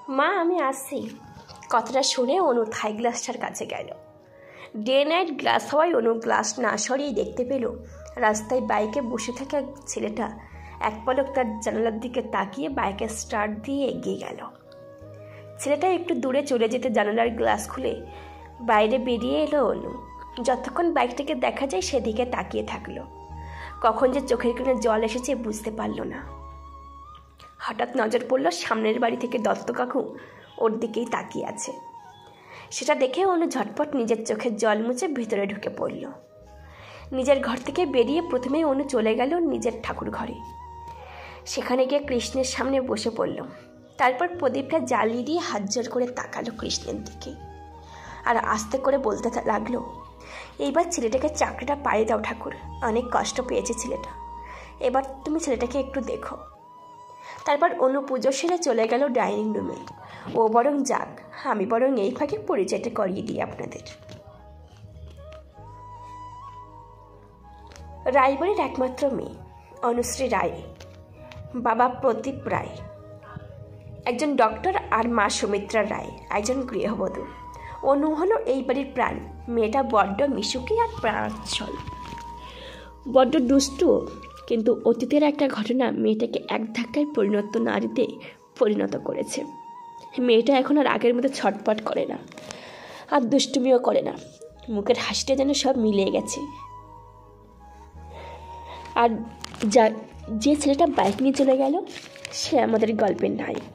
মা আমি আসছি। কথাটা শুনে অনু থাই গ্লাসটার কাছে গেল। ডে নাইট গ্লাস হওয়ায় অনু গ্লাস না সরিয়ে দেখতে পেল রাস্তায় বাইকে বসে থাকা ছেলেটা এক পলক তার জানালার দিকে তাকিয়ে বাইকে স্টার্ট দিয়ে এগিয়ে গেল। ছেলেটা একটু দূরে চলে যেতে জানালার গ্লাস খুলে বাইরে বেরিয়ে এলো অনু। যতক্ষণ বাইকটাকে দেখা যায় সেদিকে তাকিয়ে থাকলো। কখন যে চোখের কোণে জল এসেছে বুঝতে পারল না। হঠাৎ নজর পড়ল সামনের বাড়ি থেকে দত্ত কাকু ওর দিকেই তাকিয়ে আছে। সেটা দেখে অনু ঝটপট নিজের চোখের জল মুছে ভিতরে ঢুকে পড়ল। নিজের ঘর থেকে বেরিয়ে প্রথমেই অনু চলে গেল নিজের ঠাকুর ঘরে। সেখানে গিয়ে কৃষ্ণের সামনে বসে পড়ল। তারপর প্রদীপটা জ্বালিয়ে দিয়ে হাত জোর করে তাকালো কৃষ্ণের দিকে আর আস্তে করে বলতে লাগলো, এইবার ছেলেটাকে চাকরিটা পাইয়ে দাও ঠাকুর, অনেক কষ্ট পেয়েছে ছেলেটা, এবার তুমি ছেলেটাকে একটু দেখো। তারপর অনু পুজো সেরে চলে গেল ডাইনিং রুমে। ও বরং যাক, আমি বরং এই ফাঁকে পরিচয়টা করিয়ে দিই আপনাদের। রায়বাড়ির একমাত্র মেয়ে অনুশ্রী রায়, বাবা প্রদীপ রায় একজন ডক্টর আর মা সুমিত্রা রায় একজন গৃহবধূ। অনু হলো এই বাড়ির প্রাণ। মেয়েটা বড্ড মিশুকি আর প্রাণচ্ছল, বড্ড দুষ্টু। কিন্তু অতীতের একটা ঘটনা মেয়েটাকে এক ধাক্কায় পরিণত নারীতে পরিণত করেছে। মেয়েটা এখন আর আগের মতো ছটপট করে না, আর দুষ্টুমিও করে না। মুখের হাসিটা যেন সব মিলিয়ে গেছে। আর যে ছেলেটা বাইক নিয়ে চলে গেল সে আমাদের গল্পের নায়ক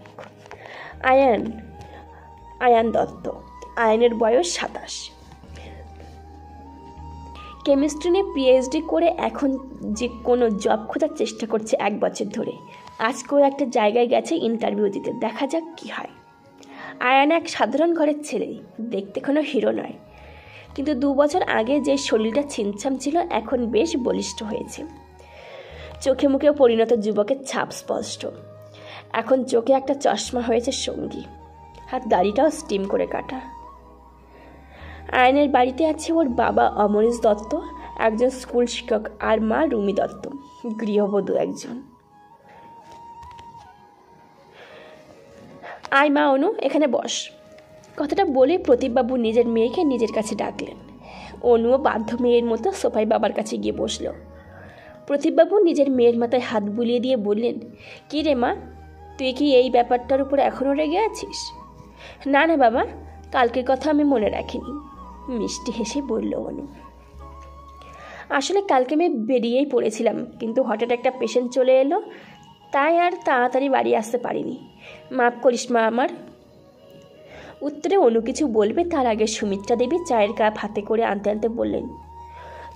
আয়ান দত্ত। আয়ানের বয়স 27। কেমিস্ট্রি নিয়ে পিএইচডি করে এখন যে কোনো জব খোঁজার চেষ্টা করছে 1 বছর ধরে। আজকেও একটা জায়গায় গেছে ইন্টারভিউ দিতে, দেখা যাক কি হয়। আয়ান এক সাধারণ ঘরের ছেলে, দেখতে কোনো হিরো নয়, কিন্তু 2 বছর আগে যে শরীরটা ছিমছাম ছিল এখন বেশ বলিষ্ঠ হয়েছে। চোখে মুখেও পরিণত যুবকের ছাপ স্পষ্ট। এখন চোখে একটা চশমা হয়েছে সঙ্গী, আর দাড়িটাও স্টিম করে কাটা। আয়নের বাড়িতে আছে ওর বাবা অমরেশ দত্ত, একজন স্কুল শিক্ষক, আর মা রুমি দত্ত, গৃহবধূ একজন। আয় মা অনু, এখানে বস। কথাটা বলে প্রদীপবাবু নিজের মেয়েকে নিজের কাছে ডাকলেন। অনুও বাধ্য মেয়ের মতো সোফায় বাবার কাছে গিয়ে বসল। প্রদীপবাবু নিজের মেয়ের মাথায় হাত বুলিয়ে দিয়ে বললেন, কী রে মা, তুই কি এই ব্যাপারটার উপর এখনও রেগে আছিস? না না বাবা, কালকের কথা আমি মনে রাখিনি, মিষ্টি হেসে বলল অনু। আসলে কালকে আমি বেরিয়েই পড়েছিলাম, কিন্তু হঠাৎ একটা পেশেন্ট চলে এলো, তাই আর তাড়াতাড়ি বাড়ি আসতে পারিনি, মাফ করিস মা আমার। উত্তরে অনু কিছু বলবে তার আগে সুমিত্রা দেবী চায়ের কাপ হাতে করে আনতে আনতে বললেন,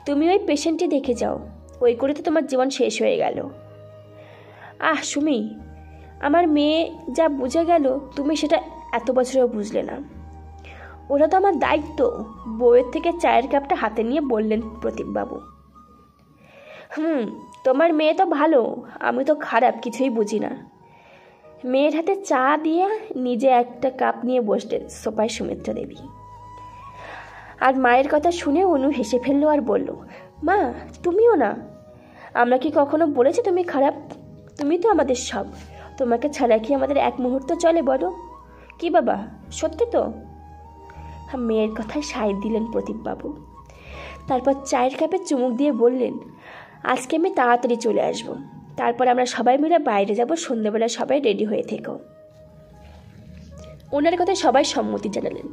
তুমি ওই পেশেন্টটি দেখে যাও, ওই করে তো তোমার জীবন শেষ হয়ে গেল। আহ সুমি, আমার মেয়ে যা বুঝে গেল তুমি সেটা এত বছরেও বুঝলে না। ওটা তো আমার দায়িত্ব, বউয়ের থেকে চায়ের কাপটা হাতে নিয়ে বললেন প্রদীপবাবু। তোমার মেয়ে তো ভালো, আমি তো খারাপ, কিছুই বুঝি না। মেয়ের হাতে চা দিয়ে নিজে একটা কাপ নিয়ে বসলেন সোফায় সুমিত্রা দেবী। আর মায়ের কথা শুনে অনু হেসে ফেললো আর বলল, মা তুমিও না, আমরা কি কখনো বলেছি তুমি খারাপ? তুমি তো আমাদের সব, তোমাকে ছাড়া কি আমাদের এক মুহূর্ত চলে বলো? কি বাবা, সত্যি তো? মেয়ের কথায় সায় দিলেন প্রদীপবাবু। তারপর চায়ের কাপে চুমুক দিয়ে বললেন, আজকে আমি তাড়াতাড়ি চলে আসব, তারপর আমরা সবাই মিলে বাইরে যাব, সন্ধ্যাবেলা সবাই রেডি হয়ে থেকো। ওনার কথায় সবাই সম্মতি জানালেন।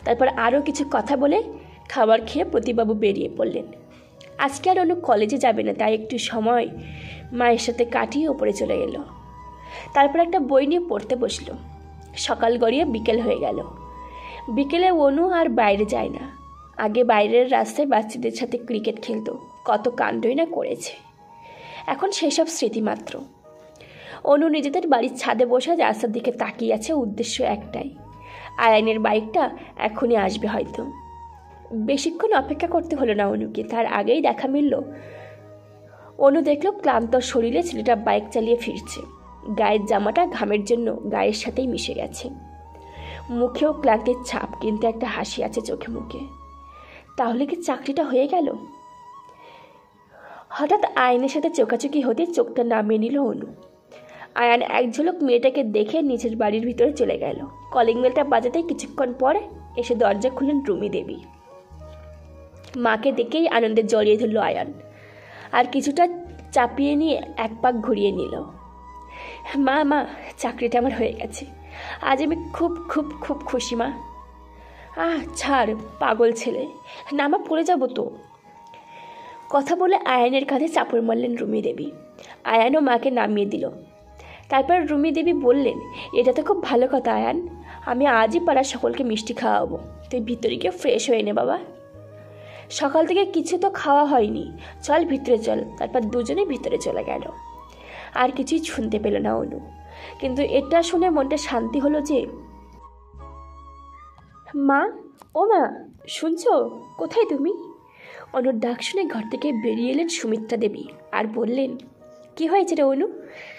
তারপর আরও কিছু কথা বলে খাবার খেয়ে প্রদীপবাবু বেরিয়ে পড়লেন। আজকে আর অনু কলেজে যাবে না, তাই একটু সময় মায়ের সাথে কাটিয়ে ওপরে চলে গেল। তারপর একটা বই নিয়ে পড়তে বসলো। সকাল গড়িয়ে বিকেল হয়ে গেল। বিকেলে অনু আর বাইরে যায় না। আগে বাইরের রাস্তায় বাচ্চাদের সাথে ক্রিকেট খেলতো, কত কাণ্ডই না করেছে। এখন সেসব স্মৃতি মাত্র। অনু নিজেদের বাড়ির ছাদে বসে রাস্তার দিকে তাকিয়ে আছে, উদ্দেশ্য একটাই, আয়ানের বাইকটা এখনই আসবে হয়তো। বেশিক্ষণ অপেক্ষা করতে হলো না অনুকে, তার আগেই দেখা মিলল। অনু দেখল ক্লান্ত শরীরে ছেলেটা বাইক চালিয়ে ফিরছে। গায়ের জামাটা ঘামের জন্য গায়ের সাথেই মিশে গেছে। মুখেও ক্লান্তির ছাপ, কিন্তু একটা হাসি আছে চোখে মুখে। তাহলে কি চাকরিটা হয়ে গেল? হঠাৎ আয়নের সাথে চোখাচোখি হতে চোখটা নামিয়ে নিল অনু। আয়ান এক ঝলক মেয়েটাকে দেখে নিজের বাড়ির ভিতরে চলে গেল। কলিং বেলটা বাজাতে কিছুক্ষণ পরে এসে দরজা খুললেন রুমি দেবী। মাকে দেখেই আনন্দে জড়িয়ে ধরল আয়ান, আর কিছুটা চাপিয়ে নিয়ে এক পাক ঘুরিয়ে নিল। মা মা চাকরিটা আমার হয়ে গেছে, আজ আমি খুব খুব খুব খুশি মা। ছাড় পাগল ছেলে, নামা পড়ে যাব তো। কথা বলে আয়ানের কাঁধে চাপড় মারলেন রুমি দেবী। আয়ানও মাকে নামিয়ে দিল। তারপর রুমি দেবী বললেন, এটা তো খুব ভালো কথা আয়ান, আমি আজই পাড়ার সকলকে মিষ্টি খাওয়াবো, তুই ভিতরে গিয়ে ফ্রেশ হয়ে নে বাবা। সকাল থেকে কিছু তো খাওয়া হয়নি, চল ভিতরে চল। তারপর দুজনে ভিতরে চলে গেল। আর কিছুই শুনতে পেল না অনু, কিন্তু এটা শুনে মনটা শান্তি হলো যে, মা, ও মা, শুনছো? কোথায় তুমি? অনুর ডাক শুনে ঘর থেকে বেরিয়ে এলেন সুমিত্রা দেবী আর বললেন, কি হয়েছে রে অনু,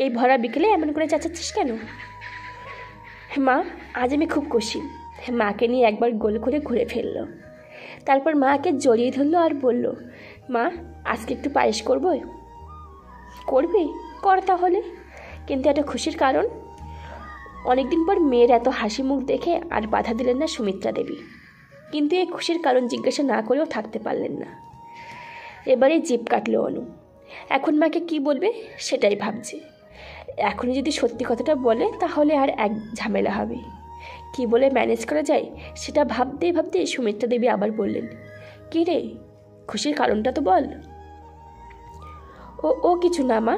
এই ভরা বিকেলে এমন করে চেঁচাচ্ছিস কেন? মা, আজ আমি খুব খুশি। মাকে নিয়ে একবার গোল করে ঘুরে ফেললো। তারপর মাকে জড়িয়ে ধরলো আর বলল, মা, আজকে একটু পায়েস করবো? করবে, কর তাহলে, কিন্তু একটা খুশির কারণ। অনেকদিন পর মেয়ের এত হাসি মুখ দেখে আর বাধা দিলেন না সুমিত্রা দেবী, কিন্তু এই খুশির কারণ জিজ্ঞাসা না করেও থাকতে পারলেন না। এবারে জিভ কাটল অনু। এখন মাকে কি বলবে সেটাই ভাবছে। এখনই যদি সত্যি কথাটা বলে তাহলে আর এক ঝামেলা হবে। কি বলে ম্যানেজ করা যায় সেটা ভাবতেই ভাবতে সুমিত্রা দেবী আবার বললেন, কী রে, খুশির কারণটা তো বল। ও কিছু না মা,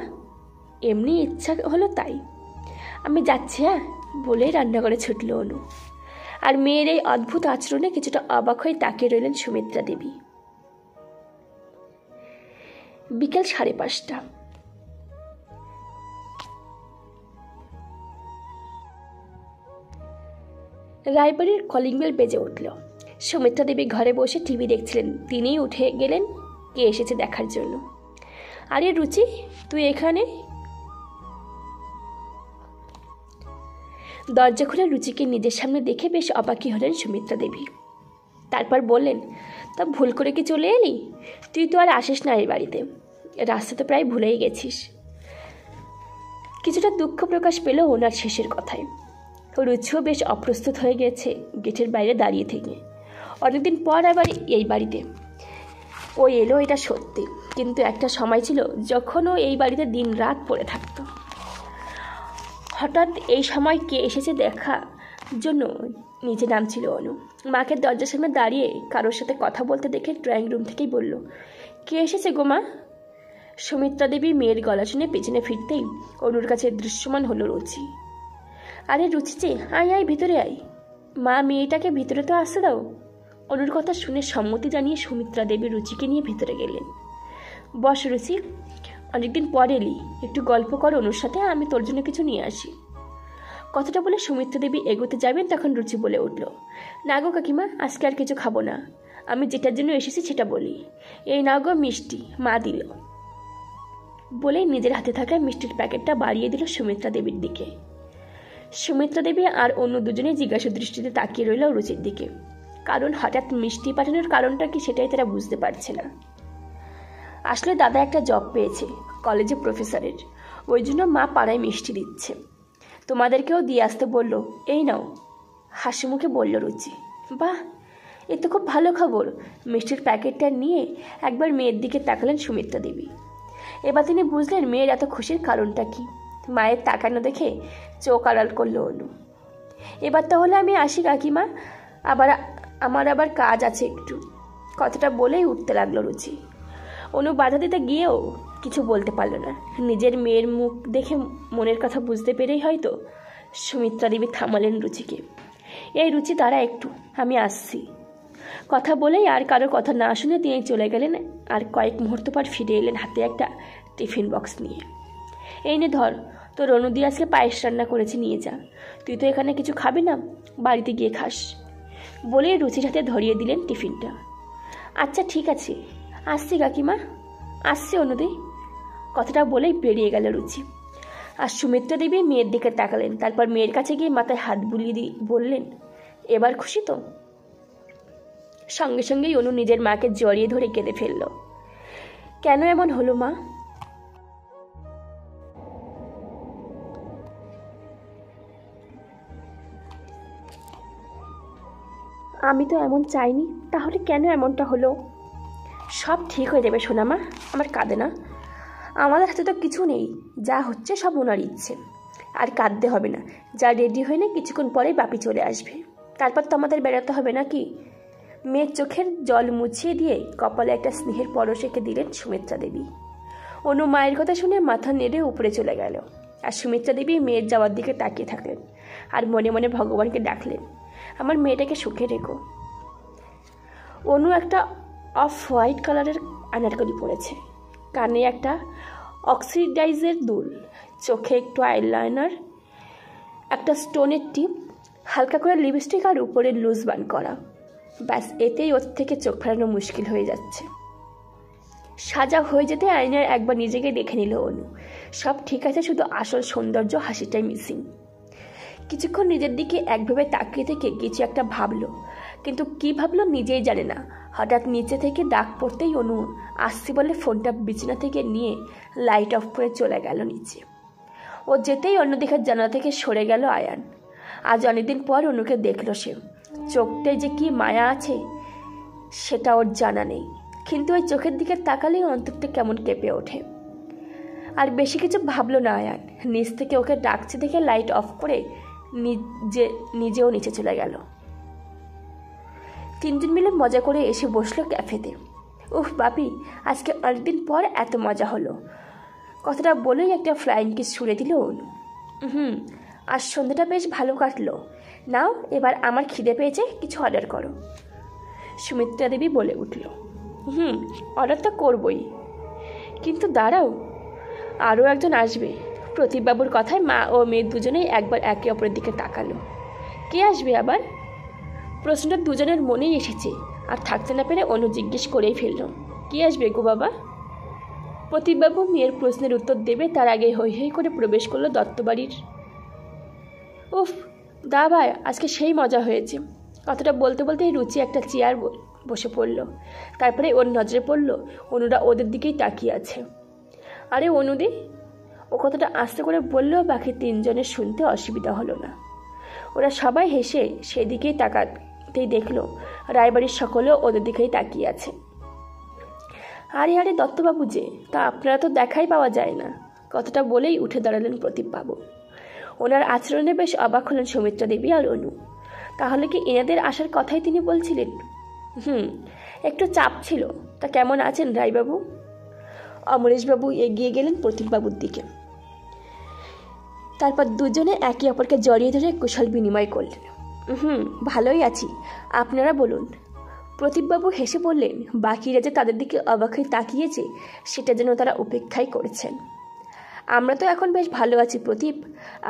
এমনি ইচ্ছা হলো তাই। আমি যাচ্ছি, বলেই রান্নাঘরে ছুটল অনু। আর মেয়ের এই অদ্ভুত আচরণে কিছুটা অবাক হয়ে তাকিয়ে রইলেন সুমিত্রা দেবী। বিকেল 5:30। রায়বাড়ির কলিং বেল বেজে উঠল। সুমিত্রা দেবী ঘরে বসে টিভি দেখছিলেন। তিনিই উঠে গেলেন কে এসেছে দেখার জন্য। আরে রুচি, তুই এখানে? দরজা খুলে রুচিকে নিজের সামনে দেখে বেশ অবাকই হলেন সুমিত্রা দেবী। তারপর বললেন, তা ভুল করে কি চলে এলি? তুই তো আর আসিস না এই বাড়িতে, রাস্তা তো প্রায় ভুলেই গেছিস। কিছুটা দুঃখ প্রকাশ পেল ওনার শেষের কথায়। রুচিও বেশ অপ্রস্তুত হয়ে গেছে গেটের বাইরে দাঁড়িয়ে থেকে। অনেকদিন পর আবার এই বাড়িতে ও এলো, এটা সত্যি, কিন্তু একটা সময় ছিল যখন ও এই বাড়িতে দিন রাত পড়ে থাকতো। হঠাৎ এই সময় কে এসেছে দেখা জন্য নিচে নামছিল অনু। মাকে দরজার সামনে দাঁড়িয়ে কারোর সাথে কথা বলতে দেখে ড্রয়িং রুম থেকেই বলল, কে এসেছে গো মা? সুমিত্রা দেবী মেয়ের গলা শুনে পেছনে ফিরতেই অনুর কাছে দৃশ্যমান হলো রুচি। আরে রুচি যে, আয় ভিতরে আয়। মা, মেয়েটাকে ভিতরে তো আসতে দাও। অনুর কথা শুনে সম্মতি জানিয়ে সুমিত্রা দেবী রুচিকে নিয়ে ভিতরে গেলেন। বস রুচি, অনেকদিন পর এলি, একটু গল্প কর অনুর সাথে, আমি তোর জন্য কিছু নিয়ে আসি। কথাটা বলে সুমিত্রা দেবী এগোতে যাবেন, তখন রুচি বলে উঠল, না গো কাকিমা, আজকে আর কিছু খাবো না, আমি যেটার জন্য এসেছি সেটা বলি। এই না গো মিষ্টি, মা দিল। বলেই নিজের হাতে থাকা মিষ্টির প্যাকেটটা বাড়িয়ে দিল সুমিত্রা দেবীর দিকে। সুমিত্রা দেবী আর অন্য দুজনে জিজ্ঞাসা দৃষ্টিতে তাকিয়ে রইল রুচির দিকে, কারণ হঠাৎ মিষ্টি পাঠানোর কারণটা কি সেটাই তারা বুঝতে পারছে না। আসলে দাদা একটা জব পেয়েছে কলেজে প্রফেসরের, ওই জন্য মা পাড়ায় মিষ্টি দিচ্ছে, তোমাদেরকেও দিয়ে আসতে বলল, এই নাও। হাসি মুখে বলল রুচি। বাহ, এ তো খুব ভালো খবর। মিষ্টির প্যাকেটটা নিয়ে একবার মেয়ের দিকে তাকালেন সুমিত্রা দেবী। এবার তিনি বুঝলেন মেয়ের এত খুশির কারণটা কি। মায়ের তাকানো দেখে চোখ আড়াল করল অনু। এবার তাহলে আমি আসি কাকিমা, আমার আবার কাজ আছে একটু। কথাটা বলেই উঠতে লাগলো রুচি। অনু বাধা দিতে গিয়েও কিছু বলতে পারল না। নিজের মেয়ের মুখ দেখে মনের কথা বুঝতে পেরেই হয়তো সুমিত্রা দেবী থামালেন রুচিকে। এই রুচি, তারা একটু, আমি আসছি। কথা বলেই আর কারোর কথা না শুনে তিনি চলে গেলেন। আর কয়েক মুহূর্ত পর ফিরে এলেন হাতে একটা টিফিন বক্স নিয়ে। এই নে ধর, তোর অনুদি আজকে পায়েস রান্না করেছে, নিয়ে যা। তুই তো এখানে কিছু খাবি না, বাড়িতে গিয়ে খাস। বলেই রুচির হাতে ধরিয়ে দিলেন টিফিনটা। আচ্ছা ঠিক আছে, আসছি কাকিমা, আসছি অনুদি। কথাটা বলেই বেরিয়ে গেল রুচি। আর সুমিত্রা দেবী মেয়ের দিকে তাকালেন। তারপর মেয়ের কাছে গিয়ে মাথায় হাত বুলিয়ে দিয়ে বললেন, এবার খুশি তো? সঙ্গে সঙ্গেই অনু নিজের মাকে জড়িয়ে ধরে কেঁদে ফেলল। কেন এমন হলো মা? আমি তো এমন চাইনি, তাহলে কেন এমনটা হলো? সব ঠিক হয়ে যাবে সোনামা, আমার কাঁদে না। আমাদের হাতে তো কিছু নেই, যা হচ্ছে সব ওনার ইচ্ছে। আর কাঁদতে হবে না, যা রেডি হয়ে না কিছুক্ষণ পরেই বাপি চলে আসবে, তারপর তো আমাদের বেড়াতে হবে নাকি? মেয়ের চোখের জল মুছিয়ে দিয়ে কপালে একটা স্নেহের পরশ এঁকে দিলেন সুমিত্রা দেবী। অনু মায়ের কথা শুনে মাথা নেড়ে উপরে চলে গেল, আর সুমিত্রা দেবী মেয়ের যাওয়ার দিকে তাকিয়ে থাকলেন আর মনে মনে ভগবানকে ডাকলেন, আমার মেয়েটাকে সুখে রেখো। অনু একটা অফ হোয়াইট কালারের আনারকলি পরেছে, কানে একটা অক্সিডাইজের দুল, চোখে একটু আইলাইনার, একটা স্টোনের টিপ, হালকা করে লিপস্টিক আর উপরে লুজ বান করা। ব্যাস, এতেই ওর থেকে চোখ ফেরানো মুশকিল হয়ে যাচ্ছে। সাজা হয়ে যেতে আয়নায় একবার নিজেকে দেখে নিল অনু। সব ঠিক আছে, শুধু আসল সৌন্দর্য হাসিটাই মিসিং। কিছুক্ষণ নিজের দিকে একভাবে তাকিয়ে থেকে কিছু একটা ভাবলো, কিন্তু কি ভাবলো নিজেই জানে না। হঠাৎ নিচে থেকে ডাক পড়তেই অনু আসছি বলে ফোনটা বিছানা থেকে নিয়ে লাইট অফ করে চলে গেল নিচে। ও যেতেই অন্যদিকে জানালা থেকে সরে গেল আয়ান। আজ অনেকদিন পর অনুকে দেখলো সে। চোখটায় যে কি মায়া আছে সেটা ওর জানা নেই, কিন্তু ওই চোখের দিকে তাকালেই অন্তরটা কেমন কেঁপে ওঠে। আর বেশি কিছু ভাবলো না আয়ান। নিচ থেকে ওকে ডাকছে দেখে লাইট অফ করে নিজেও নিচে চলে গেল। তিনজন মিলে মজা করে এসে বসলো ক্যাফেতে। উফ বাপি, আজকে অনেকদিন পর এত মজা হলো, কথাটা বলেই একটা ফ্লাইং কিস ছুড়ে দিল অনু। আজ সন্ধ্যাটা বেশ ভালো কাটলো। নাও এবার আমার খিদে পেয়েছে, কিছু অর্ডার করো। সুমিত্রা দেবী বলে উঠল। অর্ডার তো করবই, কিন্তু দাঁড়াও, আরও একজন আসবে। প্রদীপবাবুর কথায় মা ও মেয়ে দুজনেই একবার একে অপরের দিকে তাকালো। কে আসবে আবার? প্রশ্নটা দুজনের মনেই এসেছে, আর থাকতে না পেরে অনু জিজ্ঞেস করেই ফেলল, কে আসবে গো বাবা? প্রদীপবাবু মেয়ের প্রশ্নের উত্তর দেবে তার আগে হৈ হৈ করে প্রবেশ করলো দত্তবাড়ির। উফ দা ভাই, আজকে সেই মজা হয়েছে। কথাটা বলতে বলতেই রুচি একটা চেয়ার বসে পড়ল। তারপরে ওর নজরে পড়ল অনুরা ওদের দিকেই তাকিয়ে আছে। আরে অনুদি, ও কথাটা আস্তে করে বললেও বাকি তিনজনের শুনতে অসুবিধা হলো না। ওরা সবাই হেসে সেদিকেই তাকাতেই দেখলো রায়বাড়ির সকলেও ওদের দিকেই তাকিয়ে আছে। আরে আরে দত্তবাবু যে, তা আপনারা তো দেখাই পাওয়া যায় না। কথাটা বলেই উঠে দাঁড়ালেন প্রদীপবাবু। ওনার আচরণে বেশ অবাক হলেন সুমিত্রা দেবী আর অনু। তাহলে কি এনাদের আসার কথাই তিনি বলছিলেন? একটু চাপ ছিল। তা কেমন আছেন রায়বাবু? অমরেশবাবু এগিয়ে গেলেন প্রদীপবাবুর দিকে। তারপর দুজনে একে অপরকে জড়িয়ে ধরে কুশল বিনিময় করলেন। ভালোই আছি, আপনারা বলুন। প্রদীপবাবু হেসে বললেন, বাকিরা যে তাদের দিকে অবাক হয়ে তাকিয়েছে সেটা যেন তারা উপেক্ষাই করেছেন। আমরা তো এখন বেশ ভালো আছি প্রদীপ।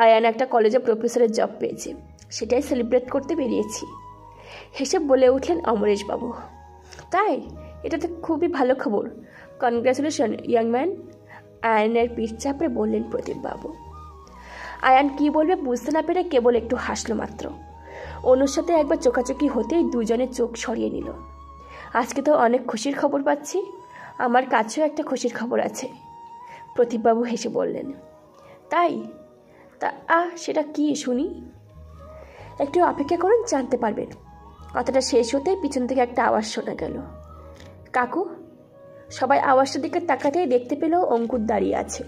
আয়ান একটা কলেজে প্রফেসরের জব পেয়েছে, সেটাই সেলিব্রেট করতে বেরিয়েছি। হেসে বলে উঠলেন অমরেশবাবু। তাই? এটা তো খুবই ভালো খবর। Congratulation young man. আয়ানের পিঠ চাপড়ে বললেন প্রদীপবাবু। আয়ান কি বলবে বুঝতে না পেরে কেবল একটু হাসলো মাত্র। অনুর সাথে একবার চোখাচোখি হতেই দুজনের চোখ সরিয়ে নিল। আজকে তো অনেক খুশির খবর পাচ্ছি। আমার কাছেও একটা খুশির খবর আছে, প্রদীপবাবু হেসে বললেন। তাই? তা সেটা কি শুনি? একটু অপেক্ষা করুন, জানতে পারবেন। কথাটা শেষ হতেই পিছন থেকে একটা আওয়াজ শোনা গেল, কাকু। সবাই আওয়াজটার দিকে তাকাতেই দেখতে পেল অঙ্কুর দাঁড়িয়ে আছে।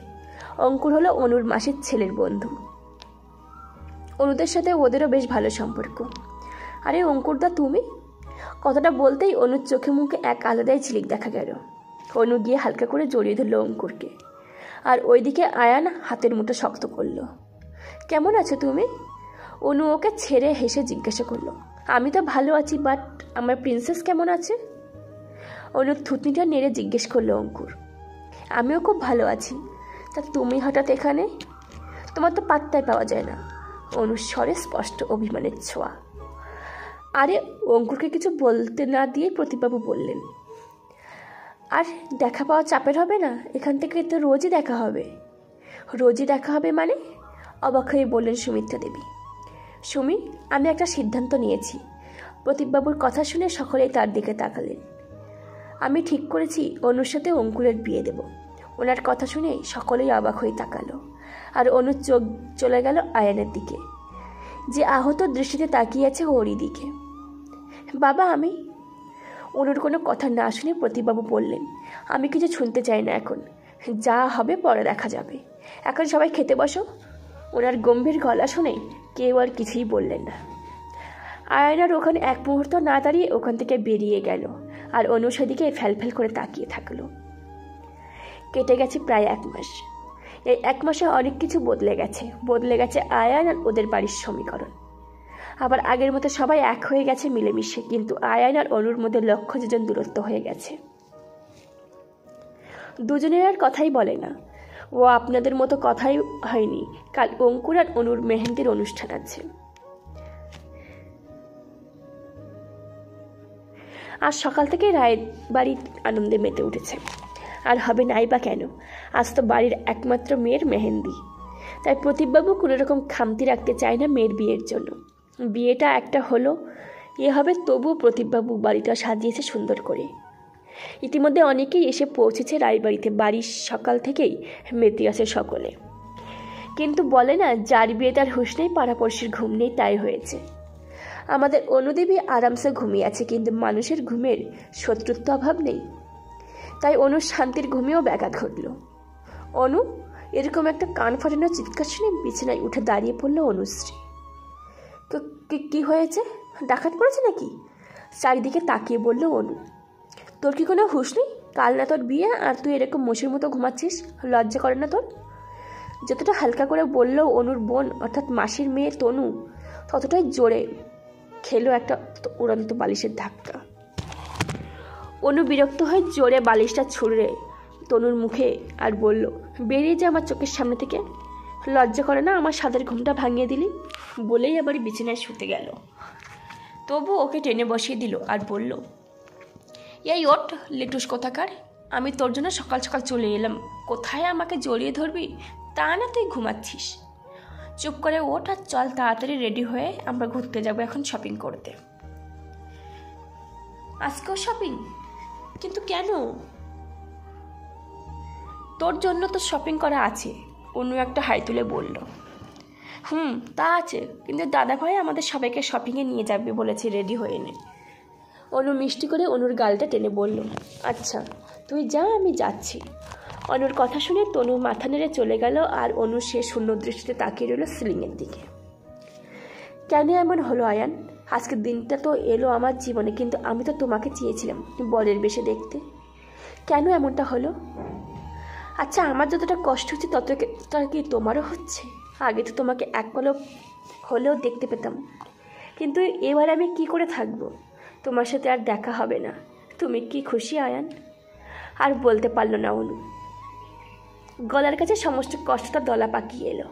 অঙ্কুর হলো অনুর মাসির ছেলের বন্ধু। অনুদের সাথে ওদেরও বেশ ভালো সম্পর্ক। আরে অঙ্কুরদা তুমি? কথাটা বলতেই অনুর চোখে মুখে এক আলাদাই ঝিলিক দেখা গেল। অনু গিয়ে হালকা করে জড়িয়ে ধরল অঙ্কুরকে, আর ওইদিকে আয়ান হাতের মুঠো শক্ত করল। কেমন আছো তুমি? অনু ওকে ছেড়ে হেসে জিজ্ঞাসা করলো। আমি তো ভালো আছি, বাট আমার প্রিন্সেস কেমন আছে? অনুর থুতনিটা নেড়ে জিজ্ঞেস করলো অঙ্কুর। আমিও খুব ভালো আছি। তা তুমি হঠাৎ এখানে? তোমার তো পাত্তাই পাওয়া যায় না। অনুর স্বরে স্পষ্ট অভিমানের ছোঁয়া। আরে অঙ্কুরকে কিছু বলতে না দিয়ে প্রদীপবাবু বললেন, আর দেখা পাওয়া চাপের হবে না? এখান থেকে তো রোজই দেখা হবে। রোজই দেখা হবে মানে? অবাক হয়ে বললেন সুমিত্রা দেবী। সুমি, আমি একটা সিদ্ধান্ত নিয়েছি। প্রদীপবাবুর কথা শুনে সকলেই তার দিকে তাকালেন। আমি ঠিক করেছি অনুর সাথে অঙ্কুরের বিয়ে দেব। ওনার কথা শুনে সকলেই অবাক হয়ে তাকালো, আর অনুর চোখ চলে গেল আয়ানের দিকে, যে আহত দৃষ্টিতে তাকিয়ে আছে ওরই দিকে। বাবা আমি। অনুর কোনো কথা না শুনে প্রতীকবাবু বললেন, আমি কিছু শুনতে চাই না এখন, যা হবে পরে দেখা যাবে, এখন সবাই খেতে বসো। ওনার গম্ভীর গলা শুনে কেউ আর কিছুই বললেন না। আয়নার ওখানে এক মুহূর্ত না দাঁড়িয়ে ওখান থেকে বেরিয়ে গেল, আর অনু সেদিকে ফ্যালফ্যাল করে তাকিয়ে থাকলো। কেটে গেছে প্রায় 1 মাস। এই 1 মাসে অনেক কিছু বদলে গেছে আয়ান আর ওদের বাড়ির সমীকরণ। আবার আগের মতো সবাই এক হয়ে গেছে মিলেমিশে, কিন্তু আয়ান আর অনুর মধ্যে লক্ষ যোজন দূরত্ব হয়ে গেছে। দুজনের আর কথাই বলে না। ও আপনাদের মতো কথাই হয়নি। কাল অঙ্কুর আর অনুর মেহেন্দির অনুষ্ঠান আছে। আজ সকাল থেকে রায়ের বাড়ির আনন্দে মেতে উঠেছে। আর হবে নাই বা কেন, আজ তো বাড়ির একমাত্র মেয়ের মেহেন্দি। তাই প্রতীকবাবু কোনো রকম খামতি রাখতে চায় না মেয়ের বিয়ের জন্য। বিয়েটা একটা হলো হবে, তবুও প্রতীকবাবু বাড়িটা সাজিয়েছে সুন্দর করে। ইতিমধ্যে অনেকেই এসে পৌঁছেছে রায়বাড়িতে। বাড়ির সকাল থেকেই মেতে আছে সকলে। কিন্তু বলে না, যার বিয়ে তার হুঁশ নেই, পাড়াপড়শির ঘুম নেই, তাই হয়েছে। আমাদের অনুদেবী আরামসে ঘুমিয়ে আছে, কিন্তু মানুষের ঘুমের শত্রুত্ব অভাব নেই। তাই অনুর শান্তির ঘুমেও ব্যাঘাত ঘটল। অনু, এরকম একটা কান ফাটানো চিৎকার শুনে বিছানায় উঠে দাঁড়িয়ে পড়ল অনুশ্রী। কি হয়েছে? ডাকাত পড়েছে নাকি? চারিদিকে তাকিয়ে বলল অনু। তোর কি কোনো হুঁশ নেই? কাল না তোর বিয়ে, আর তুই এরকম মোষের মতো ঘুমাচ্ছিস? লজ্জা করে না তোর? যতটা হালকা করে বলল অনুর বোন অর্থাৎ মাসির মেয়ে তনু, ততটাই জোরে খেলো একটা উড়ন্ত বালিশের ধাক্কা। অনু বিরক্ত হয়ে জোরে বালিশটা ছুঁড়ে তনুর মুখে আর বলল, বেরিয়ে যা আমার চোখের সামনে থেকে। লজ্জা করে না আমার সাদের ঘুমটা ভাঙিয়ে দিলি? বলেই আবার বিছানায় শুতে গেল। তবু ওকে টেনে বসিয়ে দিল আর বলল, এই ওঠ লেটুস কোথাকার, আমি তোর জন্য সকাল সকাল চলে এলাম, কোথায় আমাকে জড়িয়ে ধরবি? তা না, তুই ঘুমাচ্ছিস। চুপ করে ওঠ আর চল তাড়াতাড়ি রেডি হয়ে আমরা ঘুরতে যাবো এখন শপিং করতে। আজকেও শপিং? কিন্তু কেন? তোর জন্য তো শপিং করা আছে, অনু একটা হাই তুলে বলল। তা আছে, কিন্তু দাদাভাই আমাদের সবাইকে শপিংয়ে নিয়ে যাবে বলেছে, রেডি হয়ে নে। অনু মিষ্টি করে অনুর গালটা টেনে বলল, আচ্ছা তুই যা, আমি যাচ্ছি। অনুর কথা শুনে তনু মাথা নেড়ে চলে গেল, আর অনু সে শূন্য দৃষ্টিতে তাকিয়ে রইল সিলিংয়ের দিকে। কেন এমন হলো আয়ান? আজকের দিনটা তো এলো আমার জীবনে, কিন্তু আমি তো তোমাকে চেয়েছিলাম বরের বেশে দেখতে। কেন এমনটা হলো? আচ্ছা, আমার যতটা কষ্ট হচ্ছে ততটা কি তোমারও হচ্ছে? আগে তো তোমাকে এক পলক হলেও দেখতে পেতাম, কিন্তু এবার আমি কি করে থাকবো? তোমার সাথে আর দেখা হবে না। তুমি কি খুশি আয়ান? আর বলতে পারল না অনু। গলার কাছে সমস্ত কষ্টটা দলা পাকিয়ে এলো।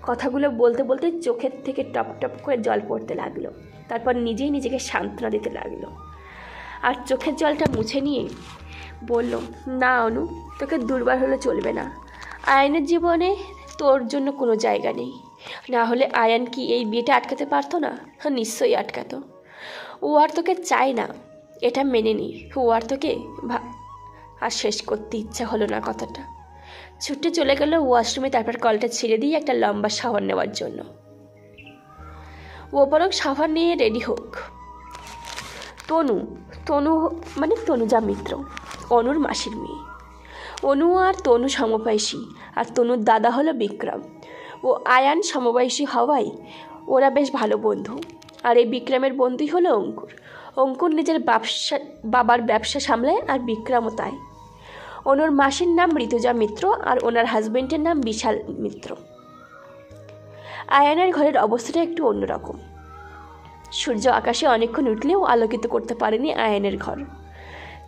কথাগুলো বলতে বলতে চোখের থেকে টপ টপ করে জল পড়তে লাগলো। তারপর নিজেই নিজেকে সান্ত্বনা দিতে লাগলো, আর চোখের জলটা মুছে নিয়ে বলল, না অনু, তোকে দুর্বার হলে চলবে না। আয়ানের জীবনে তোর জন্য কোনো জায়গা নেই। না হলে আয়ান কি এই বিয়েটা আটকাতে পারতো না? নিশ্চয়ই আটকাতো। ও আর তোকে চায় না, এটা মেনে নি। ও আর তোকে আর শেষ করতে ইচ্ছা হলো না কথাটা। ছুটে চলে গেল ওয়াশরুমে, তারপর কলটা ছেড়ে দিয়ে একটা লম্বা শাওয়ার নেওয়ার জন্য। ও বরং শাওয়ার নিয়ে রেডি হোক। তনু মানে তনুজা মিত্র, অনুর মাসির মেয়ে। অনু আর তনু সমবয়সী, আর তনুর দাদা হলো বিক্রম। ও আয়ান সমবয়সী হওয়ায় ওরা বেশ ভালো বন্ধু। আর এই বিক্রমের বন্ধুই হলো অঙ্কুর। অঙ্কুর নিজের বাবার ব্যবসা সামলায়, আর বিক্রমও তাই। অনুর মাসির নাম ঋতুজা মিত্র, আর ওনার হাজবেন্ডের নাম বিশাল মিত্র। আয়ানের ঘরের অবস্থাটা একটু অন্যরকম। সূর্য আকাশে অনেকক্ষণ উঠলেও আলোকিত করতে পারেনি আয়ানের ঘর।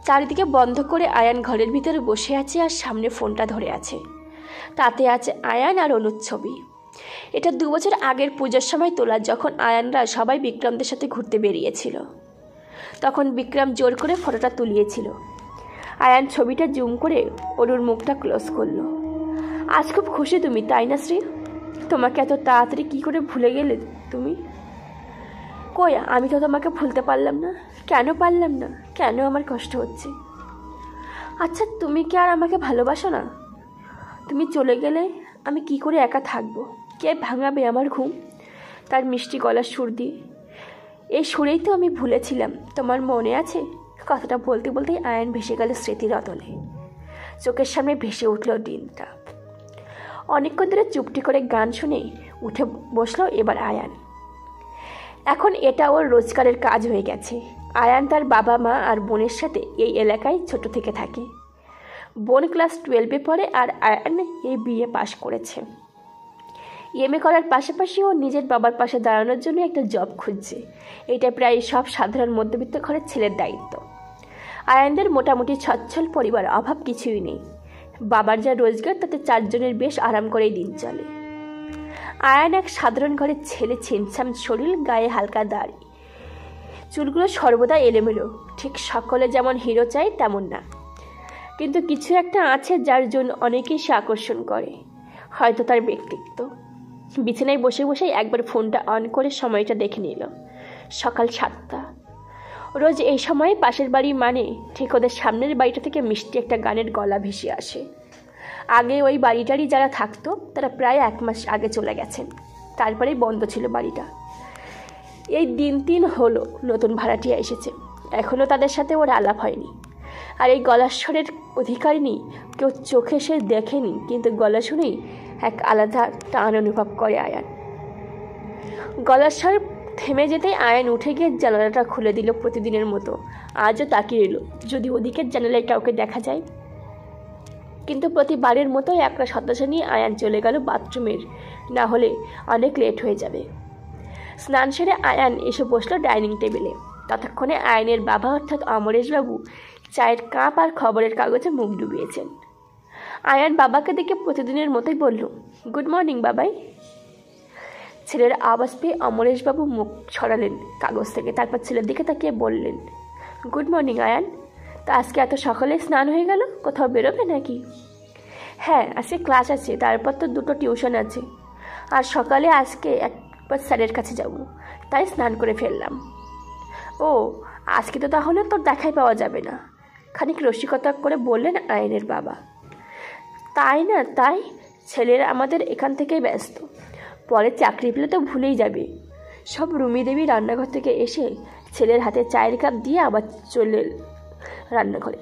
চারিদিকে বন্ধ করে আয়ান ঘরের ভিতরে বসে আছে, আর সামনে ফোনটা ধরে আছে। তাতে আছে আয়ান আর অনুর ছবি। এটা 2 বছর আগের পুজোর সময় তোলা, যখন আয়ানরা সবাই বিক্রমদের সাথে ঘুরতে বেরিয়েছিল। তখন বিক্রম জোর করে ফটোটা তুলিয়েছিল। আয়ান ছবিটা জুম করে অনুর মুখটা ক্লোজ করলো। আজ খুব খুশি তুমি, তাই না শ্রী? তোমাকে এত তাড়াতাড়ি কি করে ভুলে গেলে তুমি? কই, আমি তো তোমাকে ভুলতে পারলাম না। কেন পারলাম না? কেন আমার কষ্ট হচ্ছে? আচ্ছা, তুমি কি আর আমাকে ভালোবাসো না? তুমি চলে গেলে আমি কি করে একা থাকবো? কে ভাঙাবে আমার ঘুম? তার মিষ্টি গলার সুর দিয়ে এই সুরেই তো আমি ভুলেছিলাম, তোমার মনে আছে? কথাটা বলতে বলতেই আয়ান ভেসে গেল স্মৃতির অতলে। চোখের সামনে ভেসে উঠল দিনটা। অনেকক্ষণ ধরে চুপটি করে গান শুনে উঠে বসলো এবার আয়ান। এখন এটা ওর রোজগারের কাজ হয়ে গেছে। আয়ান তার বাবা মা আর বোনের সাথে এই এলাকায় ছোট থেকে থাকে। বোন ক্লাস 12-এ পড়ে আর আয়ান এই বিএ পাশ করেছে। এমএ করার পাশাপাশি ও নিজের বাবার পাশে দাঁড়ানোর জন্য একটা জব খুঁজছে। এটা প্রায় সব সাধারণ মধ্যবিত্ত ঘরের ছেলের দায়িত্ব। আয়ানদের মোটামুটি সচ্ছল পরিবার, অভাব কিছুই নেই। বাবার যা রোজগার তাতে 4 জনের বেশ আরাম করেই দিন চলে। আয়ান এক সাধারণ ঘরের ছেলে, ছিমছাম শরীর, গায়ে হালকা দাড়ি, চুলগুলো সর্বদা এলোমেলো। ঠিক সকলে যেমন হিরো চায় তেমন না, কিন্তু কিছু একটা আছে যার জন্য অনেকেই সে আকর্ষণ করে। হয়তো তার ব্যক্তিত্ব। বিছানায় বসে বসেই একবার ফোনটা অন করে সময়টা দেখে নিল। সকাল 7টা। রোজ এই সময়ে পাশের বাড়ি মানে ঠিক ওদের সামনের বাড়িটা থেকে মিষ্টি একটা গানের গলা ভেসে আসে। আগে ওই বাড়িটারই যারা থাকতো তারা প্রায় 1 মাস আগে চলে গেছেন, তারপরেই বন্ধ ছিল বাড়িটা। এই দিন 3 হলো নতুন ভাড়াটিয়া এসেছে, এখনও তাদের সাথে ওর আলাপ হয়নি। আর এই গলার স্বরের অধিকারিণী কেউ চোখে সে দেখেনি, কিন্তু গলা শুনেই এক আলাদা টান অনুভব করে আয়ান। গলার স্বর থেমে যেতেই আয়ান উঠে গিয়ে জানালাটা খুলে দিল প্রতিদিনের মতো। আজও তাকিয়ে এলো যদি ওদিকের জানালায় কাউকে দেখা যায়। কিন্তু প্রতিবারের মতো একটা হতাশা নিয়ে আয়ান চলে গেল বাথরুমের, না হলে অনেক লেট হয়ে যাবে। স্নান সেরে আয়ান এসে বসলো ডাইনিং টেবিলে। ততক্ষণে আয়ানের বাবা অর্থাৎ অমরেশবাবু চায়ের কাপ আর খবরের কাগজে মুখ ডুবিয়েছেন। আয়ান বাবাকে দেখে প্রতিদিনের মতোই বলল, গুড মর্নিং বাবাই। ছেলের আওয়াজ পেয়ে অমরেশবাবু মুখ সরালেন কাগজ থেকে, তারপর ছেলের দিকে তাকিয়ে বললেন, গুড মর্নিং আয়ান। তা আজকে এত সকালে স্নান হয়ে গেল, কোথাও বেরোবে নাকি? হ্যাঁ, আজকে ক্লাস আছে, তারপর তো 2টো টিউশন আছে, আর সকালে আজকে একবার স্যারের কাছে যাব, তাই স্নান করে ফেললাম। ও, আজকে তো তাহলে তোর দেখাই পাওয়া যাবে না, খানিক রসিকতা করে বললেন আয়ানের বাবা। তাই না? তাই ছেলেরা আমাদের এখান থেকেই ব্যস্ত, পরে চাকরি পেলে তো ভুলেই যাবে সব। রুমি দেবী রান্নাঘর থেকে এসে ছেলের হাতে চায়ের কাপ দিয়ে আবার চলে রান্নাঘরে।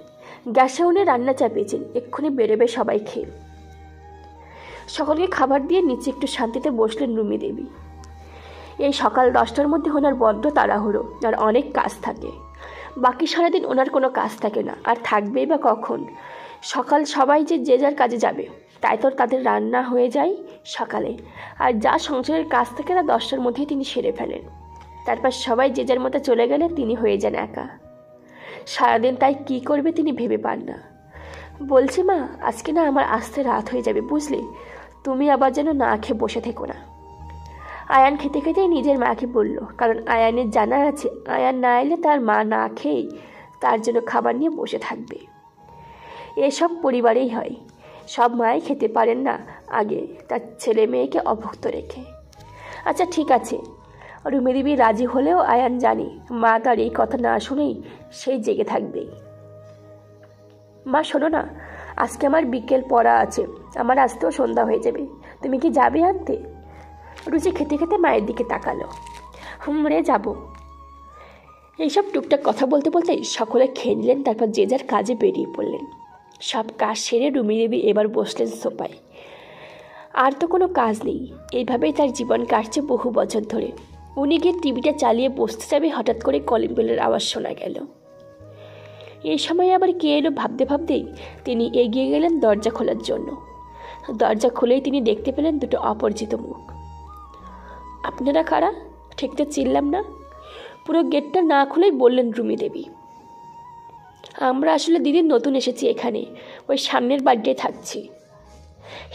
গ্যাসে উনে রান্না চাপিয়েছেন, এক্ষুনি বেরোবে সবাই খেয়ে। সকলকে খাবার দিয়ে নিচে একটু শান্তিতে বসলেন রুমি দেবী। এই সকাল 10টার মধ্যে ওনার বড্ড তাড়াহুড়ো, আর অনেক কাজ থাকে। বাকি সারাদিন ওনার কোনো কাজ থাকে না, আর থাকবেই বা কখন? সকাল সবাই যে যার কাজে যাবে, তাই তো তাদের রান্না হয়ে যায় সকালে, আর যা সংসারের কাজ থাকে না 10টার মধ্যেই তিনি সেরে ফেলেন। তারপর সবাই যে যার মতো চলে গেলে তিনি হয়ে যান একা। সারাদিন তাই কি করবে তিনি ভেবে পান না। বলছি মা, আজকে না আমার আসতে রাত হয়ে যাবে বুঝলে, তুমি আবার যেন না খেয়ে বসে থেকো না। আয়ান খেতে খেতেই নিজের মাকে বলল, কারণ আয়ানের জানা আছে আয়ান না এলে তার মা না খেয়েই তার জন্য খাবার নিয়ে বসে থাকবে। এসব পরিবারেই হয়, সব মাই খেতে পারেন না আগে তার ছেলে মেয়েকে অভুক্ত রেখে। আচ্ছা ঠিক আছে। রুমি দেবী রাজি হলেও আয়ান জানি মা তার এই কথা না শুনেই সেই জেগে থাকবেই। মা শোনো না, আজকে আমার বিকেল পড়া আছে, আমার আসতেও সন্ধ্যা হয়ে যাবে, তুমি কি যাবে আনতে? রুচি খেতে খেতে মায়ের দিকে তাকালো। রে যাবো। এইসব টুকটাক কথা বলতে বলতেই সকলে খেয়ে নিলেন, তারপর যে যার কাজে বেরিয়ে পড়লেন। সব কাজ সেরে রুমি দেবী এবার বসলেন সোফায়। আর তো কোনো কাজ নেই, এইভাবেই তার জীবন কাটছে বহু বছর ধরে। উনি গিয়ে টিভিটা চালিয়ে বসতে যাবে, হঠাৎ করে কলিং বেলের আওয়াজ শোনা গেল। এই সময় আবার কে এলো ভাবতে ভাবতেই তিনি এগিয়ে গেলেন দরজা খোলার জন্য। দরজা খুলেই তিনি দেখতে পেলেন 2টো অপরিচিত মুখ। আপনারা কারা? ঠিক তো চিনলাম না। পুরো গেটটা না খুলেই বললেন রুমি দেবী, আমরা আসলে দিদি নতুন এসেছি এখানে, ওই সামনের বাড়িটায় থাকছি।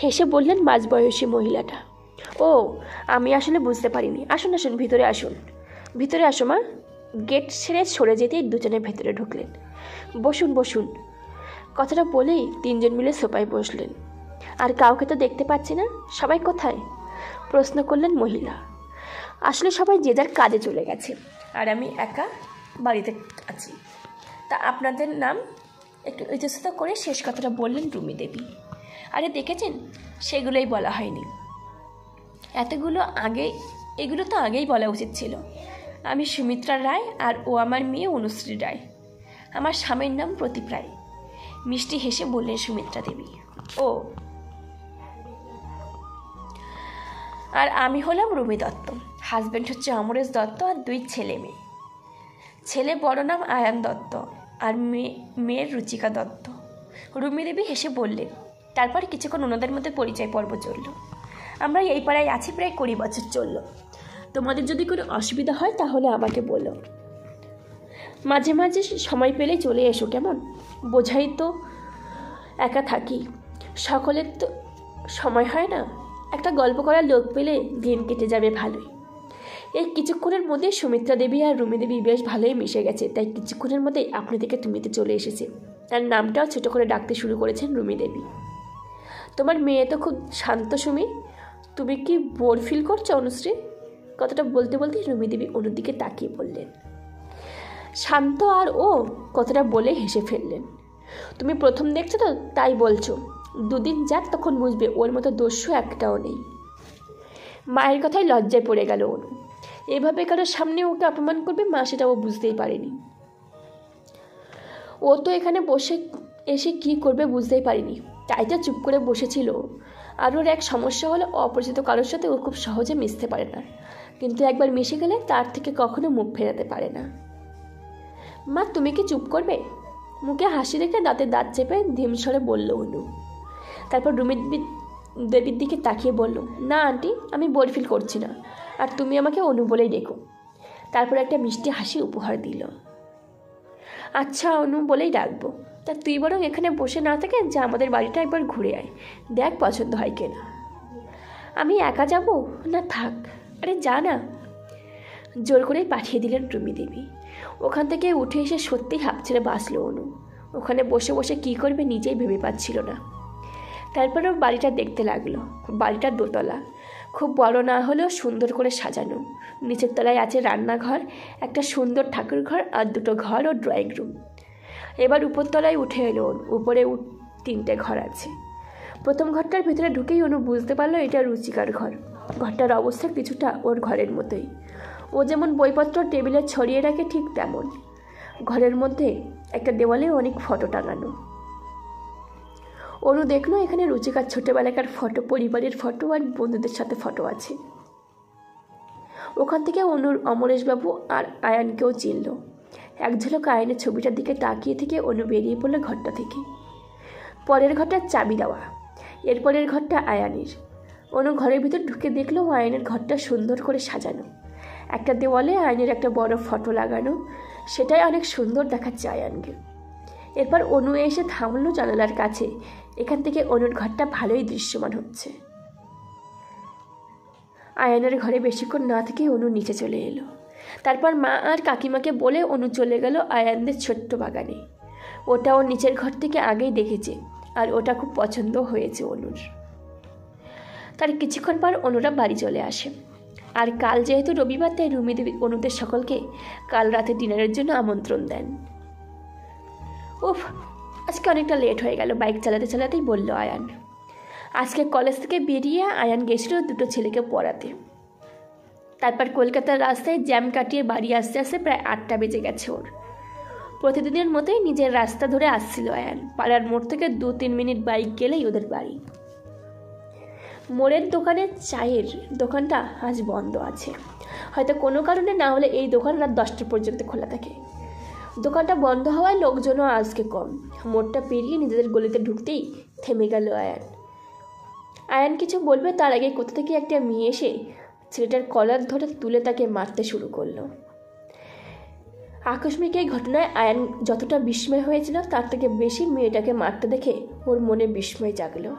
হেসে বললেন মাঝবয়সী মহিলাটা। ও, আমি আসলে বুঝতে পারিনি। আসুন আসুন, ভিতরে আসুন। ভিতরে আসো মা। গেট ছেড়ে সরে যেতেই দুজনে ভেতরে ঢুকলেন। বসুন বসুন। কথাটা বলেই 3 জন মিলে সোফায় বসলেন। আর কাউকে তো দেখতে পাচ্ছি না, সবাই কোথায়? প্রশ্ন করলেন মহিলা। আসলে সবাই যে যার কাজে চলে গেছে, আর আমি একা বাড়িতে আছি। তা আপনাদের নাম? একটু ইতস্তত করে শেষ কথাটা বললেন রুমি দেবী। আরে দেখেছেন, সেগুলোই বলা হয়নি। এগুলো তো আগেই বলা উচিত ছিল। আমি সুমিত্রা রায় আর ও আমার মেয়ে অনুশ্রী রায়। আমার স্বামীর নাম প্রদীপ রায়, মিষ্টি হেসে বললেন সুমিত্রা দেবী। ও, আর আমি হলাম রুমি দত্ত। হাজব্যান্ড হচ্ছে অমরেশ দত্ত আর 2 ছেলে মেয়ে। ছেলে বড় নাম আয়ান দত্ত আর মেয়ের রুচিকা দত্ত। রুমি দেবী হেসে বললেন। তারপর কিছুক্ষণ ওনাদের মধ্যে পরিচয় পর্ব চলল। আমরা এই পাড়ায় আছি প্রায় 20 বছর চলল। তোমাদের যদি কোনো অসুবিধা হয় তাহলে আমাকে বলো, মাঝে মাঝে সময় পেলে চলে এসো, কেমন? বোঝাই তো একা থাকি, সকলের তো সময় হয় না। একটা গল্প করার লোক পেলে দিন কেটে যাবে ভালোই। এই কিছুক্ষণের মধ্যে সুমিত্রা দেবী আর রুমি দেবী বেশ ভালোই মিশে গেছে, তাই কিছুক্ষণের মধ্যেই আপনি থেকে তুমিতে চলে এসেছে। তার নামটাও ছোটো করে ডাকতে শুরু করেছেন রুমি দেবী। তোমার মেয়ে তো খুব শান্ত সুমি, তুমি কি বোর ফিল করছো অনুশ্রী? কথাটা বলতে বলতে রুমি দেবী অনুর দিকে তাকিয়ে বললেন। শান্ত আর ও কথাটা বলে হেসে ফেললেন। তুমি প্রথম দেখছো তো তাই বলছো, 2 দিন যাক তখন বুঝবে ওর মতো দস্যু একটাও নেই। মায়ের কথায় লজ্জায় পড়ে গেল অনু। এভাবে কারোর সামনে ওকে অপমান করবে মা, সেটা ও বুঝতেই পারেনি। ও তো এখানে বসে এসে কি করবে বুঝতেই পারিনি, তাই তো চুপ করে বসেছিল। আর ওর এক সমস্যা হলো, অপরিচিত কারোর সাথে ও খুব সহজে মিশতে পারে না, কিন্তু একবার মিশে গেলে তার থেকে কখনো মুখ ফেরাতে পারে না। মা, তুমি কি চুপ করবে? মুখে হাসি রেখে দাঁতে দাঁত চেপে ধিমস্বরে বলল অনু। তারপর রুমি দেবীর দিকে তাকিয়ে বলল, না আন্টি, আমি বোর ফিল করছি না, আর তুমি আমাকে অনু বলেই ডেকো। তারপর একটা মিষ্টি হাসি উপহার দিল। আচ্ছা, অনু বলেই ডাকবো। তা তুই বরং এখানে বসে না থেকে যা আমাদের বাড়িটা একবার ঘুরে আয়, দেখ পছন্দ হয় কিনা। আমি একা যাব না? থাক, আরে যা না। জোর করেই পাঠিয়ে দিলেন রুমি দেবী। ওখান থেকে উঠে এসে সত্যিই হাঁপ ছেড়ে বাঁচল অনু। ওখানে বসে বসে কী করবে নিজেই ভেবে পাচ্ছিল না। তারপরেও বাড়িটা দেখতে লাগলো। বাড়িটা 2 তলা, খুব বড় না হলেও সুন্দর করে সাজানো। নিচের তলায় আছে রান্নাঘর, একটা সুন্দর ঠাকুর ঘর আর 2টো ঘর ও ড্রয়িং রুম। এবার উপরতলায় উঠে এলো। উপরে 3টে ঘর আছে। প্রথম ঘরটার ভিতরে ঢুকেই অনু বুঝতে পারলো এটা রুচিকার ঘর। ঘরটার অবস্থা কিছুটা ওর ঘরের মতোই। ও যেমন বইপত্র টেবিলে ছড়িয়ে রাখে ঠিক তেমন। ঘরের মধ্যে একটা দেওয়ালে অনেক ফটো টাঙানো। অনু দেখলো এখানে রুচিকার ছোটোবেলাকার ফটো, পরিবারের ফটো আর বন্ধুদের সাথে ফটো আছে। ওখান থেকে অনুর অমরেশবাবু আর আয়ানকেও চিনল। এক ঝলক আয়নের ছবিটার দিকে তাকিয়ে থেকে অনু বেরিয়ে পড়লো ঘরটা থেকে। পরের ঘরটার চাবি দেওয়া, এরপরের ঘরটা আয়ানের। অনু ঘরের ভিতর ঢুকে দেখলো আয়নের ঘরটা সুন্দর করে সাজানো। একটা দেওয়ালে আয়নের একটা বড় ফটো লাগানো, সেটাই অনেক সুন্দর দেখাচ্ছে আয়ানকে। এরপর অনু এসে থামলো জানালার কাছে। এখান থেকে অনুর ঘরটা ভালোই দৃশ্যমান হচ্ছে। আয়ানের ঘরে বেশিক্ষণ না থেকে অনু নিচে চলে এলো। তারপর মা আর কাকিমাকে বলে অনু চলে গেল আয়ানদের ছোট্ট বাগানে। ওটা ওর নিচের ঘর থেকে আগেই দেখেছে, আর ওটা খুব পছন্দ হয়েছে অনুর। তার কিছুক্ষণ পর অনুরা বাড়ি চলে আসে। আর কাল যেহেতু রবিবার, তাই রুমি দেবী অনুদের সকলকে কাল রাতে ডিনারের জন্য আমন্ত্রণ দেন। উফ, আজকে অনেকটা লেট হয়ে গেল, বাইক চালাতে চালাতেই বলল আয়ান। আজকে কলেজ থেকে বেরিয়ে আয়ান গেছিল 2টো ছেলেকে পড়াতে। তারপর কলকাতার রাস্তায় জ্যাম কাটিয়ে বাড়ি আসতে আসতে প্রায় 8টা বেজে গেছে ওর। প্রতিদিনের মতোই নিজের রাস্তা ধরে আসছিল আয়ান। পাড়ার মোড় থেকে 2-3 মিনিট বাইক গেলেই ওদের বাড়ি। মোড়ের দোকানে চায়ের দোকানটা আজ বন্ধ আছে, হয়তো কোনো কারণে, না হলে এই দোকান রাত 10টা পর্যন্ত খোলা থাকে। দোকানটা বন্ধ হওয়ায় লোকজনও আজকে কম। মোড়টা পেরিয়ে নিজেদের গলিতে ঢুকতেই থেমে গেল আয়ান। আয়ান কিছু বলবে তার আগে কোথা থেকে একটা মেয়ে এসে ছেলেটার কলার ধরে তুলে তাকে মারতে শুরু করলো। আকস্মিক এই ঘটনায় আয়ান যতটা বিস্ময় হয়েছিল, তার থেকে বেশি মেয়েটাকে মারতে দেখে ওর মনে বিস্ময় জাগলো।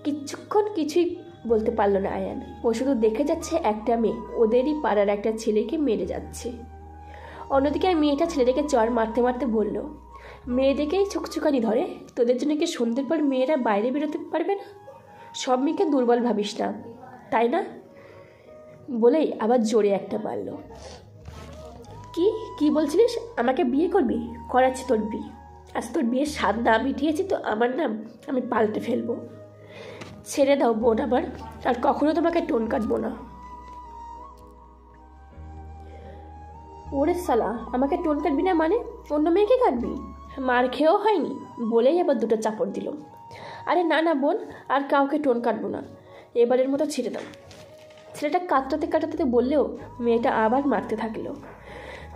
কিছুক্ষণ কিছুই বলতে পারল না আয়ান। ও শুধু দেখে যাচ্ছে একটা মেয়ে ওদেরই পাড়ার একটা ছেলেকে মেরে যাচ্ছে। অন্যদিকে মেয়েটা ছেলেটাকে চড় মারতে মারতে বলল, মেয়েদেরকেই ছুকছুকানি ধরে, তোদের জন্য কি সন্ধ্যের পর মেয়েরা বাইরে বেরোতে পারবে না? সব মেয়েকে দুর্বল ভাবিস না, তাই না? বলেই আবার জোরে একটা মারল। কি কি বলছিলিস? আমাকে বিয়ে করবি? করাচ্ছি তোর বিয়ে। আজ তোর বিয়ের স্বাদ না মিটিয়েছি তো আমার নাম আমি পাল্টে ফেলবো। ছেড়ে দাও বোন আমার, আর কখনো তোমাকে টোন কাটবো না। ওরে সালা, আমাকে টোন কাটবি না মানে অন্য মেয়েকে কাটবি? মার খেয়েও হয়নি বলেই আবার দুটো চাপড় দিল। আরে না না বোন, আর কাউকে টোন কাটবো না, এবারের মতো ছেড়ে দাও। ছেলেটা কাটাতে কাটাতে বললেও মেয়েটা আবার মারতে থাকলো।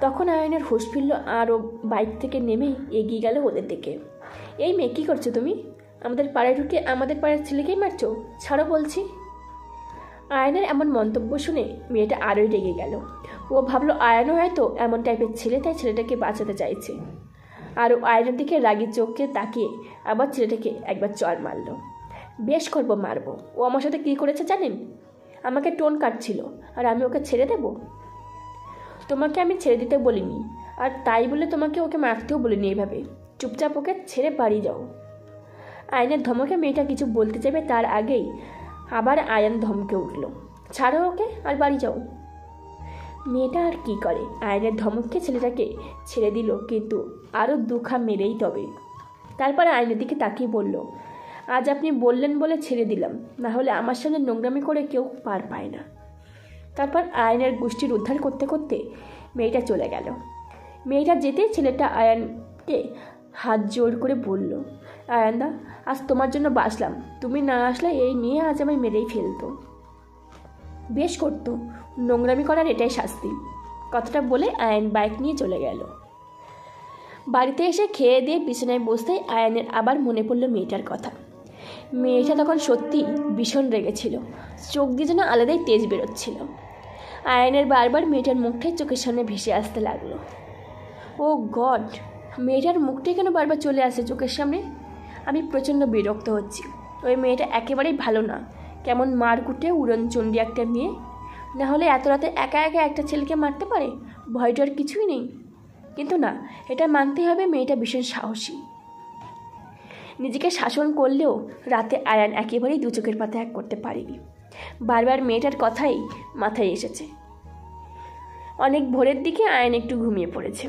তখন আয়নের হুঁশ ফিরল আর ও বাইক থেকে নেমে এগিয়ে গেল ওদের দিকে। এই মেয়ে, কী করছো তুমি? আমাদের পাড়ায় ঢুকে আমাদের পাড়ার ছেলেকেই মারছো, ছাড়ো বলছি। আয়নের এমন মন্তব্য শুনে মেয়েটা আরোই রেগে গেল। ও ভাবলো আয়নও হয়তো এমন টাইপের ছেলে, তাই ছেলেটাকে বাঁচাতে চাইছে। আর ও আয়নের দিকে রাগি চোখকে তাকিয়ে আবার ছেলেটাকে একবার চড় মারল। বেশ করবো, মারবো। ও আমার সাথে কী করেছে জানেন? আমাকে টোন কাটছিল আর আমি ওকে ছেড়ে দেব? তোমাকে আমি ছেড়ে দিতে বলিনি, আর তাই বলে তোমাকে ওকে মারতেও বলিনি। এইভাবে চুপচাপ ওকে ছেড়ে বাড়ি যাও। আয়নের ধমকে মেয়েটা কিছু বলতে চাইবে তার আগেই আবার আয়ন ধমকে উঠল, ছাড়ো ওকে আর বাড়ি যাও। মেয়েটা আর কি করে, আয়নের ধমককে ছেলেটাকে ছেড়ে দিল, কিন্তু আরও দুখা মেরেই তবে। তারপর আয়নের দিকে তাকিয়ে বলল, আজ আপনি বললেন বলে ছেড়ে দিলাম, না হলে আমার সামনে নোংরামি করে কেউ পার পায় না। তারপর আয়নের গোষ্ঠীর উদ্ধার করতে করতে মেয়েটা চলে গেল। মেয়েটা যেতেই ছেলেটা আয়নকে হাত জোর করে বলল, আয়নদা, আজ তোমার জন্য বাঁচলাম, তুমি না আসলে এই মেয়ে আজ আমায় মেরেই ফেলতো। বেশ করতো, নোংরামি করার এটাই শাস্তি। কথাটা বলে আয়ন বাইক নিয়ে চলে গেল। বাড়িতে এসে খেয়ে দিয়ে বিছানায় বসতেই আয়নের আবার মনে পড়ল মেয়েটার কথা। মেয়েটা তখন সত্যি ভীষণ রেগেছিল, চোখ দিয়ে যেন আলাদাই তেজ বেরোচ্ছিল। আয়নের বারবার মেয়েটার মুখটাই চোখের সামনে ভেসে আসতে লাগলো। ও গড, মেয়েটার মুখটাই কেন বারবার চলে আসে চোখের সামনে? আমি প্রচণ্ড বিরক্ত হচ্ছি। ওই মেয়েটা একেবারেই ভালো না, কেমন মারকুটে উড়নচণ্ডী একটা মেয়ে। না হলে এত রাতে একা একা একটা ছেলেকে মারতে পারে? ভয়টার কিছুই নেই। কিন্তু না, এটা মানতেই হবে, মেয়েটা ভীষণ সাহসী। নিজেকে শাসন করলেও রাতে আয়ান একেবারেই দু চোখের পাতা এক করতে পারেনি। বারবার মেয়েটার কথাই মাথায় এসেছে। অনেক ভোরের দিকে আয়ন একটু ঘুমিয়ে পড়েছে।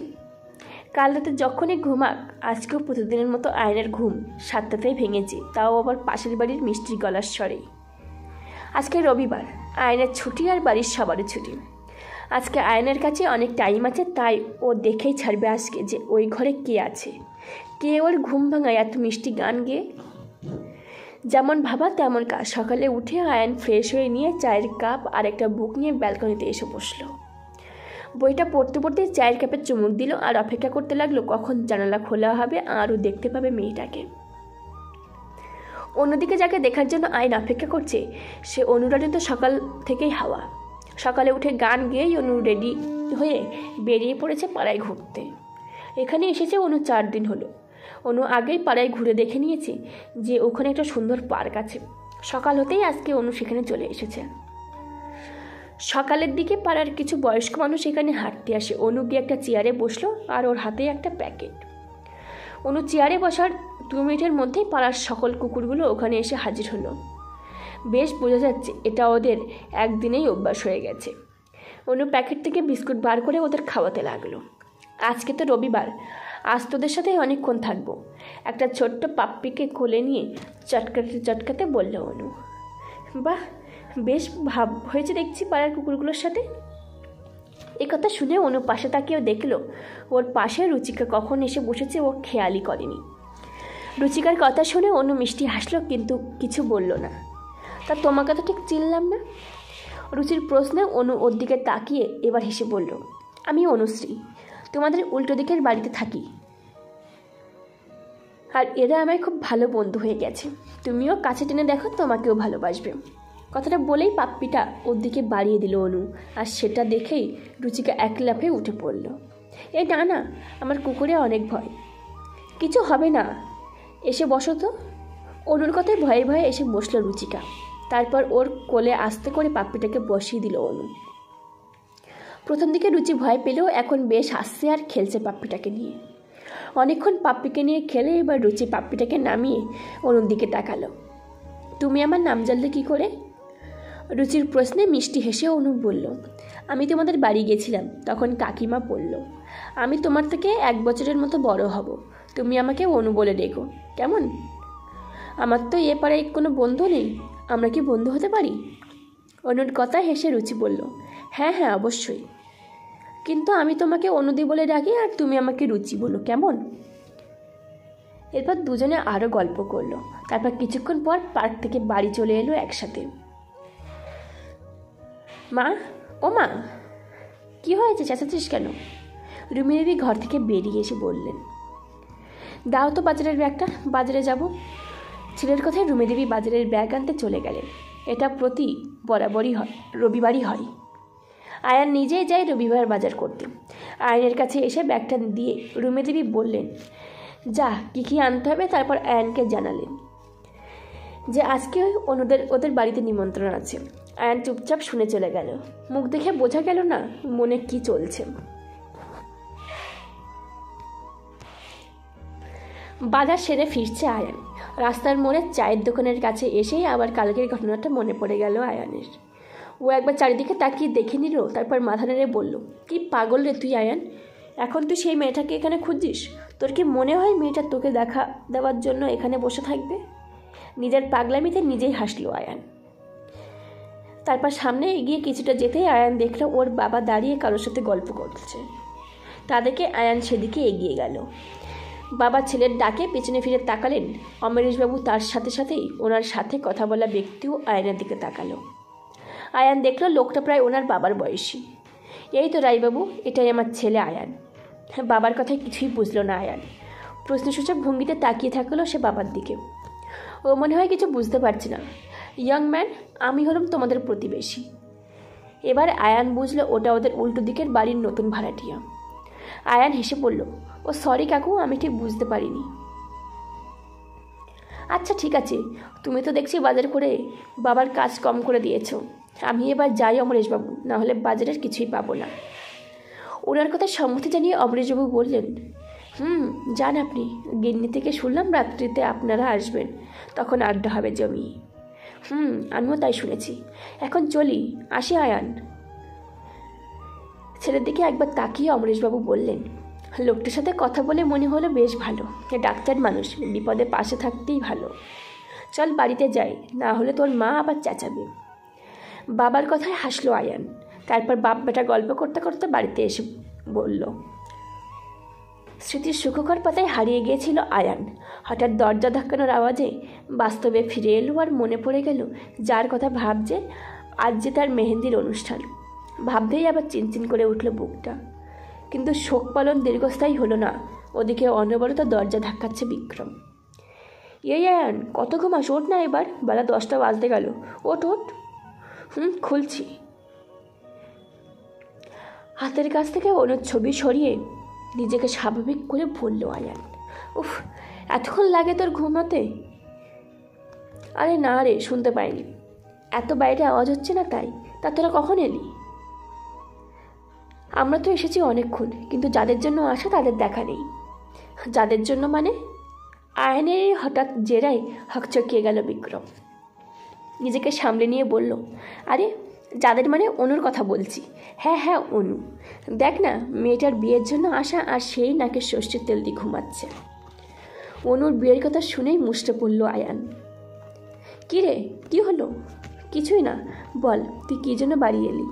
কাল রাতে যখনই ঘুমাক, আজকেও প্রতিদিনের মতো আয়নের ঘুম 7টাতেই ভেঙেছে, তাও আবার পাশের বাড়ির মিষ্টি গলার স্বরে। আজকে রবিবার, আয়নের ছুটি আর বাড়ির সবারই ছুটি। আজকে আয়নের কাছে অনেক টাইম আছে, তাই ও দেখেই ছাড়বে আজকে যে ওই ঘরে কে আছে, কে ওর ঘুম ভাঙায় এত মিষ্টি গান গেয়ে। যেমন ভাবা তেমন কাজ। সকালে উঠে আয়ন ফ্রেশ হয়ে নিয়ে চায়ের কাপ আর একটা বুক নিয়ে ব্যালকনিতে এসে বসলো। বইটা পড়তে পড়তে চায়ের কাপে চুমুক দিল আর অপেক্ষা করতে লাগলো কখন জানালা খোলা হবে আর ও দেখতে পাবে মেয়েটাকে। অন্যদিকে যাকে দেখার জন্য আয়ন অপেক্ষা করছে, সে অনুরাধে তো সকাল থেকেই হাওয়া। সকালে উঠে গান গেয়েই অনু রেডি হয়ে বেরিয়ে পড়েছে পাড়ায় ঘুরতে। এখানে এসেছে অনু 4 দিন হলো। অনু আগেই পাড়ায় ঘুরে দেখে নিয়েছে যে ওখানে একটা সুন্দর পার্ক আছে। সকাল হতেই আজকে অনু সেখানে চলে এসেছে। সকালের দিকে পাড়ার কিছু বয়স্ক মানুষ এখানে হাঁটতে আসে। অনু গিয়ে একটা চেয়ারে বসলো আর ওর হাতে একটা প্যাকেট। অনু চেয়ারে বসার 2 মিনিটের মধ্যেই পাড়ার সকল কুকুরগুলো ওখানে এসে হাজির হলো। বেশ বোঝা যাচ্ছে এটা ওদের একদিনেই অভ্যাস হয়ে গেছে। অনু প্যাকেট থেকে বিস্কুট বার করে ওদের খাওয়াতে লাগলো। আজকে তো রবিবার, আজ তোদের সাথে অনেকক্ষণ থাকবো। একটা ছোট্ট পাপ্পিকে কোলে নিয়ে চটকাতে চটকাতে বলল অনু। বাহ, বেশ ভাব হয়েছে দেখছি পাড়ার কুকুরগুলোর সাথে। এ কথা শুনে অনু পাশে তাকিয়েও দেখলো ওর পাশে রুচিকা কখন এসে বসেছে ও খেয়ালই করেনি। রুচিকার কথা শুনে অনু মিষ্টি হাসলো, কিন্তু কিছু বলল না। তা তোমাকে তো ঠিক চিনলাম না। রুচির প্রশ্নে অনু ওর দিকে তাকিয়ে এবার হেসে বলল, আমি অনুশ্রী, তোমাদের উল্টো দিকের বাড়িতে থাকি, আর এরা আমায় খুব ভালো বন্ধু হয়ে গেছে। তুমিও কাছে টেনে দেখো, তোমাকেও ভালোবাসবে। কথাটা বলেই পাপ্পিটা ওর দিকে বাড়িয়ে দিল অনু, আর সেটা দেখেই রুচিকা এক লাফে উঠে পড়ল। এ না না, আমার কুকুরে অনেক ভয়। কিছু হবে না, এসে বসো তো। অনুর কথায় ভয়ে ভয়ে এসে বসলো রুচিকা। তারপর ওর কোলে আস্তে করে পাপ্পিটাকে বসিয়ে দিল অনু। প্রথম দিকে রুচি ভয় পেলেও এখন বেশ হাসছে আর খেলছে পাপ্পিটাকে নিয়ে। অনেকক্ষণ পাপ্পিকে নিয়ে খেলে এবার রুচি পাপ্পিটাকে নামিয়ে অনুর দিকে তাকালো। তুমি আমার নাম জানলে কী করে? রুচির প্রশ্নে মিষ্টি হেসে অনু বলল, আমি তোমাদের বাড়ি গেছিলাম, তখন কাকিমা বলল আমি তোমার থেকে 1 বছরের মতো বড় হব, তুমি আমাকে অনু বলে ডেকো, কেমন? আমার তো এ পাড়ায় কোনো বন্ধু নেই, আমরা কি বন্ধু হতে পারি? অনুর কথা হেসে রুচি বলল, হ্যাঁ হ্যাঁ অবশ্যই। কিন্তু আমি তোমাকে অনুদি বলে ডাকি আর তুমি আমাকে রুচি বলো, কেমন? এরপর দুজনে আরও গল্প করলো। তারপর কিছুক্ষণ পর পার্ক থেকে বাড়ি চলে এলো একসাথে। মা, ও মা, কী হয়েছে, চেঁচাচ্ছিস কেন? রুমি দেবী ঘর থেকে বেরিয়ে এসে বললেন। দাও তো বাজারের ব্যাগটা, বাজারে যাব। ছেলের কথায় রুমি দেবী বাজারের ব্যাগ আনতে চলে গেলেন। এটা প্রতি বরাবরই হয়, রবিবারই হয়। আয়ান নিজেই যায় রবিবার বাজার করতে। আয়নের কাছে এসে ব্যাগটা দিয়ে রুমি দেবী বললেন, যা কী কী আনতে হবে। তারপর আয়ানকে জানালেন যে আজকে ওদের বাড়িতে নিমন্ত্রণ আছে। আয়ান চুপচাপ শুনে চলে গেল। মুখ দেখে বোঝা গেল না মনে কি চলছে। বাজার সেরে ফিরছে আয়ান। রাস্তার মোড়ে চায়ের দোকানের কাছে এসেই আবার কালকের ঘটনাটা মনে পড়ে গেল আয়ানের। ও একবার চারিদিকে তাকিয়ে দেখে নিল, তারপর মাথা নেড়ে বলল, কি পাগল রে তুই আয়ান, এখন তুই সেই মেয়েটাকে এখানে খুঁজছিস? তোর কি মনে হয় মেয়েটা তোকে দেখা দেওয়ার জন্য এখানে বসে থাকবে? নিজের পাগলামিতে নিজেই হাসলো আয়ান। তারপর সামনে এগিয়ে কিছুটা যেতেই আয়ান দেখল ওর বাবা দাঁড়িয়ে কারোর সাথে গল্প করছে। তাদেরকে আয়ান সেদিকে এগিয়ে গেল। বাবা ছেলের ডাকে পেছনে ফিরে তাকালেন। অমরেশবাবু তার সাথে সাথেই ওনার সাথে কথা বলা ব্যক্তিও আয়ানের দিকে তাকালো। আয়ান দেখল লোকটা প্রায় ওনার বাবার বয়সী। এই তো রায়বাবু, এটাই আমার ছেলে আয়ান। বাবার কথায় কিছুই বুঝলো না আয়ান। প্রশ্নসূচক ভঙ্গিতে তাকিয়ে থাকলো সে বাবার দিকে। ও মনে হয় কিছু বুঝতে পারছে না। ইয়ং ম্যান, আমি হলাম তোমাদের প্রতিবেশী। এবার আয়ান বুঝলো ওটা ওদের উল্টো দিকের বাড়ির নতুন ভাড়াটিয়া। আয়ান হেসে বলল, ও সরি কাকু, আমি ঠিক বুঝতে পারিনি। আচ্ছা ঠিক আছে, তুমি তো দেখছি বাজার করে বাবার কাজ কম করে দিয়েছ। আমি এবার যাই অমরেশবাবু, না হলে বাজারের কিছুই পাবো না। ওনার কথা সম্মতি জানিয়ে অমরেশবাবু বললেন, যান আপনি। গিন্নি থেকে শুনলাম রাত্রিতে আপনারা আসবেন, তখন আড্ডা হবে জমি। আমিও তাই শুনেছি। এখন চলি, আসি আয়ান। ছেলের দিকে একবার তাকিয়ে অমরেশবাবু বললেন, লোকটার সাথে কথা বলে মনে হলো বেশ ভালো। ডাক্তার মানুষ, বিপদে পাশে থাকতেই ভালো। চল বাড়িতে যাই, না হলে তোর মা আবার চেঁচাবে। বাবার কথায় হাসলো আয়ান। তারপর বাপ বেটা গল্প করতে করতে বাড়িতে এসে বলল। স্মৃতির সুখকর পাতায় হারিয়ে গিয়েছিল আয়ান। হঠাৎ দরজা ধাক্কানোর আওয়াজে বাস্তবে ফিরে এলো আর মনে পড়ে গেল যার কথা ভাবছে আজ যে তার মেহেন্দির অনুষ্ঠান। ভাবতেই আবার চিনচিন করে উঠল বুকটা। কিন্তু শোক পালন দীর্ঘস্থায়ী হলো না। ওদিকে অনবরত দরজা ধাক্কাচ্ছে বিক্রম। এই আয়ান, কত ঘুমাস, ওঠ না এবার, বেলা 10টা বাজতে গেল, ওঠ ওঠ। খুলছি। হাতের কাছ থেকে অনুর ছবি সরিয়ে নিজেকে স্বাভাবিক করে বলল আয়ান, উফ, এতক্ষণ লাগে তোর ঘুমাতে? আরে না রে, শুনতে পাইনি, এত বাইরে আওয়াজ হচ্ছে না তাই। তা তোরা কখন এলি? আমরা তো এসেছি অনেকক্ষণ, কিন্তু যাদের জন্য আসা তাদের দেখা নেই। যাদের জন্য মানে? আয়নের হঠাৎ জেরায় হকচকিয়ে গেল বিক্রম। নিজেকে সামলে নিয়ে বলল, আরে যাদের মানে অনুর কথা বলছি। হ্যাঁ অনু, দেখ না, মেয়েটার বিয়ের জন্য আসা, আর সেই নাকে ষষ্ঠীর তেল দিয়ে ঘুমাচ্ছে। অনুর বিয়ের কথা শুনেই মুষ্টে পড়ল আয়ান। কী রে, কী হলো? কিছুই না, বল তুই কী জন্য বাড়ি এলি?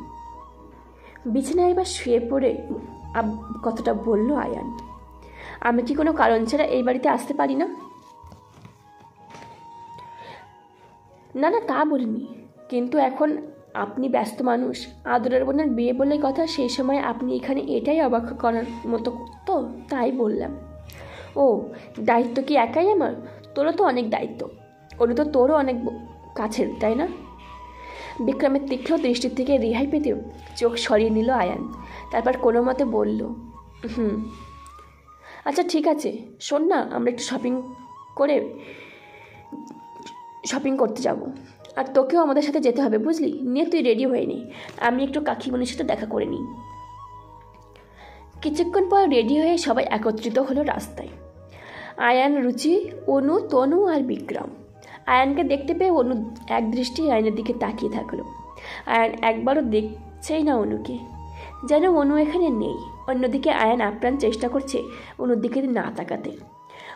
বিছানায় এবার শুয়ে পড়ে কথাটা বলল আয়ান। আমি কি কোনো কারণ ছাড়া এই বাড়িতে আসতে পারি না? না না, তা বলিনি, কিন্তু এখন আপনি ব্যস্ত মানুষ, আদরের বোনের বিয়ে বলে কথা, সেই সময় আপনি এখানে, এটাই অবাক করার মতো তো, তাই বললাম। ও, দায়িত্ব কি একাই আমার? তোরও তো অনেক দায়িত্ব। ওটা তো তোরও অনেক কাছের, তাই না? বিক্রমের তীক্ষ্ণ দৃষ্টির থেকে রেহাই পেতেও চোখ সরিয়ে নিল আয়ান। তারপর কোনো মতে বলল, আচ্ছা ঠিক আছে, শোন না, আমরা একটু শপিং করতে যাব, আর তোকেও আমাদের সাথে যেতে হবে, বুঝলি? নিয়ে তুই রেডি হয়ে নি, আমি একটু কাকিমণির সাথে দেখা করে নিই। কিছুক্ষণ পর রেডি হয়ে সবাই একত্রিত হলো রাস্তায়। আয়ান, রুচি, অনু, তনু আর বিক্রম। আয়ানকে দেখতে পেয়ে অনু এক দৃষ্টি আয়নের দিকে তাকিয়ে থাকলো। আয়ান একবারও দেখছেই না অনুকে, যেন অনু এখানে নেই। অন্যদিকে আয়ান আপ্রাণ চেষ্টা করছে অনুর দিকে না তাকাতে।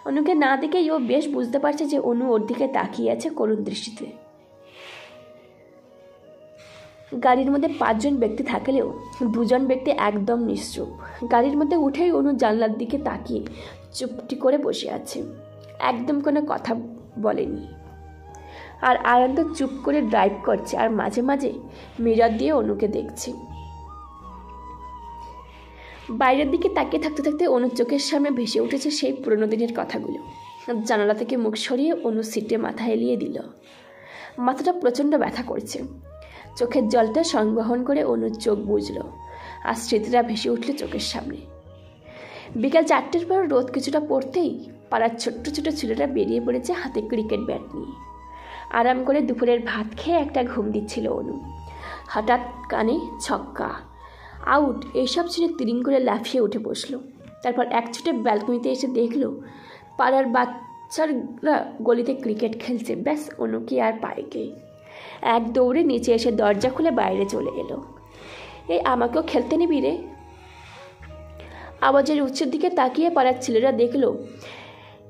অনুকে না দেখেই ও বেশ বুঝতে পারছে যে অনু ওর দিকে তাকিয়ে আছে করুণ দৃষ্টিতে। গাড়ির মধ্যে 5 জন ব্যক্তি থাকলেও 2 জন ব্যক্তি একদম নিশ্চুপ। গাড়ির মধ্যে উঠেই অনু জানলার দিকে তাকিয়ে চুপটি করে বসে আছে, একদম কোনো কথা বলেনি। আর আয়ান তো চুপ করে ড্রাইভ করছে আর মাঝে মাঝে মিরর দিয়ে অনুকে দেখছে। বাইরের দিকে তাকিয়ে থাকতে থাকতে অনুর চোখের সামনে ভেসে উঠেছে সেই পুরনো দিনের কথাগুলো। জানালা থেকে মুখ সরিয়ে অনু সিটে মাথা এলিয়ে দিল। মাথাটা প্রচণ্ড ব্যথা করছে। চোখের জলটা সংবহন করে অনুর চোখ বুঝল আর স্মৃতিটা ভেসে উঠল চোখের সামনে। বিকাল 4টের পর রোদ কিছুটা পড়তেই পাড়ার ছোট্ট ছোট ছেলেরা বেরিয়ে পড়েছে হাতে ক্রিকেট ব্যাট নিয়ে। আরাম করে দুপুরের ভাত খেয়ে একটা ঘুম দিচ্ছিল অনু। হঠাৎ কানে ছক্কা, আউট এইসব শুনে তিরিং করে লাফিয়ে উঠে বসলো। তারপর এক ছুটে ব্যালকনিতে এসে দেখলো পাড়ার বাচ্চারা গলিতে ক্রিকেট খেলছে। ব্যাস, অনুকে আর পায়কে এক দৌড়ে নিচে এসে দরজা খুলে বাইরে চলে এলো। এই আমাকেও খেলতে নিবি রে? আওয়াজের উৎসের দিকে তাকিয়ে পাড়ার ছেলেরা দেখলো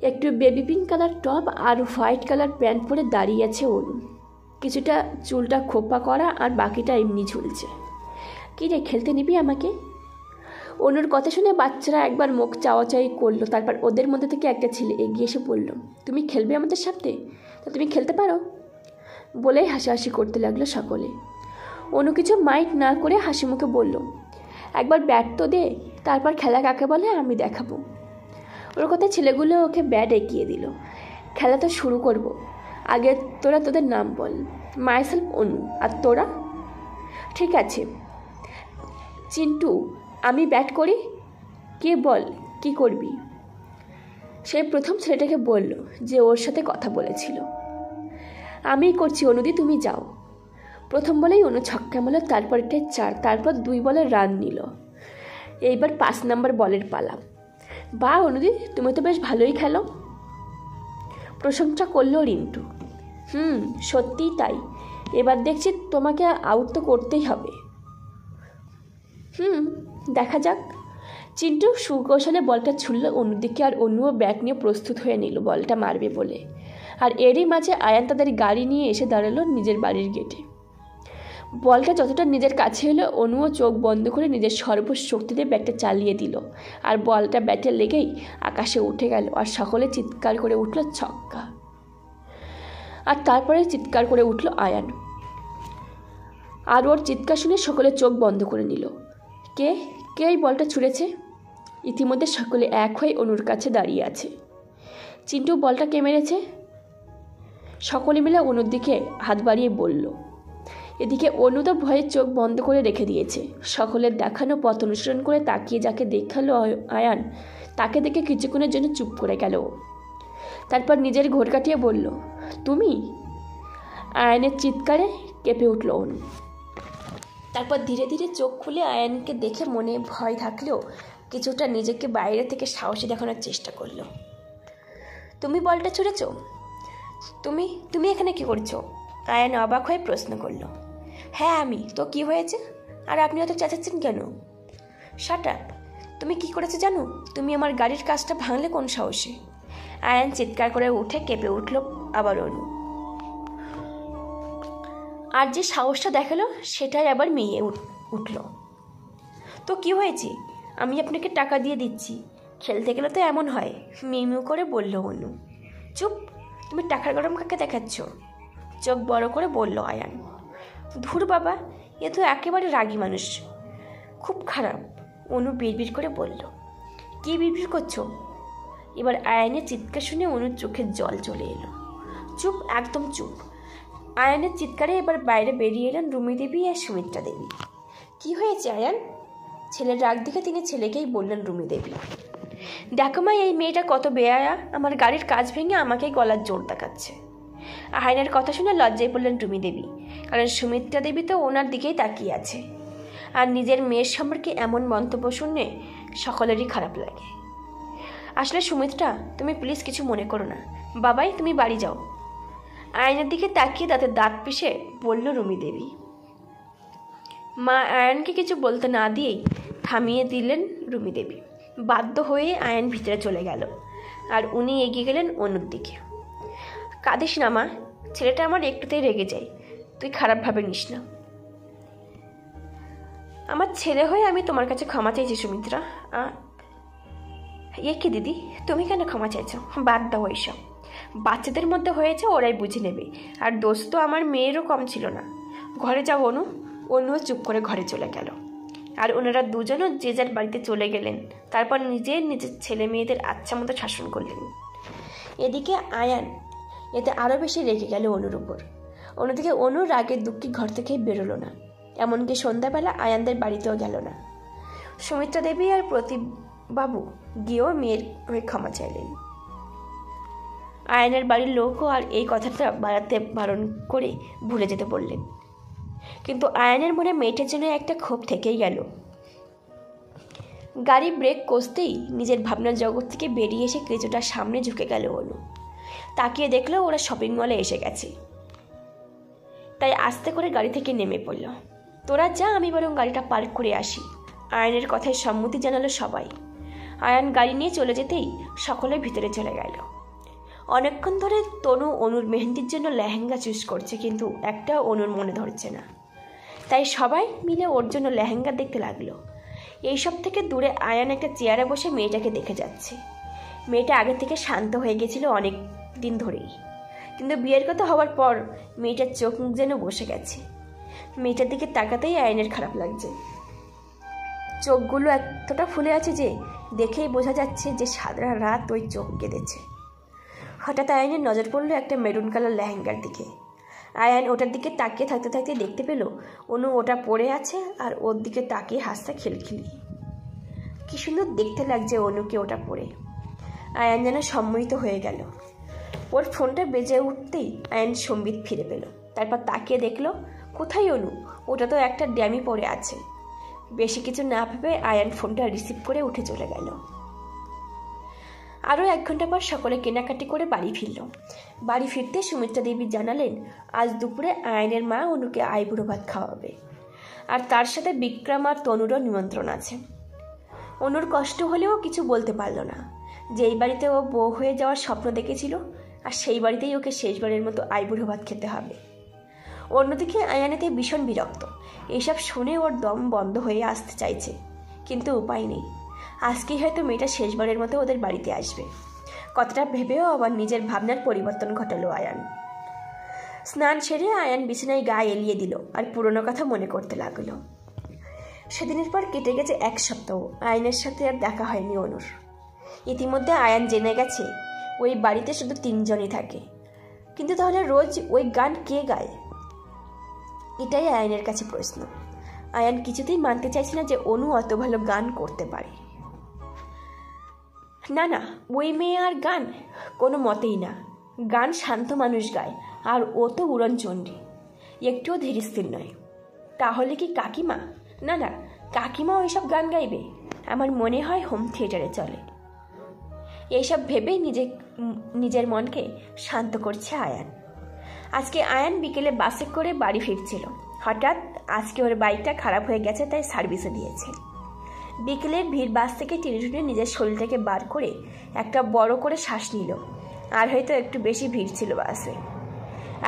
একটু বেবি পিঙ্ক কালার টপ আর হোয়াইট কালার প্যান্ট পরে দাঁড়িয়ে আছে অনু। কিছুটা চুলটা খোপা করা আর বাকিটা এমনি ঝুলছে। কী রে, খেলতে নিবি আমাকে? অনুর কথা শুনে বাচ্চারা একবার মুখ চাওয়াচাই করলো। তারপর ওদের মধ্যে থেকে একটা ছেলে এগিয়ে এসে বলল, তুমি খেলবে আমাদের সাথে? তা তুমি খেলতে পারো? বলেই হাসাহাসি করতে লাগলো সকলে। অনু কিছু মাইন্ড না করে হাসি মুখে বলল, একবার ব্যাট তো দে, তারপর খেলা কাকে বলে আমি দেখাবো। ওর কথা ছেলেগুলো ওকে ব্যাট এগিয়ে দিল। খেলা তো শুরু করব, আগে তোরা তোদের নাম বল। মাইসেলফ অনু। আর তোরা? ঠিক আছে চিন্টু, আমি ব্যাট করি। কে বল কি করবি? সে প্রথম ছেলেটাকে বলল যে ওর সাথে কথা বলেছিল। আমিই করছি অনুদি, তুমি যাও। প্রথম বলেই অনু ছক্কা মারল, তারপর একটা 4, তারপর 2 বলে রান নিল। এইবার 5 নম্বর বলের পালা। বা অনুদি, তুমি তো বেশ ভালোই খেলো, প্রশংসা করলো রিন্টু। সত্যিই তাই, এবার দেখছি তোমাকে আউট তো করতেই হবে। দেখা যাক। চিন্টু সুকৌশলে বলটা ছুড়ল অনুর দিকে, আর অনুও ব্যাট নিয়ে প্রস্তুত হয়ে নিল বলটা মারবে বলে। আর এরই মাঝে আয়ান তাদের গাড়ি নিয়ে এসে দাঁড়ালো নিজের বাড়ির গেটে। বলটা যতটা নিজের কাছে এলো, অনুও চোখ বন্ধ করে নিজের সর্বশক্তিতে ব্যাটটা চালিয়ে দিল। আর বলটা ব্যাটে লেগেই আকাশে উঠে গেল, আর সকলে চিৎকার করে উঠল ছক্কা। আর তারপরে চিৎকার করে উঠল আয়ান। আর ওর চিৎকার শুনে সকলে চোখ বন্ধ করে নিল। কে কে এই বলটা ছুঁড়েছে? ইতিমধ্যে সকলে এক হয়ে অনুর কাছে দাঁড়িয়ে আছে। চিন্টু বলটা কে মেরেছে? সকলে মিলে অনুর দিকে হাত বাড়িয়ে বলল। এদিকে অনু তো ভয়ে চোখ বন্ধ করে রেখে দিয়েছে। সকলের দেখানো পথ অনুসরণ করে তাকিয়ে যাকে দেখালো আয়ান, তাকে দেখে কিছুক্ষণের জন্য চুপ করে গেল। তারপর নিজের ঘোর কাটিয়ে বলল, তুমি? আয়ানের চিৎকারে কেঁপে উঠল অনু। তারপর ধীরে ধীরে চোখ খুলে আয়ানকে দেখে মনে ভয় থাকলেও কিছুটা নিজেকে বাইরে থেকে সাহসী দেখানোর চেষ্টা করলো। তুমি বলটা ছুঁড়েছ? তুমি তুমি এখানে কি করছো? আয়ান অবাক হয়ে প্রশ্ন করলো। হ্যাঁ আমি। তো কি হয়েছে? আর আপনি অত চেঁচাচ্ছেন কেন? Shut up. তুমি কি করেছো জানো? তুমি আমার গাড়ির কাজটা ভাঙলে কোন সাহসে? আয়ান চিৎকার করে উঠে কেঁপে উঠল আবার অনু। আর যে সাহসটা দেখালো সেটাই আবার মেয়ে উঠল। তো কি হয়েছে? আমি আপনাকে টাকা দিয়ে দিচ্ছি, খেলতে গেলে তো এমন হয়, মিউ করে বলল অনু। চুপ, তুমি টাকার গরম কাকে দেখাচ্ছ? চোখ বড় করে বলল আয়ান। ধুর বাবা, এ তো একেবারে রাগী মানুষ, খুব খারাপ। অনু বিড়বিড় করে বলল। কি বিড়বিড় করছো? এবার আয়ানের চিৎকার শুনে অনুর চোখের জল চলে এলো। চুপ, একদম চুপ। আয়ানের চিৎকারে এবার বাইরে বেরিয়ে এলেন রুমি দেবী আর সুমিত্রা দেবী। কি হয়েছে আয়ান? ছেলের রাগ দেখে তিনি ছেলেকেই বললেন রুমি দেবী। দেখো মা, এই মেয়েটা কত বেয়ায়া, আমার গাড়ির কাজ ভেঙে আমাকেই গলার জোর দেখাচ্ছে। আয়ানের কথা শুনে লজ্জায় পড়লেন রুমি দেবী, কারণ সুমিত্রা দেবী তো ওনার দিকেই তাকিয়ে আছে। আর নিজের মেয়ের সম্পর্কে এমন মন্তব্য শুনে সকলেরই খারাপ লাগে। আসলে সুমিত্রা, তুমি প্লিজ কিছু মনে করো না। বাবাই, তুমি বাড়ি যাও। আয়নের দিকে তাকিয়ে তাতে দাঁত পিষে বলল রুমি দেবী। মা আয়নকে কিছু বলতে না দিয়েই থামিয়ে দিলেন রুমি দেবী। বাধ্য হয়ে আয়ন ভিতরে চলে গেল, আর উনি এগিয়ে গেলেন অনুর দিকে। কাঁদিস না মা, ছেলেটা আমার একটুতেই রেগে যায়, তুই খারাপভাবে নিস না। আমার ছেলে হয়ে আমি তোমার কাছে ক্ষমা চাইছি সুমিত্রা। এ কি দিদি, তুমি কেন ক্ষমা চাইছো? বাদ দাও এইসব, বাচ্চাদের মধ্যে হয়েছে, ওরাই বুঝে নেবে। আর দোষ তো আমার মেয়েরও কম ছিল না। ঘরে যাও অনু। অনুও চুপ করে ঘরে চলে গেল। আর ওনারা দুজনও যে যার বাড়িতে চলে গেলেন। তারপর নিজের ছেলে মেয়েদের আচ্ছা মতো শাসন করলেন। এদিকে আয়ান এতে আরও বেশি রেগে গেল অনুর উপর। অন্যদিকে অনুর রাগের দুঃখে ঘর থেকে বেরোলো না, এমনকি সন্ধ্যাবেলা আয়ানদের বাড়িতেও গেল না। সুমিত্রা দেবী আর প্রতীকবাবু গিয়েও মেয়ের হয়ে ক্ষমা চাইলেন। আয়ানের বাড়ির লোকও আর এই কথাটা বাড়াতে বারণ করে ভুলে যেতে বললেন। কিন্তু আয়ানের মনে মেয়েটার জন্য একটা ক্ষোভ থেকেই গেল। গাড়ি ব্রেক কষতেই নিজের ভাবনার জগৎ থেকে বেরিয়ে এসে কিছুটা সামনে ঝুঁকে গেল অনু। তাকিয়ে দেখলো ওরা শপিং মলে এসে গেছে। তাই আস্তে করে গাড়ি থেকে নেমে পড়ল। তোরা যা, আমি বরং গাড়িটা পার্ক করে আসি। আয়ানের কথায় সম্মতি জানালো সবাই। আয়ান গাড়ি নিয়ে চলে যেতেই সকলে ভিতরে চলে গেল। অনেকক্ষণ ধরে তনু অনুর মেহেন্দির জন্য লেহেঙ্গা চুজ করছে, কিন্তু একটাও অনুর মনে ধরছে না। তাই সবাই মিলে ওর জন্য লেহেঙ্গা দেখতে লাগলো। এইসব থেকে দূরে আয়ান একটা চেয়ারে বসে মেয়েটাকে দেখে যাচ্ছে। মেয়েটা আগে থেকে শান্ত হয়ে গেছিল অনেক দিন ধরেই, কিন্তু বিয়ের কথা হওয়ার পর মেয়েটার চোখ মুখ যেন বসে গেছে। মেয়েটার দিকে তাকাতেই আয়নের খারাপ লাগছে। চোখগুলো এতটা ফুলে আছে যে দেখেই বোঝা যাচ্ছে যে সারা রাত ওই চোখ কেঁদেছে। হঠাৎ আয়নের নজর পড়লো একটা মেরুন কালার লেহেঙ্গার দিকে। আয়ান ওটার দিকে তাকিয়ে থাকতে থাকতে দেখতে পেল অনু ওটা পরে আছে আর ওর দিকে তাকিয়ে হাসতে খিলখিলি। কি সুন্দর দেখতে লাগছে অনুকে ওটা পরে। আয়ান যেন সম্মোহিত হয়ে গেল। ওর ফোনটা বেজে উঠতেই আয়ান সম্বিত ফিরে পেল। তারপর তাকিয়ে দেখলো কোথায় অনু, ওটা তো একটা ড্যামি পরে আছে। বেশি কিছু না ভেবে আয়ান ফোনটা রিসিভ করে উঠে চলে গেল। আরও 1 ঘন্টা পর সকলে কেনাকাটি করে বাড়ি ফিরল। বাড়ি ফিরতে সুমিত্রা দেবী জানালেন আজ দুপুরে আয়নের মা অনুকে আইবুড়ো ভাত খাওয়াবে, আর তার সাথে বিক্রম আর তনুরও নিমন্ত্রণ আছে। অনুর কষ্ট হলেও কিছু বলতে পারল না। যেই বাড়িতে ও বউ হয়ে যাওয়ার স্বপ্ন দেখেছিল, আর সেই বাড়িতেই ওকে শেষবারের মতো আইবুড়ো ভাত খেতে হবে। অন্যদিকে আয়ানেতে ভীষণ বিরক্ত। এইসব শুনে ওর দম বন্ধ হয়ে আসতে চাইছে, কিন্তু উপায় নেই। আজকেই হয়তো মেয়েটা শেষবারের মতো ওদের বাড়িতে আসবে। কথাটা ভেবেও আবার নিজের ভাবনার পরিবর্তন ঘটালো আয়ান। স্নান সেরে আয়ান বিছানায় গা এলিয়ে দিল আর পুরনো কথা মনে করতে লাগলো। সেদিনের পর কেটে গেছে 1 সপ্তাহ। আয়ানের সাথে আর দেখা হয়নি অনুর। ইতিমধ্যে আয়ান জেনে গেছে ওই বাড়িতে শুধু 3 জনই থাকে। কিন্তু তাহলে রোজ ওই গান কে গায়? এটাই আয়ানের কাছে প্রশ্ন। আয়ান কিছুতেই মানতে চাইছে না যে অনু অত ভালো গান করতে পারে। না না, ওই মেয়ে আর গান কোনো মতেই না। গান শান্ত মানুষ গায়, আর ও তো উড়নচণ্ডী, একটুও ধীরস্থির নয়। তাহলে কি কাকিমা? না না, কাকিমা ওইসব গান গাইবে? আমার মনে হয় হোম থিয়েটারে চলে। এইসব ভেবেই নিজের মনকে শান্ত করছে আয়ান। আজকে আয়ান বিকেলে বাসে করে বাড়ি ফিরছিল। হঠাৎ আজকে ওর বাইকটা খারাপ হয়ে গেছে, তাই সার্ভিসে দিয়েছে। বিকেলের ভিড় বাস থেকে টেনে নিজের শরীরটাকে বার করে একটা বড় করে শ্বাস নিল। আর হয়তো একটু বেশি ভিড় ছিল বাসে।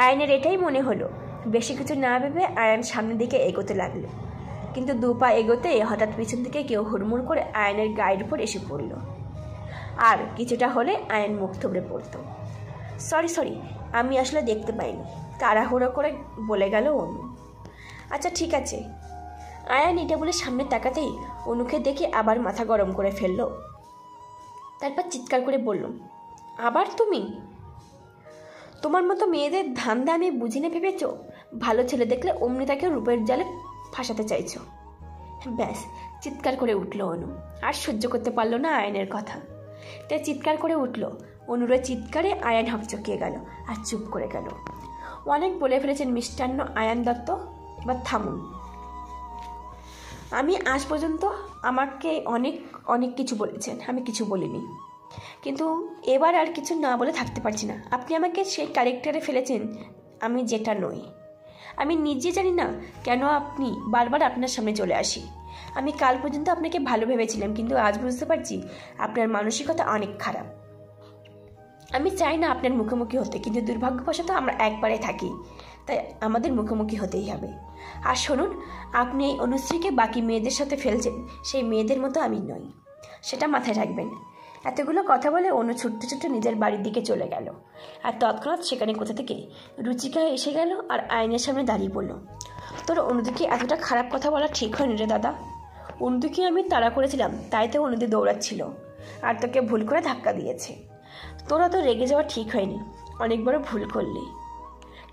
আয়ানের এটাই মনে হলো। বেশি কিছু না ভেবে আয়ান সামনের দিকে এগোতে লাগলো। কিন্তু 2 পা এগোতে হঠাৎ পিছন থেকে কেউ হুড়মুড় করে আয়ানের গায়ের উপর এসে পড়ল। আর কিছুটা হলে আয়ান মুখ থুবড়ে পড়ত। সরি, আমি আসলে দেখতে পাইনি, তাড়াহুড়ো করে বলে গেল অনু। আচ্ছা ঠিক আছে। আয়ান এটা বলে সামনে তাকাতেই অনুকে দেখে আবার মাথা গরম করে ফেলল। তারপর চিৎকার করে বলল, আবার তুমি? তোমার মতো মেয়েদের ধান্দা আমি বুঝি না ভেবেছ? ভালো ছেলে দেখলে অমনি তাকে রূপের জালে ফাঁসাতে চাইছ। ব্যাস, চিৎকার করে উঠল অনু। আর সহ্য করতে পারল না আয়ানের কথা, তাই চিৎকার করে উঠল। অনুরের চিৎকারে আয়ান হকচকিয়ে গেল আর চুপ করে গেল। অনেক বলে ফেলেছেন মিষ্টান্ন আয়ান দত্ত, এবার থামুন। আমি আজ পর্যন্ত আমাকে অনেক কিছু বলেছেন, আমি কিছু বলিনি, কিন্তু এবার আর কিছু না বলে থাকতে পারছি না। আপনি আমাকে সেই ক্যারেক্টারে ফেলেছেন আমি যেটা নই। আমি নিজে জানি না কেন আপনি বারবার আপনার সামনে চলে আসি। আমি কাল পর্যন্ত আপনাকে ভালো ভেবেছিলাম, কিন্তু আজ বুঝতে পারছি আপনার মানসিকতা অনেক খারাপ। আমি চাই না আপনার মুখোমুখি হতে, কিন্তু দুর্ভাগ্যবশত আমরা একবারে থাকি, তাই আমাদের মুখোমুখি হতেই হবে। আর শুনুন, আপনি এই অনুশ্রীকে বাকি মেয়েদের সাথে ফেলছেন, সেই মেয়েদের মতো আমি নই, সেটা মাথায় রাখবেন। এতগুলো কথা বলে অনু ছুটতে ছুটতে নিজের বাড়ির দিকে চলে গেল। আর তৎক্ষণাৎ সেখানে কোথা থেকে রুচিকা এসে গেল আর আয়নের সামনে দাঁড়িয়ে পড়ল। তোর অনুদিকে এতটা খারাপ কথা বলা ঠিক হয়নি রে দাদা। অনুদিকে আমি তাড়া করেছিলাম, তাই তো অনুদি দৌড়াচ্ছিল আর তোকে ভুল করে ধাক্কা দিয়েছে। তোরা তো রেগে যাওয়া ঠিক হয়নি, অনেক বড় ভুল করলি।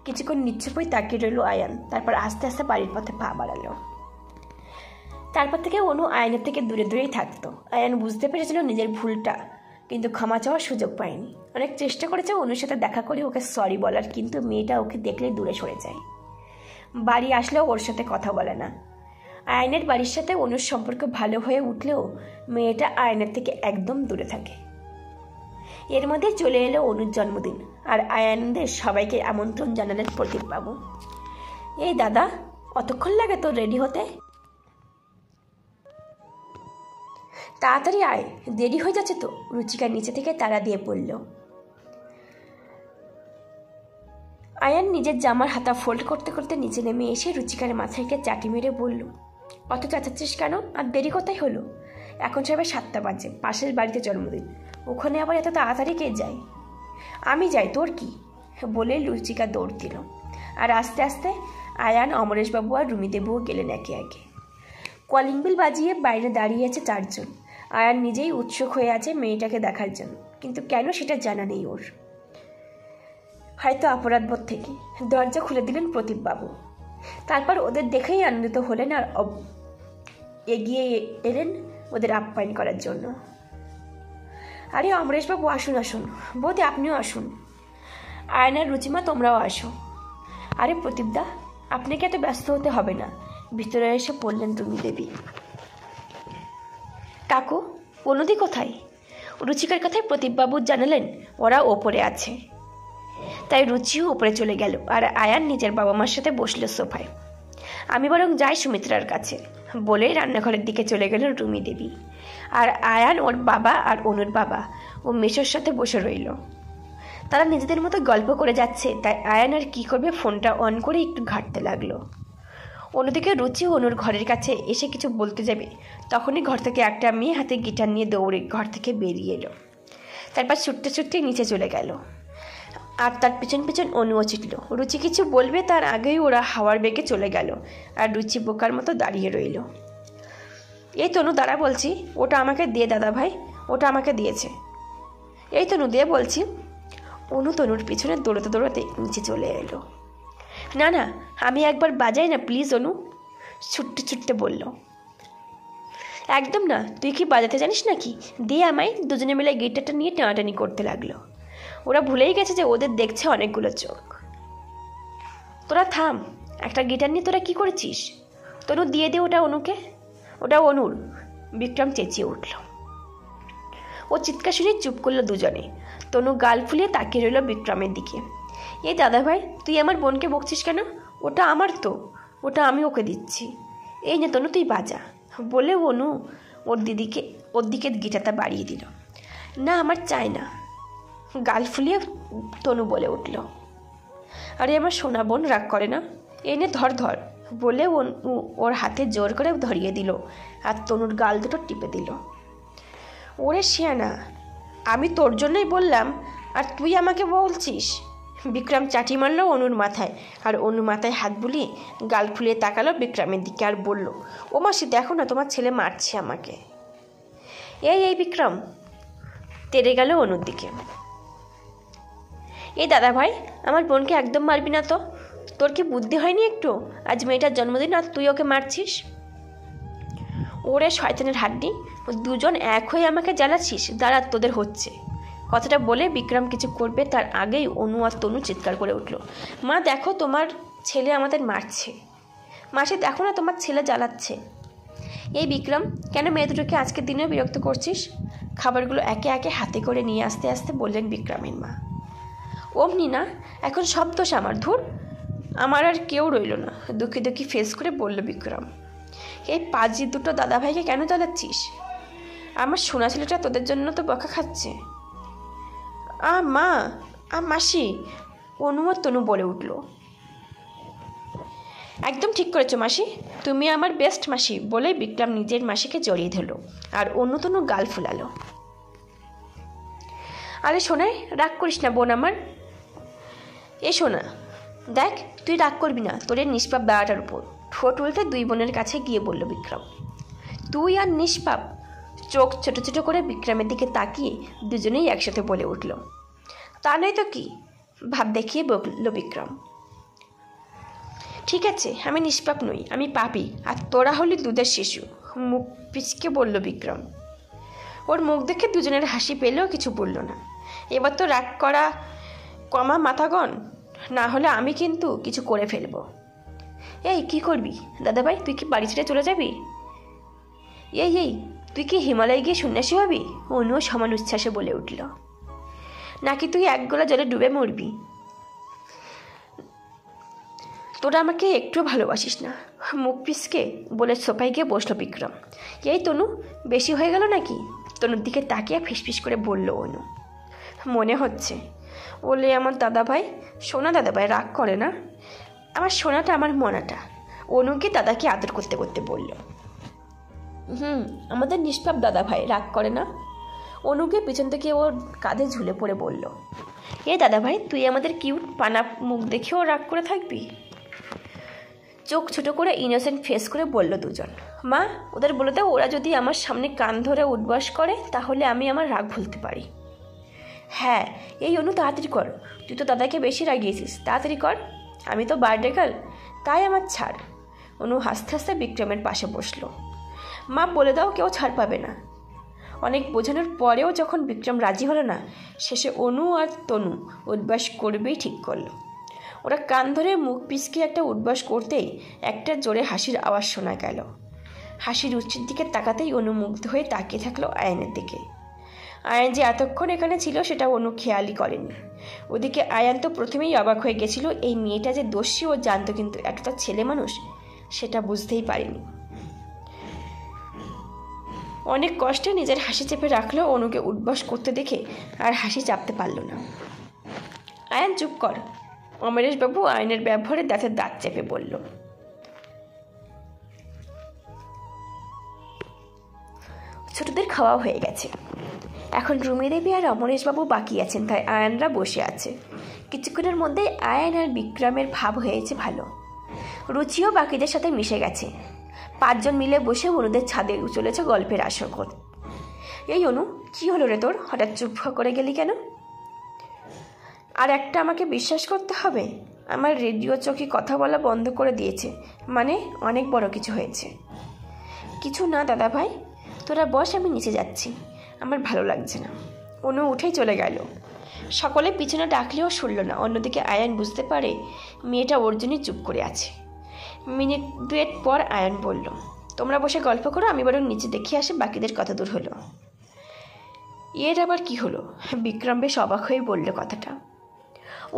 কিছুক্ষণ নিশ্চুপই তাকিয়ে রইল আয়ান, তারপর আস্তে আস্তে বাড়ির পথে পা বাড়ালো। তারপর থেকে অনু আয়নের থেকে দূরে দূরেই থাকতো। আয়ান বুঝতে পেরেছিল নিজের ভুলটা, কিন্তু ক্ষমা চাওয়ার সুযোগ পায়নি। অনেক চেষ্টা করেছে অনুর সাথে দেখা করে ওকে সরি বলার, কিন্তু মেয়েটা ওকে দেখলেই দূরে সরে যায়। বাড়ি আসলেও ওর সাথে কথা বলে না। আয়নের বাড়ির সাথে অনুর সম্পর্ক ভালো হয়ে উঠলেও মেয়েটা আয়নের থেকে একদম দূরে থাকে। এর মধ্যে চলে এলো অনুর জন্মদিন, আর আয়ানদের সবাইকে আমন্ত্রণ জানালেন প্রদীপবাবু। এই দাদা, অতক্ষণ লাগে তোর রেডি হতে? তাড়াতাড়ি আয়, দেরি হয়ে যাচ্ছে তো। রুচিকা নিচে থেকে তাড়া দিয়ে পড়ল। আয়ান নিজের জামার হাতা ফোল্ড করতে করতে নিচে নেমে এসে রুচিকার মাথায় চাটি মেরে বলল, অত চাচাচ্ছিস কেন? আর দেরি কোথায় হলো? এখন সবাই 7টা বাজে, পাশের বাড়িতে জন্মদিন, ওখানে আবার এত তাড়াতাড়ি কে যায়? আমি যাই, তোর কি? বলে রুচিকা দৌড় দিল। আর আস্তে আস্তে আয়ান, অমরেশবাবু আর রুমিদেবুও গেলেন একে একে। কলিং বেল বাজিয়ে বাইরে দাঁড়িয়ে আছে 4 জন। আয়ান নিজেই উৎসুক হয়ে আছে মেয়েটাকে দেখার জন্য, কিন্তু কেন সেটা জানা নেই ওর। হয়তো অপরাধবোধ থেকে। দরজা খুলে দিলেন প্রদীপবাবু। তারপর ওদের দেখেই আনন্দিত হলেন আর এগিয়ে এলেন ওদের আপ্যায়ন করার জন্য। আরে অমরেশবাবু, আসুন আসুন। বৌদি, আপনিও আসুন। আয়নার রুচিমা, তোমরাও আসো। আরে প্রদীপদা, আপনাকে এত ব্যস্ত হতে হবে না, ভিতরে এসে পড়লেন রুমি দেবী। কাকু, অনুদি কোথায়? রুচিকার কথায় প্রদীপবাবু জানালেন ওরা ওপরে আছে। তাই রুচিও ওপরে চলে গেল, আর আয়ান নিজের বাবা মার সাথে বসল সোফায়। আমি বরং যাই সুমিত্রার কাছে, বলে রান্নাঘরের দিকে চলে গেলেন রুমি দেবী। আর আয়ান ওর বাবা আর অনুর বাবা ও মেশোর সাথে বসে রইল। তারা নিজেদের মতো গল্প করে যাচ্ছে, তাই আয়ান আর কী করবে, ফোনটা অন করে একটু ঘাঁটতে লাগলো। অন্যদিকে রুচি অনুর ঘরের কাছে এসে কিছু বলতে যাবে, তখনই ঘর থেকে একটা মেয়ে হাতে গিটার নিয়ে দৌড়ে ঘর থেকে বেরিয়ে এলো। তারপর ছুটতে ছুটতে নিচে চলে গেল, আর তার পিছন পিছন অনুও ছুটল। রুচি কিছু বলবে তার আগেই ওরা হাওয়ার বেগে চলে গেল, আর রুচি বোকার মতো দাঁড়িয়ে রইল। এই তনু, দাঁড়া বলছি, ওটা আমাকে দিয়ে দাদা ভাই, ওটা আমাকে দিয়েছে। এই তনু, দিয়ে বলছি। অনু তনুর পিছনে দৌড়াতে দৌড়াতে নিচে চলে এলো। না না, আমি একবার বাজাই না প্লিজ অনু, ছুটতে ছুটতে বলল। একদম না, তুই কি বাজাতে জানিস নাকি? দিয়ে আমায়। দুজনে মিলে গিটারটা নিয়ে টানাটানি করতে লাগলো। ওরা ভুলেই গেছে যে ওদের দেখছে অনেকগুলো চোখ। তোরা থাম, একটা গিটার নিয়ে তোরা কি করেছিস? তনু, দিয়ে দে ওটা অনুকে। ওটা অনুর। বিক্রম চেঁচিয়ে উঠল। ও চিৎকার শুনে চুপ করলো দুজনে। তনু গাল ফুলিয়ে তাকিয়ে রইল বিক্রমের দিকে। এই দাদা ভাই, তুই আমার বোনকে বকছিস কেন? ওটা আমার তো, ওটা আমি ওকে দিচ্ছি। এই নে তনু, তুই বাজা, বলে অনু ওর দিকে গিটারটা বাড়িয়ে দিল। না, আমার চাই না, গাল ফুলিয়ে তনু বলে উঠল। আরে আমার সোনা বোন, রাগ করে না, এনে ধর ধর, বলে ওর হাতে জোর করে ধরিয়ে দিল, আর তনুর গাল দুটো টিপে দিল। ওরে শিয়ানা, আমি তোর জন্যই বললাম, আর তুই আমাকে বলছিস? বিক্রম চাটি মারল অনুর মাথায়, আর অনু মাথায় হাত বুলিয়ে গাল ফুলিয়ে তাকালো বিক্রমের দিকে আর বলল, ও মাসি, দেখো না, তোমার ছেলে মারছে আমাকে। এই বিক্রম, তেড়ে গেল অনুর দিকে। এই দাদা ভাই, আমার বোনকে একদম মারবি না তো? তোর কি বুদ্ধি হয়নি একটু? আজ মেয়েটার জন্মদিন আর তুই ওকে মারছিস? ওরে শয়তানের হাড্ডি, দুজন এক হয়ে আমাকে জ্বালাচ্ছিস, দাঁড়া, তোদের হচ্ছে। কথাটা বলে বিক্রম কিছু করবে তার আগেই অনু আর তনু চিৎকার করে উঠল। মা দেখো, তোমার ছেলে আমাদের মারছে। মাসি দেখো না, তোমার ছেলে জ্বালাচ্ছে। এই বিক্রম, কেন মেয়ে দুটোকে আজকের দিনেও বিরক্ত করছিস? খাবারগুলো একে একে হাতে করে নিয়ে আসতে আসতে বললেন বিক্রমের মা। অমনি না, এখন সব দোষ আমার, ধুর, আমার আর কেউ রইল না, দুঃখী দুঃখী ফেস করে বলল বিক্রম। এই পাজি দুটো দাদাভাইকে কেন জ্বালাচ্ছিস? আমার সোনা ছেলেটা তোদের জন্য তো বকা খাচ্ছে। মা, মাসি, অনু আর তনু বলে উঠল। একদম ঠিক করেছো মাসি, তুমি আমার বেস্ট মাসি বলে বিক্রম নিজের মাসিকে জড়িয়ে ধরল আর অন্যতনু গাল ফুলালো। আরে শোনাই, রাগ করিস না বোন আমার। এ শোনা, দেখ তুই রাগ করবি না তোর নিষ্পাপ বেড়াটার উপর। ঠোঁট উল্টে দুই বোনের কাছে গিয়ে বলল বিক্রম। তুই আর নিষ্পাপ? চোখ ছোট ছোট করে বিক্রমের দিকে তাকিয়ে দুজনেই একসাথে বলে উঠল। তা নয় তো কি, ভাব দেখিয়ে বলল বিক্রম। ঠিক আছে, আমি নিষ্পাপ নই, আমি পাপী, আর তোরা হলি দুধের শিশু, মুখ পিচকে বলল বিক্রম। ওর মুখ দেখে দুজনের হাসি পেলেও কিছু বলল না। এবার তো রাগ করা কমা মাথাগণ, না হলে আমি কিন্তু কিছু করে ফেলবো। এই কি করবি দাদাভাই, তুই কি বাড়ি ছেড়ে চলে যাবি? এই তুই কি হিমালয়ে গিয়ে সন্ন্যাসী হবি? অনুও সমান উচ্ছ্বাসে বলে উঠল। নাকি তুই এক গোলা জলে ডুবে মরবি? তোরা আমাকে একটু ভালোবাসিস না, মুখ পিসকে বলে সোফায় গিয়ে বসলো বিক্রম। এই তনু, বেশি হয়ে গেল নাকি? তনুর দিকে তাকিয়ে ফিসফিস করে বলল অনু। মনে হচ্ছে। বলে আমার দাদাভাই, সোনা দাদাভাই রাগ করে না, আমার সোনাটা আমার মনাটা। অনুকে দাদাকে আদর করতে করতে বলল। আমাদের নিষ্পাপ দাদাভাই রাগ করে না। অনুকে পিছন থেকে ওর কাঁধে ঝুলে পড়ে বলল। এ দাদাভাই, তুই আমাদের কিউট পানা মুখ দেখেও রাগ করে থাকবি? চোখ ছোট করে ইনোসেন্ট ফেস করে বলল দুজন। মা, ওদের বলে দাও ওরা যদি আমার সামনে কান ধরে উঠবাস করে তাহলে আমি আমার রাগ ভুলতে পারি। হ্যাঁ, এই অনু তাড়াতাড়ি কর, তুই তো দাদাকে বেশি রাগিয়েছিস, তাড়াতাড়ি কর, আমি তো বার্থডে গার্ল, তাই আমার ছাড়। অনু হাসতে হাসতে বিক্রমের পাশে বসলো। মা বলে দাও কেউ ছাড় পাবে না। অনেক বোঝানোর পরেও যখন বিক্রম রাজি হলো না, শেষে অনু আর তনু উঠবাস করবেই ঠিক করলো। ওরা কান ধরে মুখ পিচকে একটা উঠবাস করতেই একটা জোরে হাসির আওয়াজ শোনা গেল। হাসির উচ্চের দিকে তাকাতেই অনু মুগ্ধ হয়ে তাকিয়ে থাকলো আয়ানের দিকে। আয়ান যে এতক্ষণ এখানে ছিল সেটা অনু খেয়ালই করেনি। ওদিকে আয়ান তো প্রথমেই অবাক হয়ে গেছিল, এই মেয়েটা যে দোষী ও জানতো, কিন্তু একটা ছেলে মানুষ সেটা বুঝতেই পারেনি। অনেক কষ্টে নিজের হাসি চেপে রাখলেও অনুকে উঠবাস করতে দেখে আর হাসি চাপতে পারল না। আয়ান চুপ কর, অমরেশবাবু আয়নের ব্যবহারে দাঁতের দাঁত চেপে বলল। ছোটদের খাওয়া হয়ে গেছে, এখন রুমি দেবী আর অমরেশবাবু বাকি আছেন, তাই আয়ানরা বসে আছে। কিছুক্ষণের মধ্যেই আয়ান আর বিক্রমের ভাব হয়েছে ভালো, রুচিও বাকিদের সাথে মিশে গেছে। 5 জন মিলে বসে অনুদের ছাদে চলেছে গল্পের আসর। এই অনু, কি হলো রে তোর, হঠাৎ চুপ করে গেলি কেন? আর একটা আমাকে বিশ্বাস করতে হবে, আমার রেডিও চোখে কথা বলা বন্ধ করে দিয়েছে, মানে অনেক বড় কিছু হয়েছে। কিছু না দাদা ভাই, তোরা বস, আমি নিচে যাচ্ছি, আমার ভালো লাগছে না। অনু উঠেই চলে গেল। সকলে পিছনে ডাকলেও শুনল না। অন্যদিকে আয়ান বুঝতে পারে মেয়েটা ওর জন্যই চুপ করে আছে। মিনিট 2 পর আয়ান বলল, তোমরা বসে গল্প করো, আমি বরং নিচে দেখে আসি বাকিদের কত দূর হলো। এর আবার কি হলো? বিক্রম বেশ অবাক হয়ে বলল কথাটা।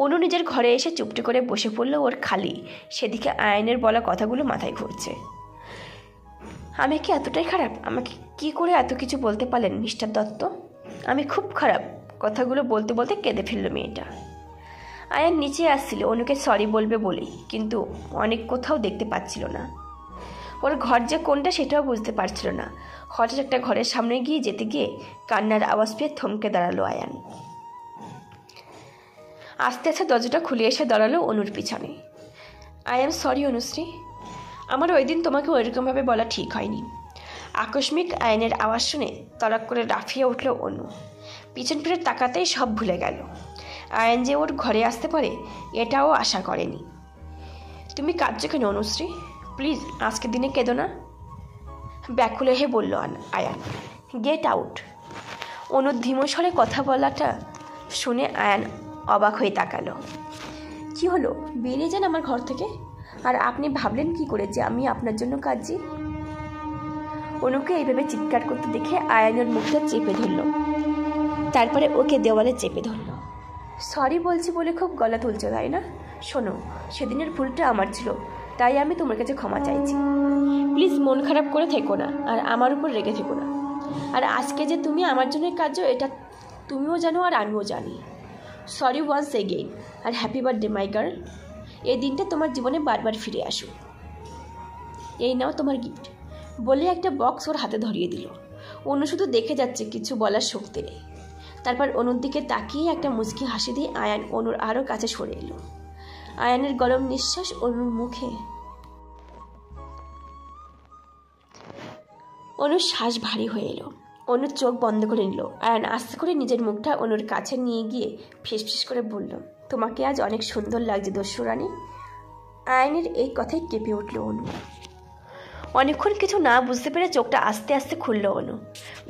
অনু নিজের ঘরে এসে চুপটি করে বসে পড়ল। ওর খালি সেদিকে আয়ানের বলা কথাগুলো মাথায় ঘুরছে। আমি কি এতটাই খারাপ? আমাকে কি করে এত কিছু বলতে পারলেন মিস্টার দত্ত? আমি খুব খারাপ। কথাগুলো বলতে বলতে কেঁদে ফেলল মেয়েটা। আয়ান নিচে আসছিল অনুকে সরি বলবে বলেই, কিন্তু অনেক কোথাও দেখতে পাচ্ছিল না। ওর ঘর যে কোনটা সেটাও বুঝতে পারছিল না। হঠাৎ একটা ঘরের সামনে যেতে গিয়ে কান্নার আওয়াজ পেয়ে থমকে দাঁড়ালো আয়ান। আস্তে আস্তে দরজাটা খুলে এসে দাঁড়ালো অনুর পিছনে। আই এম সরি অনুশ্রী, আমার ওই দিন তোমাকে ওইরকমভাবে বলা ঠিক হয়নি। আকস্মিক আয়ানের আওয়াজ শুনে তড়াক করে লাফিয়ে উঠল অনু। পিছন ফিরে তাকাতেই সব ভুলে গেল। আয়ান যে ওর ঘরে আসতে পারে এটাও আশা করেনি। তুমি কাঁদছো কেন অনুশ্রী? প্লিজ আজকের দিনে কেঁদো না, ব্যাকুলে হয়ে বলল আয়ান। Get out. অনুর ধীমো স্বরে কথা বলাটা শুনে আয়ান অবাক হয়ে তাকালো। কি হলো? বেরিয়ে যান আমার ঘর থেকে। আর আপনি ভাবলেন কি করে যে আমি আপনার জন্য কাঁদছি? অনুকে এইভাবে চিৎকার করতে দেখে আয়ানের মুখটা চেপে ধরল, তারপরে ওকে দেওয়ালে চেপে ধরল। সরি বলছি বলে খুব গলা তুলছো তাই না? শোনো, সেদিনের ভুলটা আমার ছিল, তাই আমি তোমার কাছে ক্ষমা চাইছি। প্লিজ মন খারাপ করে থেকো না, আর আমার উপর রেগে থেকো না। আর আজকে যে তুমি আমার জন্য কাঁদছো এটা তুমিও জানো আর আমিও জানি। সরি ওয়ান্স এগেইন, আর হ্যাপি বার্থডে মাই গার্ল। এই দিনটা তোমার জীবনে বারবার ফিরে আসুক। এই নাও তোমার গিফট বলে একটা বক্স ওর হাতে ধরিয়ে দিল। অনু শুধু দেখে যাচ্ছে, কিছু বলার শক্তি নেই। তারপর অনুর দিকে তাকিয়ে একটা মুচকি হাসি দিয়ে আয়ান অনুর আরও কাছে সরে এলো। আয়ানের গরম নিঃশ্বাস অনুর মুখে। অনুর শ্বাস ভারী হয়ে এলো। অনুর চোখ বন্ধ করে নিল। আয়ান আস্তে করে নিজের মুখটা অনুর কাছে নিয়ে গিয়ে ফিসফিস করে বলল, তোমাকে আজ অনেক সুন্দর লাগছে দস্যু রানী। আয়ানের এই কথাই কেঁপে উঠল অনু। অনেকক্ষণ কিছু না বুঝতে পেরে চোখটা আস্তে আস্তে খুলল অনু।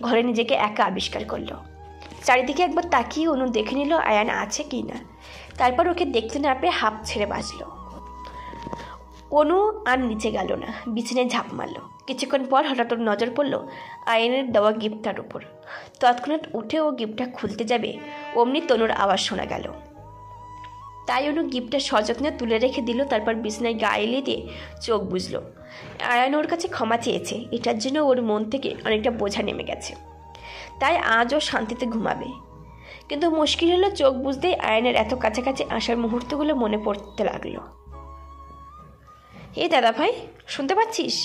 ঘরে নিজেকে একা আবিষ্কার করলো। চারিদিকে একবার তাকিয়ে অনু দেখে নিল আয়ান আছে কি না। তারপর ওকে দেখতে না পেয়ে হাঁপ ছেড়ে বাঁচল। অনু আর নিচে গেল না, বিছানায় ঝাঁপ মারল। কিছুক্ষণ পর হঠাৎ ওর নজর পড়ল আয়ানের দেওয়া গিফটটার উপর। তৎক্ষণাৎ উঠে ও গিফটটা খুলতে যাবে, অমনি তনুর আওয়াজ শোনা গেল। তাই অনু গিফটটা সযত্নে তুলে রেখে দিল। তারপর বিছানায় গা এলিয়ে দিয়ে চোখ বুঝল। আয়ান ওর কাছে ক্ষমা চেয়েছে, এটার জন্য ওর মন থেকে অনেকটা বোঝা নেমে গেছে। তাই আজও শান্তিতে ঘুমাবে। কিন্তু মুশকিল হলো, চোখ বুঝতেই আয়ানের এত কাছাকাছি আসার মুহূর্তগুলো মনে পড়তে লাগলো। এই দাদা ভাই, শুনতে পাচ্ছিস?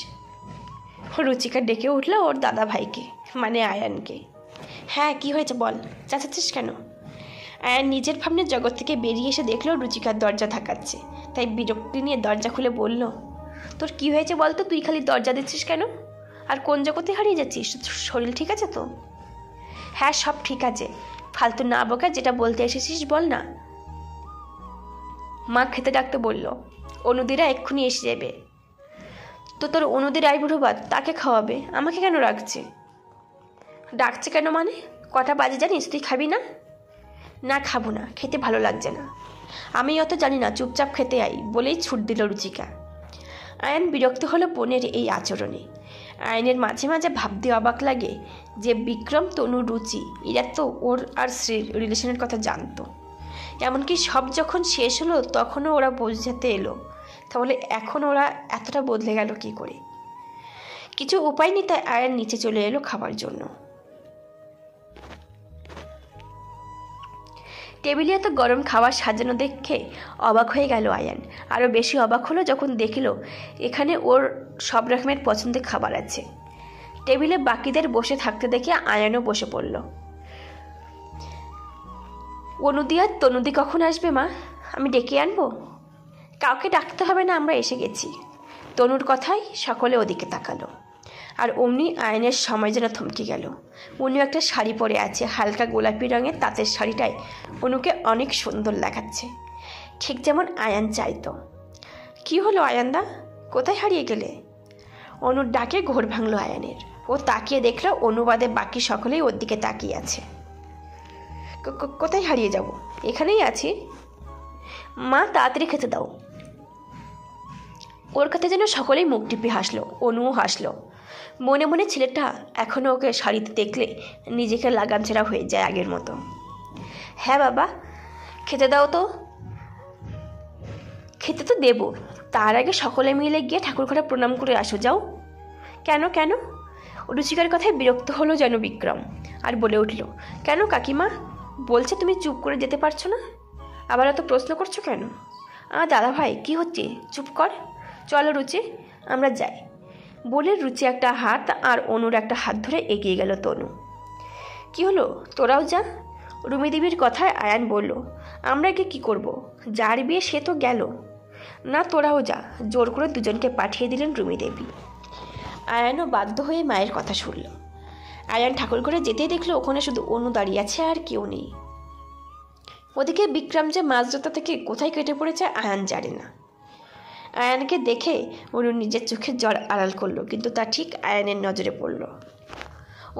রুচিকা ডেকে উঠল ওর দাদা ভাইকে, মানে আয়ানকে। হ্যাঁ, কি হয়েছে বল, চেঁচাচ্ছিস কেন? আয়ান নিজের ভাবনার জগৎ থেকে বেরিয়ে এসে দেখলো রুচিকার দরজা ধাক্কাচ্ছে। তাই বিরক্তি নিয়ে দরজা খুলে বলল, তোর কি হয়েছে বলতো? তুই খালি দরজা দিচ্ছিস কেন? আর কোন জগতে হারিয়ে যাচ্ছিস? শরীর ঠিক আছে তো? হ্যাঁ, সব ঠিক আছে। ফালতু না বকা, যেটা বলতে এসেছিস বল না। মা খেতে ডাকতে বলল, অনুদিরা এক্ষুনি এসে যাবে। তো তোর অনুদির আইবুড়ো ভাত তাকে খাওয়াবে, আমাকে কেন রাখছে? ডাকছে কেন মানে? কটা বাজে জানিস? তুই খাবি না? না, খাবো না, খেতে ভালো লাগছে না। আমি অত জানি না, চুপচাপ খেতে আই বলেই ছুট দিল রুচিকা। আয়ান বিরক্ত হলো বোনের এই আচরণে। আয়নের মাঝে মাঝে ভাবতে অবাক লাগে যে বিক্রম, তনু, রুচি এরা তো ওর আর শ্রীর রিলেশনের কথা জানতো। এমনকি সব যখন শেষ হলো তখনও ওরা বোঝাতে এলো। তাহলে এখন ওরা এতটা বদলে গেল কি করে? কিছু উপায় নেই, তাই আয়ান নিচে চলে এলো খাবার জন্য। টেবিলে এত গরম খাবার সাজানো দেখে অবাক হয়ে গেল আয়ান। আরও বেশি অবাক হলো যখন দেখল এখানে ওর সব রকমের পছন্দের খাবার আছে। টেবিলে বাকিদের বসে থাকতে দেখে আয়ানও বসে পড়ল। অনুদি আর তনুদি কখন আসবে মা? আমি ডেকে আনবো? কাউকে ডাকতে হবে না, আমরা এসে গেছি। তনুর কথাই সকলে ওদিকে তাকালো। আর অমনি আয়নের সময় যেন থমকে গেল। অনু একটা শাড়ি পরে আছে, হালকা গোলাপি রঙের তাঁতের শাড়িটায় অনুকে অনেক সুন্দর দেখাচ্ছে, ঠিক যেমন আয়ান চাইতো। কি হলো আয়ানদা, কোথায় হারিয়ে গেলে? অনুর ডাকে ঘোর ভাঙল আয়ানের। ও তাকিয়ে দেখলো অনুবাদে বাকি সকলেই ওর দিকে তাকিয়ে আছে। কোথায় হারিয়ে যাব? এখানেই আছি। মা, তাড়াতাড়ি খেতে দাও। ওর কাছে যেন সকলেই মুখ টিপে হাসলো, অনুও হাসলো। মনে মনে ছেলেটা এখনও ওকে শাড়িতে দেখলে নিজেকে লাগাম ছেঁড়া হয়ে যায় আগের মতো। হ্যাঁ বাবা, খেতে দাও তো। খেতে তো দেবো, তার আগে সকলে মিলে গিয়ে ঠাকুর ঘরে প্রণাম করে আসো, যাও। কেন কেন? রুচিকার কথায় বিরক্ত হলো যেন বিক্রম, আর বলে উঠল, কেন কাকিমা? বলছে তুমি চুপ করে যেতে পারছো না, আবার এত প্রশ্ন করছো কেন? দাদা ভাই, কি হচ্ছে? চুপ কর, চলো রুচি, আমরা যাই। বলে রুচি একটা হাত আর অনুর একটা হাত ধরে এগিয়ে গেল তনু। কি হলো, তোরাও যা। রুমি দেবীর কথায় আয়ান বলল, আমরা একে কি করব? যার বিয়ে সে তো গেল। না, তোরাও যা। জোর করে দুজনকে পাঠিয়ে দিলেন রুমি দেবী। আয়ানও বাধ্য হয়ে মায়ের কথা শুনল। আয়ান ঠাকুর ঘরে যেতেই দেখলো ওখানে শুধু অনু দাঁড়িয়ে আছে, আর কেউ নেই। ওদিকে বিক্রম যে মাঝরাস্তা থেকে কোথায় কেটে পড়েছে আয়ান জানে না। আয়ানকে দেখে অনু নিজের চোখের জল আড়াল করলো, কিন্তু তা ঠিক আয়ানের নজরে পড়ল।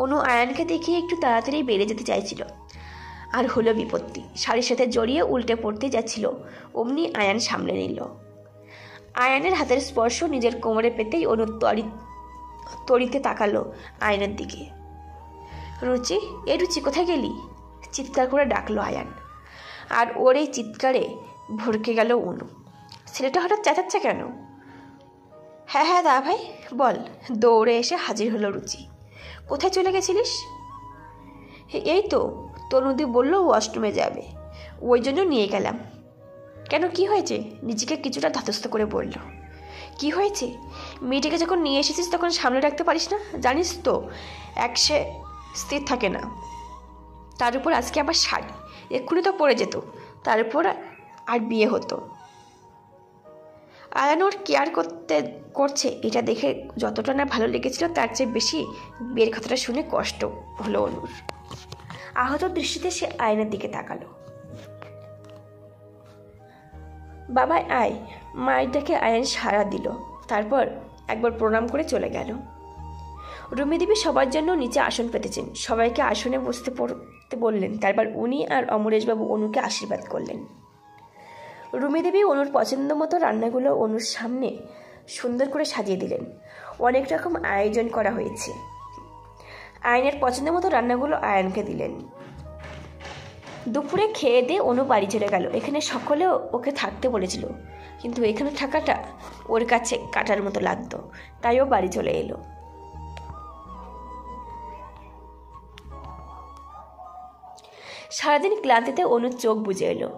অনু আয়ানকে দেখে একটু তাড়াতাড়ি বেরিয়ে যেতে চাইছিল, আর হলো বিপত্তি। শাড়ির সাথে জড়িয়ে উল্টে পড়তে যাচ্ছিল, অমনি আয়ান সামলে নিল। আয়ানের হাতের স্পর্শ নিজের কোমরে পেতেই অনু তড়িতে তাকালো আয়নের দিকে। রুচি, রুচি, কোথায় গেলি? চিৎকার করে ডাকলো আয়ান। আর ওর এই চিৎকারে ভরকে গেল অনু। ছেলেটা হঠাৎ চেঁচাচ্ছে কেন? হ্যাঁ হ্যাঁ দাদা ভাই বল। দৌড়ে এসে হাজির হলো রুচি। কোথায় চলে গেছিলিস? এই তো, তনুদি বলল ওয়াশরুমে যাবে, ওই জন্য নিয়ে গেলাম। কেন, কি হয়েছে? নিজেকে কিছুটা ধাতস্থ করে বলল। কি হয়েছে? মেয়েটাকে যখন নিয়ে এসেছিস তখন সামনে রাখতে পারিস না? জানিস তো সে স্থির থাকে না, তার উপর আজকে আবার শাড়ি, এক্ষুনি তো পড়ে যেত, তার উপর আর বিয়ে হতো। আয়ান ওর কেয়ার করছে এটা দেখে যতটা না ভালো লেগেছিল তার চেয়ে বেশি বিয়ের কথাটা শুনে কষ্ট হলো অনুর। আহত দৃষ্টিতে সে আয়নের দিকে তাকালো। বাবা আয়, মায়ের ডাকে আয়ান সাড়া দিল। তারপর একবার প্রণাম করে চলে গেল। রুমি দেবী সবার জন্য নিচে আসন পেতেছেন, সবাইকে আসনে বসতে পড়তে বললেন। তারপর উনি আর অমরেশবাবু অনুকে আশীর্বাদ করলেন। রুমি দেবী অনুর পছন্দ মতো রান্নাগুলো অনুর সামনে সুন্দর করে সাজিয়ে দিলেন। অনেক রকম আয়োজন করা হয়েছে। আয়নের পছন্দ মতো রান্নাগুলো আয়নকে দিলেন। দুপুরে খেয়ে দিয়ে অনু বাড়ি চলে গেল। এখানে সকলে ওকে থাকতে বলেছিল, কিন্তু এখানে থাকাটা ওর কাছে কাটার মতো লাগতো, তাই ও বাড়ি চলে এলো। সারাদিন ক্লান্তিতে অনুর চোখ বুজে এলো।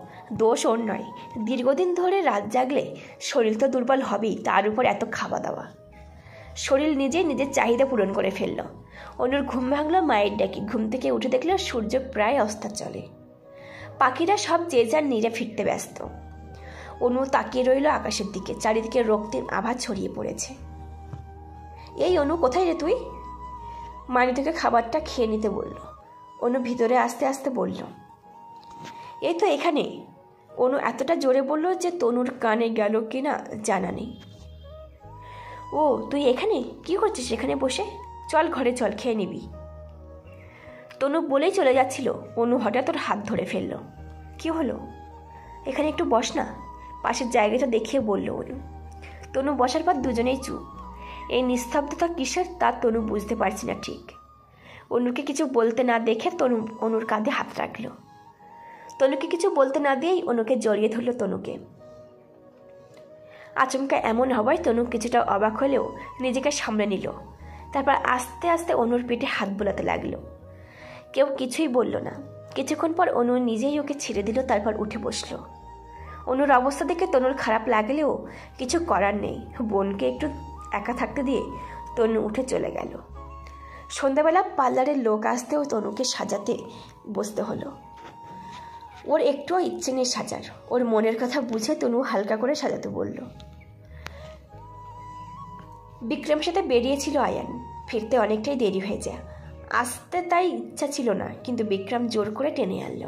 দোষ ওর নয়, দীর্ঘদিন ধরে রাত জাগলে শরীর তো দুর্বল হবেই, তার উপর এত খাওয়া দাওয়া। শরীর নিজেই নিজের চাহিদা পূরণ করে ফেলল। অনুর ঘুম ভাঙলো মায়ের ডাকি। ঘুম থেকে উঠে দেখল সূর্য প্রায় অস্তাচলে। পাখিরা সব যে যার নিরে ফিরতে ব্যস্ত। অনু তাকিয়ে রইল আকাশের দিকে। চারিদিকে রক্তিম আভা ছড়িয়ে পড়েছে। এই অনু, কোথায় রে তুই? মানি তোকে খাবারটা খেয়ে নিতে বলল। অনু ভিতরে আস্তে আস্তে বলল, এই তো এখানে। অনু এতটা জোরে বলল যে তনুর কানে গেল কিনা জানা নেই। ও তুই এখানে কি করছিস এখানে বসে? চল ঘরে চল, খেয়ে নিবি। তনু বলেই চলে যাচ্ছিল, অনু হঠাৎ ওর হাত ধরে ফেলল। কি হলো? এখানে একটু বস না, পাশের জায়গাটা দেখিয়ে বলল অনু। তনু বসার পর দুজনেই চুপ। এই নিস্তব্ধতা কিসের তা তনু বুঝতে পারছি না ঠিক। অনুকে কিছু বলতে না দেখে তনু অনুর কাঁধে হাত রাখল। তনুকে কিছু বলতে না দিয়েই অনুকে জড়িয়ে ধরল তনুকে। আচমকা এমন হওয়ায় তনু কিছুটা অবাক হলেও নিজেকে সামলে নিল। তারপর আস্তে আস্তে অনুর পিঠে হাত বোলাতে লাগলো। কেউ কিছুই বলল না। কিছুক্ষণ পর অনু নিজেই ওকে ছেড়ে দিল। তারপর উঠে বসল। অনুর অবস্থা দেখে তনুর খারাপ লাগলেও কিছু করার নেই। বোনকে একটু একা থাকতে দিয়ে তনু উঠে চলে গেল। সন্ধ্যাবেলা পার্লারের লোক আসতেও তনুকে সাজাতে বসতে হলো। ওর একটুও ইচ্ছে নেই সাজার। ওর মনের কথা বুঝে তনু হালকা করে সাজাতে বলল। বিক্রমের সাথে বেরিয়েছিল আয়ান। ফিরতে অনেকটাই দেরি হয়ে যায়। আসতে তাই ইচ্ছা ছিল না, কিন্তু বিক্রম জোর করে টেনে আনল।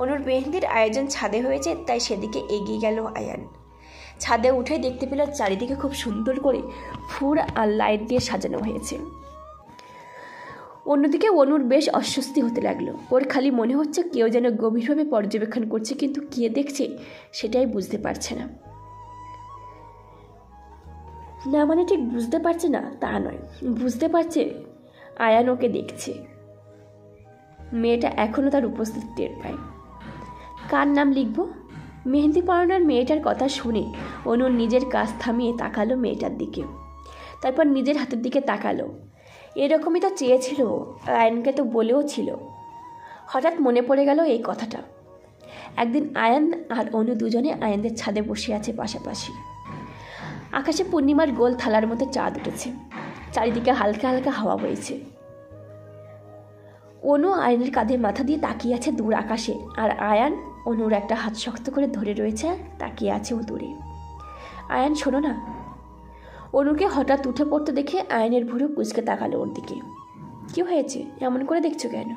অনুর মেহেন্দির আয়োজন ছাদে হয়েছে, তাই সেদিকে এগিয়ে গেল আয়ান। ছাদে উঠে দেখতে পেল চারিদিকে খুব সুন্দর করে ফুল আর লাইট দিয়ে সাজানো হয়েছে। অন্যদিকে অনুর বেশ অস্বস্তি হতে লাগলো। ওর খালি মনে হচ্ছে কেউ যেন গভীরভাবে পর্যবেক্ষণ করছে, কিন্তু কে দেখছে সেটাই বুঝতে পারছে না। না মানে ঠিক বুঝতে পারছে না তা নয়, বুঝতে পারছে আয়ান ওকে দেখছে। মেয়েটা এখনও তার উপস্থিতি টের পায়। কার নাম লিখব? মেহেন্দি পরানোর মেয়েটার কথা শুনে অনুর নিজের কাজ থামিয়ে তাকালো মেয়েটার দিকে। তারপর নিজের হাতের দিকে তাকালো। এরকমই তো চেয়েছিল, আয়ানকে তো বলেও ছিল। হঠাৎ মনে পড়ে গেল এই কথাটা। একদিন আয়ান আর অনু দুজনে আয়ানদের ছাদে বসে আছে পাশাপাশি। আকাশে পূর্ণিমার গোল থালার মতো চাঁদ উঠেছে। চারিদিকে হালকা হালকা হাওয়া বইছে। অনু আয়ানের কাঁধে মাথা দিয়ে তাকিয়ে আছে দূর আকাশে, আর আয়ান অনুর একটা হাত শক্ত করে ধরে রয়েছে, তাকিয়ে আছে ও দূরে। আয়ান শোনো না। অনুকে হঠাৎ উঠে পড়তে দেখে আয়ানের ভুরু কুঁচকে তাকালো ওর দিকে। কি হয়েছে, এমন করে দেখছো কেন?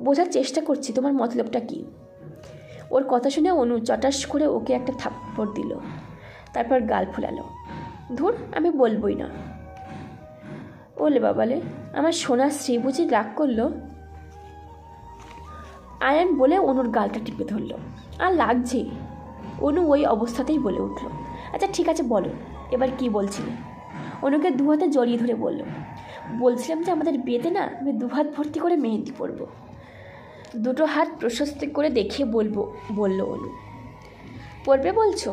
বোঝার চেষ্টা করছি তোমার মতলবটা কি। ওর কথা শুনে অনু চটাস করে ওকে একটা থাপ্পড় দিল। তারপর গাল ফুলালো। ধুর, আমি বলবই না। ওলে বাবালে, আমার সোনার স্ত্রী বুঝি রাগ করলো? আয়ান বলে অনুর গালটা টিপে ধরল। আর লাগছে। অনু ওই অবস্থাতেই বলে উঠল, আচ্ছা ঠিক আছে বলো, এবার কি বলছিলে? অনুকে দু হাতে জড়িয়ে ধরে বলল, বলছিলাম যে আমাদের বিয়েতে না আমি 2 হাত ভর্তি করে মেহেন্দি পরব। 2 হাত প্রশস্ত করে দেখিয়ে বলল অনু। পরবে বলছো?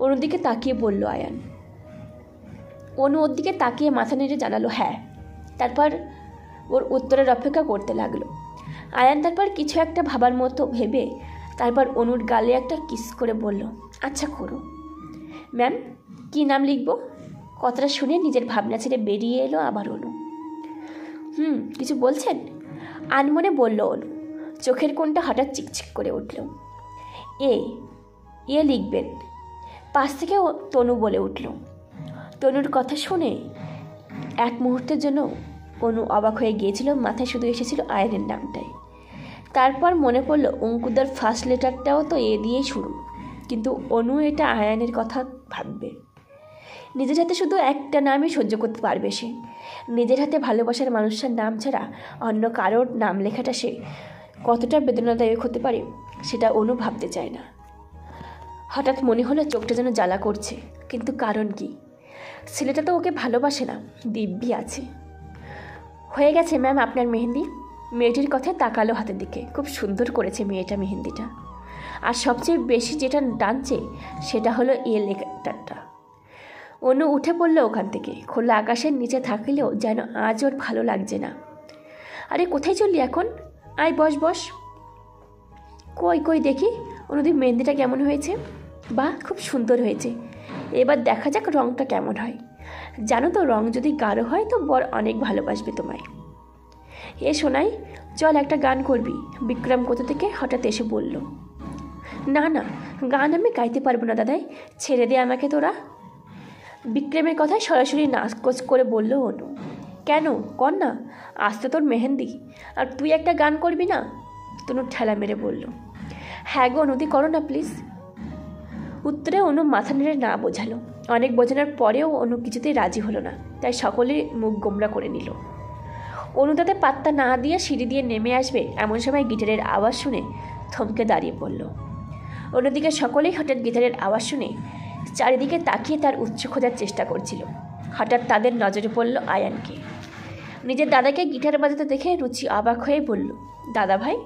অনুর দিকে তাকিয়ে বলল আয়ান। অনু ওর দিকে তাকিয়ে মাথা নেড়ে জানালো হ্যাঁ। তারপর ওর উত্তরের অপেক্ষা করতে লাগলো। আয়ান তারপর কিছু একটা ভাবার মতো ভেবে তারপর অনুর গালে একটা কিস করে বলল, আচ্ছা করো। ম্যাম, কি নাম লিখব? কথাটা শুনে নিজের ভাবনা ছেড়ে বেরিয়ে এলো আবার অনু। কিছু বলছেন? আনমনে বলল অনু। চোখের কোণটা হঠাৎ চিকচিক করে উঠল। এ লিখবেন। পাশ থেকে তনু বলে উঠল। তনুর কথা শুনে এক মুহূর্তের জন্য অনু অবাক হয়ে গিয়েছিল। মাথায় শুধু এসেছিল আয়নের নামটাই। তারপর মনে পড়ল অঙ্কুদার ফার্স্ট লেটারটাও তো এ দিয়েই শুরু। কিন্তু অনু এটা আয়ানের কথা ভাববে। নিজের হাতে শুধু একটা নামই সহ্য করতে পারবে সে। নিজের হাতে ভালোবাসার মানুষটার নাম ছাড়া অন্য কারোর নাম লেখাটা সে কতটা বেদনাদায়ক হতে পারে সেটা অনু ভাবতে চায় না। হঠাৎ মনে হলো চোখটা যেন জ্বালা করছে। কিন্তু কারণ কি? ছেলেটা তো ওকে ভালোবাসে না, দিব্যি আছে। হয়ে গেছে ম্যাম আপনার মেহেন্দি। মেয়েটির কথায় তাকালো হাতের দিকে। খুব সুন্দর করেছে মেয়েটা মেহেন্দিটা। আর সবচেয়ে বেশি যেটা টানছে সেটা হলো এ লেটারটা। অনু উঠে পড়লো ওখান থেকে। খোলা আকাশের নিচে থাকলেও যেন আজ ওর ভালো লাগছে না। আরে কোথায় চললি এখন? আয় বস বস। কই দেখি অনুদির মেহেন্দিটা কেমন হয়েছে? বাহ, খুব সুন্দর হয়েছে। এবার দেখা যাক রঙটা কেমন হয়। জানো তো, রঙ যদি গাঢ় হয় তো বর অনেক ভালোবাসবে তোমায়। এ শোনাই, চল একটা গান করবি। বিক্রম কোথা থেকে হঠাৎ এসে বলল। না গান আমি গাইতে পারবো না দাদাই, ছেড়ে দে আমাকে তোরা। বিক্রমের কথায় সরাসরি নাচকোচ করে বলল অনু। কেন কর না, আজ তো তোর মেহেন্দি, আর তুই একটা গান করবি না? তনু ঠেলা মেরে বলল। হ্যাঁ গো নদী, করো না প্লিজ। উত্তরে অনু মাথা নেড়ে না বোঝালো। অনেক বোঝানোর পরেও অনু কিছুতেই রাজি হলো না। তাই সকলেই মুখ গোমরা করে নিল। অনু তাতে পাত্তা না দিয়ে সিঁড়ি দিয়ে নেমে আসবে এমন সময় গিটারের আওয়াজ শুনে থমকে দাঁড়িয়ে পড়ল। অন্যদিকে সকলেই হঠাৎ গিটারের আওয়াজ শুনে চারিদিকে তাকিয়ে তার উৎস খোঁজার চেষ্টা করছিল। হঠাৎ তাদের নজরে পড়ল আয়ানকে। নিজের দাদাকে গিটার বাজাতে দেখে রুচি অবাক হয়ে বলল, দাদা ভাই?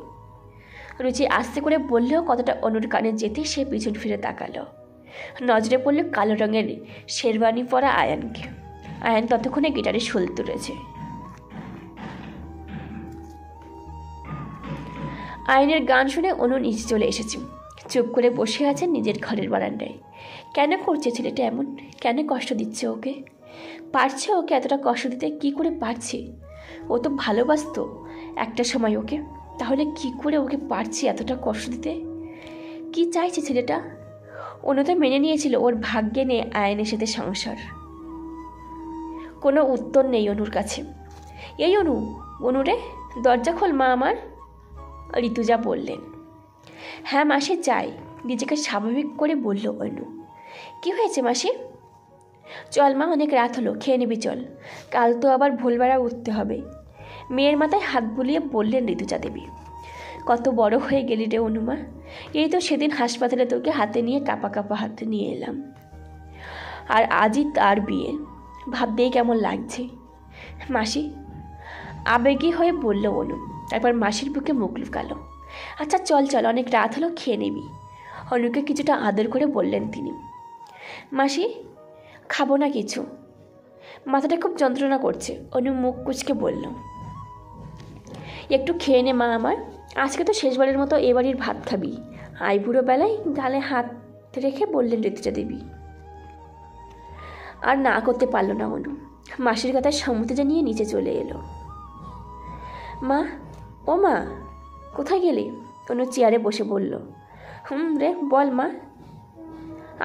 রুচি আস্তে করে বললেও কতটা অনুর কানে যেতে সে পিছন ফিরে তাকালো। নজরে পড়ল কালো রঙের শেরওয়ানি পরা আয়ানকে। আয়ান ততক্ষণে গিটারে শোল তুলেছে। আয়নের গান শুনে অনু নিচে চলে এসেছে। চুপ করে বসে আছে নিজের ঘরের বারান্দায়। কেন করছে ছেলেটা এমন? কেন কষ্ট দিচ্ছে ওকে? পারছে ওকে এতটা কষ্ট দিতে? কি করে পারছে? ও তো ভালোবাসতো একটা সময় ওকে, তাহলে কি করে ওকে পারছে এতটা কষ্ট দিতে? কি চাইছে ছেলেটা? অনু তো মেনে নিয়েছিল ওর ভাগ্যে নেই আয়নের সাথে সংসার। কোনো উত্তর নেই অনুর কাছে। এই অনু রে, দরজা খোল মা আমার, ঋতুজা বললেন। হ্যাঁ মাসি চাই, নিজেকে স্বাভাবিক করে বলল অনু। কি হয়েছে মাসি? চল মা, অনেক রাত হলো, খেয়ে নিবি চল, কাল তো আবার ভোরবেলা উঠতে হবে। মেয়ের মাথায় হাত বুলিয়ে বললেন ঋতুজা দেবী। কত বড় হয়ে গেলি রে অনুমা, এই তো সেদিন হাসপাতালে তোকে হাতে নিয়ে কাঁপা কাঁপা হাতে নিয়ে এলাম, আর আজই তার বিয়ে। ভাবতেই কেমন লাগছে। মাসি, আবেগী হয়ে বলল অনু। তারপর মাসির বুকে মুখ লুকালো। আচ্ছা চল চল, অনেক রাত হলো, খেয়ে নিবি, অনুকে কিছুটা আদর করে বললেন তিনি। মাসি, খাবো না কিছু, মাথাটা খুব যন্ত্রণা করছে, অনু মুখ কুচকে বলল। একটু খেয়ে নে মা আমার, আজকে তো শেষবারের মতো এ বাড়ির ভাত খাবি। আইবুড়ো বেলায় গালে হাত রেখে বললেন ঋতুজা দেবী। আর না করতে পারল না অনু। মাসির কথায় সম্মতি জানিয়ে নিচে চলে এলো। মা, ও মা, কোথায় গেলি? অনু চেয়ারে বসে বলল। রে বল মা।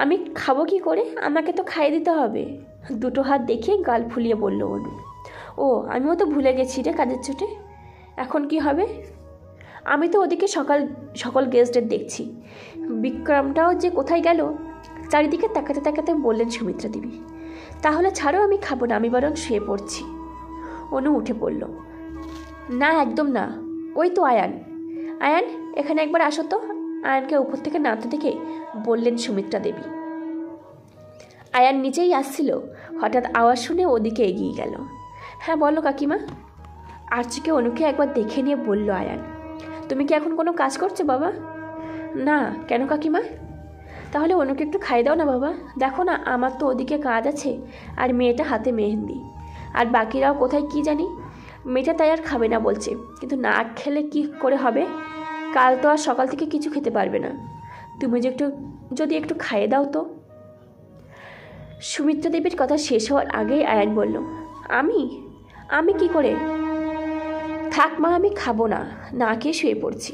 আমি খাবো কি করে? আমাকে তো খাইয়ে দিতে হবে, দুটো হাত দেখিয়ে গাল ফুলিয়ে বলল অনু। ও, আমিও তো ভুলে গেছি রে কাজের ছুটে। এখন কি হবে? আমি তো ওদিকে সকল গেস্টদের দেখছি, বিক্রমটাও যে কোথায় গেল। চারিদিকে তাকাতে তাকাতে বললেন সুমিত্রা দেবী। তাহলে ছাড়ো, আমি খাবো না, আমি বরং শুয়ে পড়ছি। অনু উঠে পড়ল। না একদম না, ওই তো আয়ান, এখানে একবার আসো তো। আয়ানকে উপর থেকে নামতে দেখে বললেন সুমিত্রা দেবী। আয়ান নিচেই আসছিল, হঠাৎ আওয়াজ শুনে ওদিকে এগিয়ে গেল। হ্যাঁ বলো কাকিমা। আর্চিকে অনুকে একবার দেখে নিয়ে বলল আয়ান। তুমি কি এখন কোনো কাজ করছো বাবা? না। কেন কাকিমা? তাহলে অনুকে একটু খাইয়ে দাও না বাবা। দেখো না, আমার তো ওদিকে কাজ আছে, আর মেয়েটা হাতে মেহেন্দি, আর বাকিরাও কোথায় কি জানি। মেয়েটা তাই আর খাবে না বলছে, কিন্তু না খেলে কি করে হবে? কাল তো আর সকাল থেকে কিছু খেতে পারবে না। তুমি যদি একটু খাইয়ে দাও তো। সুমিত্রা দেবীর কথা শেষ হওয়ার আগেই আয়ান বলল, আমি আমি কি করে? থাক মা, আমি খাবো না, না খেয়ে শুয়ে পড়ছি।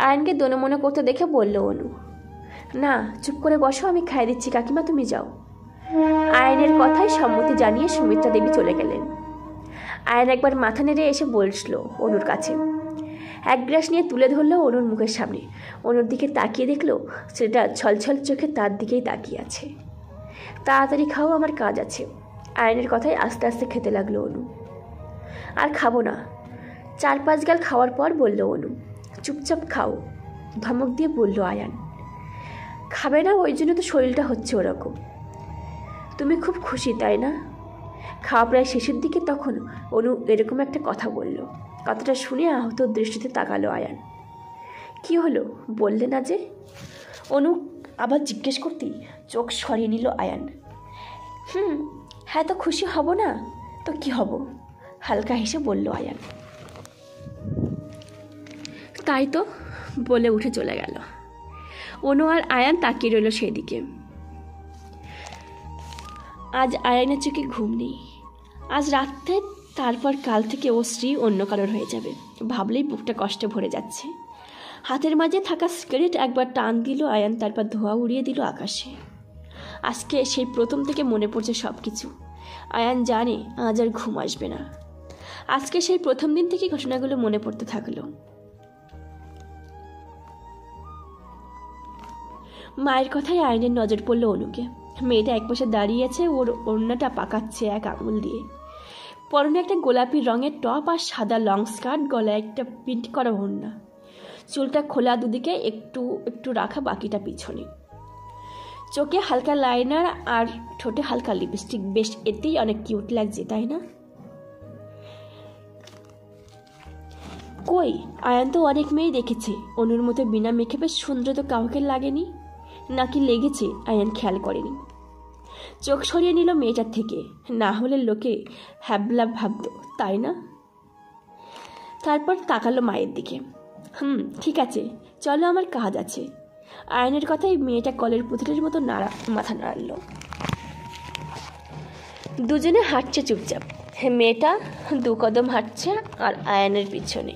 আয়ানকে দোনমনে করতে দেখে বলল অনু, না চুপ করে বসো, আমি খাইয়ে দিচ্ছি কাকিমা, তুমি যাও। আয়ানের কথায় সম্মতি জানিয়ে সুমিত্রা দেবী চলে গেলেন। আয়ান একবার মাথা নেড়ে এসে বসল অনুর কাছে। এক গ্লাস নিয়ে তুলে ধরলো অনুর মুখের সামনে। অনুর দিকে তাকিয়ে দেখলো সেটা ছলছল চোখে তার দিকেই তাকিয়ে আছে। তাড়াতাড়ি খাও, আমার কাজ আছে। আয়ানের কথায় আস্তে আস্তে খেতে লাগলো অনু। আর খাবো না, 4-5 গাল খাওয়ার পর বলল অনু, চুপচাপ খাও, ধমক দিয়ে বলল আয়ান। খাবে না ওই জন্য তো শরীরটা হচ্ছে ওরকম। তুমি খুব খুশি তাই না? খাওয়া প্রায় শেষের দিকে তখন অনু এরকম একটা কথা বলল। কথাটা শুনে আহত দৃষ্টিতে তাকালো আয়ান। কি হলো বললে না যে? অনু আবার জিজ্ঞেস করতেই চোখ সরিয়ে নিল আয়ান। হ্যাঁ তো খুশি হব না তো কি হব, হালকা হেসে বলল আয়ান। তাই তো বলে উঠে চলে গেল। অনু আর আয়ান তাকিয়ে রইল সেদিকে। আজ আয়ানের চোখে ঘুম নেই। আজ রাতে, তারপর কাল থেকে ও স্ত্রী অন্য কারোর হয়ে যাবে ভাবলেই বুকটা কষ্টে ভরে যাচ্ছে। হাতের মাঝে থাকা সিগারেট একবার টান দিল আয়ান, তারপর ধোঁয়া উড়িয়ে দিল আকাশে। আজকে সেই প্রথম থেকে মনে পড়ছে সব কিছু। আয়ান জানে আজ আর ঘুম আসবে না। আজকে সেই প্রথম দিন থেকে ঘটনাগুলো মনে পড়তে থাকলো। মায়ের কথায় আয়নের নজর পড়ল অনুকে। মেয়েটা একপাশে দাঁড়িয়ে আছে, ওর ওড়নাটা পাকাচ্ছে এক আঙুল দিয়ে। পরনে একটা গোলাপি রঙের টপ আর সাদা লং স্কার্ট, গলায় একটা প্রিন্ট করা ওড়না। চুলটা খোলা, দুদিকে একটু একটু রাখা, বাকিটা পিছনে। চোখে হালকা লাইনার আর ঠোঁটে হালকা লিপস্টিক। বেশ, এতেই অনেক কিউট লাগছে তাই না? কই, আয়ান তো অনেক মেয়ে দেখেছে অনুর মতো বিনা মেকআপে সুন্দর, তো কাউকে লাগেনি নাকি লেগেছে আয়ান খেয়াল করেনি। চোখ সরিয়ে নিল মেয়েটার থেকে, না হলে লোকে হ্যাবলা ভাবত তাই না? তারপর তাকালো মায়ের দিকে। ঠিক আছে চলো, আমার কাজ আছে। আয়ানের কথাই মেয়েটা কলের পুতুলের মতো মাথা নাড়ল। দুজনে হাঁটছে চুপচাপ। মেয়েটা 2 কদম হাঁটছে আর আয়ানের পিছনে।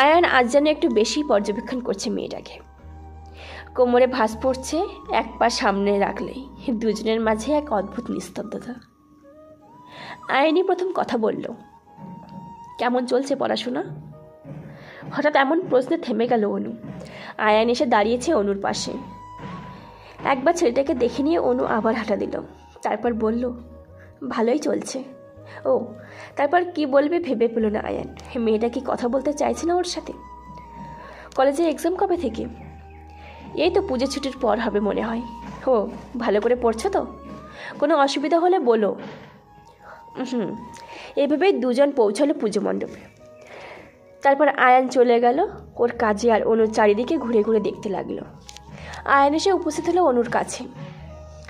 আয়ান আজ যেন একটু বেশি পর্যবেক্ষণ করছে মেয়েটাকে। কোমরে ভাঁজ পড়ছে, এক পা সামনে রাখলেই দুজনের মাঝে এক অদ্ভুত নিস্তব্ধতা। আয়ানই প্রথম কথা বলল, কেমন চলছে পড়াশোনা? হঠাৎ এমন প্রশ্নে থেমে গেল অনু। আয়ান এসে দাঁড়িয়েছে অনুর পাশে। একবার ছেলেটাকে দেখে নিয়ে অনু আবার হাঁটা দিল। তারপর বলল, ভালোই চলছে। ও, তারপর কি বলবে ভেবে পেল না আয়ান। মেয়েটা কি কথা বলতে চাইছে না ওর সাথে? কলেজে এক্সাম কবে থেকে? এই তো পুজো ছুটির পর হবে মনে হয়। ও, ভালো করে পড়ছো তো? কোনো অসুবিধা হলে বলো। এভাবেই দুজন পৌঁছালো পুজো মণ্ডপে। তারপর আয়ান চলে গেল ওর কাজে, আর অনুর চারিদিকে ঘুরে ঘুরে দেখতে লাগলো। আয়ান এসে উপস্থিত হলো অনুর কাছে।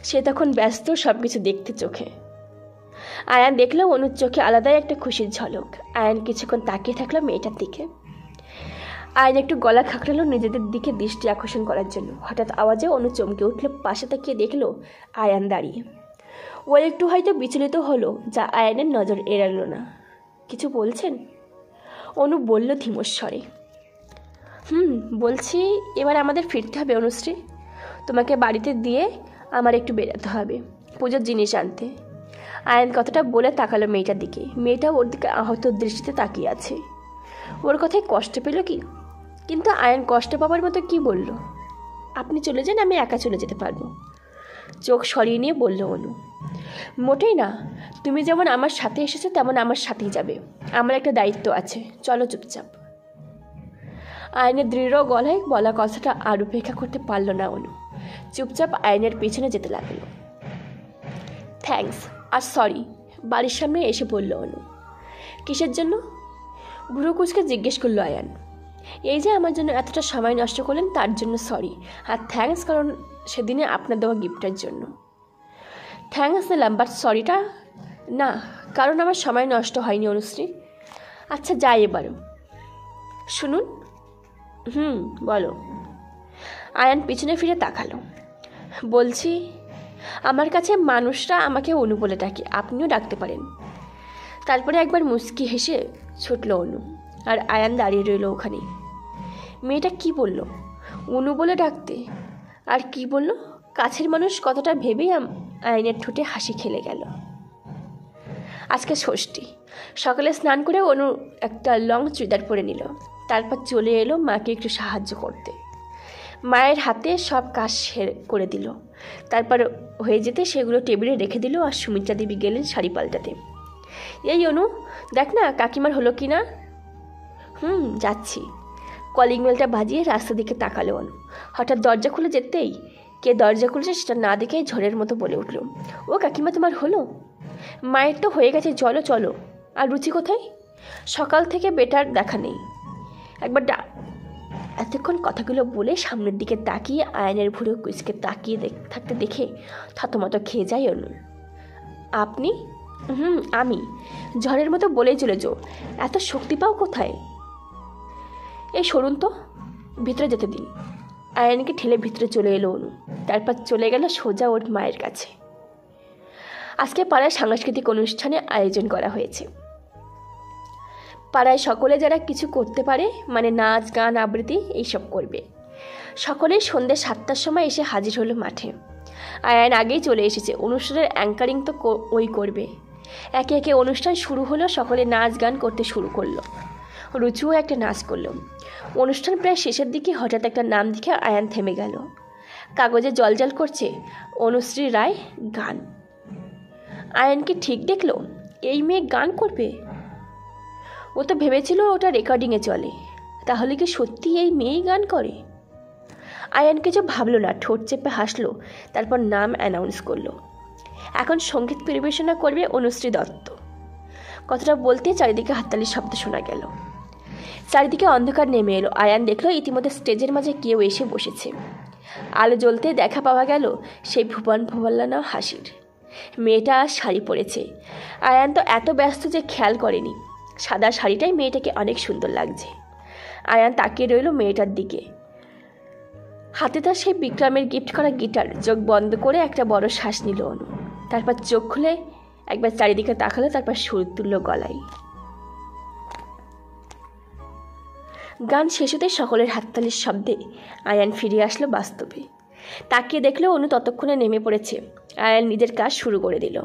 সে তখন ব্যস্ত সব কিছু দেখতে চোখে। আয়ান দেখলো অনুর চোখে আলাদাই একটা খুশির ঝলক। আয়ান কিছুক্ষণ তাকিয়ে থাকলো মেয়েটার দিকে। আয়ান একটু গলা খাকড়ালো নিজেদের দিকে দৃষ্টি আকর্ষণ করার জন্য। হঠাৎ আওয়াজে অনু চমকে উঠলো, পাশে তাকিয়ে দেখলো আয়ান দাঁড়িয়ে। ও একটু হয়তো বিচলিত হলো, যা আয়ানের নজর এড়ালো না। কিছু বলছেন? অনু বলল ধীমস্বরে। বলছি, এবার আমাদের ফিরতে হবে অনুশ্রী। তোমাকে বাড়িতে দিয়ে আমার একটু বেরোতে হবে পুজোর জিনিস আনতে। আয়ান কথাটা বলে তাকালো মেয়েটার দিকে। মেয়েটাও ওর দিকে আহত দৃষ্টিতে তাকিয়ে আছে। ওর কথায় কষ্ট পেল কি? কিন্তু আয়ান কষ্ট পাবার মতো কি বলল? আপনি চলে যান, আমি একা চলে যেতে পারবো। চোখ সরিয়ে নিয়ে বলল অনু। মোটেই না, তুমি যেমন আমার সাথে এসেছো তেমন আমার সাথেই যাবে। আমার একটা দায়িত্ব আছে, চলো চুপচাপ। আয়নের দৃঢ় গলায় বলা কথাটা আর উপেক্ষা করতে পারল না অনু। চুপচাপ আয়নের পিছনে যেতে লাগলো। থ্যাঙ্কস আর সরি, বাড়ির সামনে এসে বলল অনু। কিসের জন্য? ভুরু কুচকে জিজ্ঞেস করলো আয়ান। এই যে আমার জন্য এতটা সময় নষ্ট করলেন তার জন্য সরি, আর থ্যাঙ্কস কারণ সেদিনে আপনার দেওয়া গিফটের জন্য। থ্যাঙ্কস দিলাম, বাট সরিটা না, কারণ আমার সময় নষ্ট হয়নি অনুশ্রী। আচ্ছা যাই এবারও। শুনুন। বলো। আয়ান পিছনে ফিরে তাকালো। বলছি, আমার কাছে মানুষরা আমাকে অনু বলে ডাকে, আপনিও ডাকতে পারেন। তারপরে একবার মুচকি হেসে ছুটল অনু, আর আয়ান দাঁড়িয়ে রইল ওখানে। মেয়েটা কি বলল? অনু বলে ডাকতে, আর কি বলল কাছের মানুষ কতটা ভেবেই আয়নের ঠোঁটে হাসি খেলে গেল। আজকে ষষ্ঠী। সকালে স্নান করে অনু একটা লং চুড়িদার পরে নিল, তারপর চলে এলো মাকে একটু সাহায্য করতে। মায়ের হাতে সব কাজ করে দিল, তারপর হয়ে যেতে সেগুলো টেবিলে রেখে দিল, আর সুমিত্রা দেবী গেলেন শাড়ি পাল্টাতে। এই অনু, দেখ না কাকিমার হলো কি না। যাচ্ছি। কলিং বেলটা বাজিয়ে রাস্তা দিকে তাকালো অনু। হঠাৎ দরজা খুলে যেতেই কে দরজা খুলেছে সেটা না দেখেই ঝড়ের মতো বলে উঠল, ও কাকিমা তোমার হলো? মায়ের তো হয়ে গেছে, চলো চলো। আর রুচি কোথায়? সকাল থেকে বেটার দেখা নেই। একবার এতক্ষণ কথাগুলো বলে সামনের দিকে তাকিয়ে আয়নের ভুরু কুচকে তাকিয়ে থাকতে দেখে থতমত খেয়ে যায় অনু। আপনি? আমি। ঝড়ের মতো বলেই চলেছ, এত শক্তি পাও কোথায়? এই সরুন তো, ভিতরে যেতে দিন। আয়নকে ঠেলে ভিতরে চলে এলো অনু, তারপর চলে গেল সোজা ওর মায়ের কাছে। আজকে পাড়ায় সাংস্কৃতিক অনুষ্ঠানে আয়োজন করা হয়েছে। পাড়ায় সকলে যারা কিছু করতে পারে, মানে নাচ গান আবৃত্তি এইসব করবে। সকলেই সন্ধ্যে 7টার সময় এসে হাজির হলো মাঠে। আয়ান আগেই চলে এসেছে, অনুষ্ঠানের অ্যাঙ্কারিং তো ওই করবে। একে একে অনুষ্ঠান শুরু হলো, সকলে নাচ গান করতে শুরু করলো। রুচুও একটা নাচ করলো। অনুষ্ঠান প্রায় শেষের দিকে হঠাৎ একটা নাম দেখে আয়ান থেমে গেল। কাগজে জলজল করছে অনুশ্রী রায় গান। আয়ান কি ঠিক দেখলো? এই মেয়ে গান করবে? ও তো ভেবেছিল ওটা রেকর্ডিংয়ে চলে, তাহলে কি সত্যি এই মেয়েই গান করে? আয়ান কিছু ভাবলো না, ঠোঁট চেপে হাসলো, তারপর নাম অ্যানাউন্স করলো। এখন সঙ্গীত পরিবেশনা করবে অনুশ্রী দত্ত। কথাটা বলতে চারিদিকে হাততালির শব্দ শোনা গেল। চারিদিকে অন্ধকার নেমে এলো। আয়ান দেখলো ইতিমধ্যে স্টেজের মাঝে কেউ এসে বসেছে। আলো জ্বলতে দেখা পাওয়া গেল সেই ভুবন ভুবল্লানা হাসির। মেয়েটা শাড়ি পরেছে। আয়ান তো এত ব্যস্ত যে খেয়াল করেনি। সাদা শাড়িটাই মেয়েটাকে অনেক সুন্দর লাগছে। আয়ান তাকিয়ে রইল মেয়েটার দিকে। হাতে তার সেই বিক্রমের গিফট করা গিটার। চোখ বন্ধ করে একটা বড় শ্বাস নিল অনু, তারপর চোখ খুলে একবার চারিদিকে তাকালো, তারপর সুর তুলল গলায়। গান শেষ হতে সকলের হাততালির শব্দে আয়ান ফিরে আসলো বাস্তবে। তাকিয়ে দেখলো অনু ততক্ষণে নেমে পড়েছে। আয়ান নিজের কাজ শুরু করে দিল,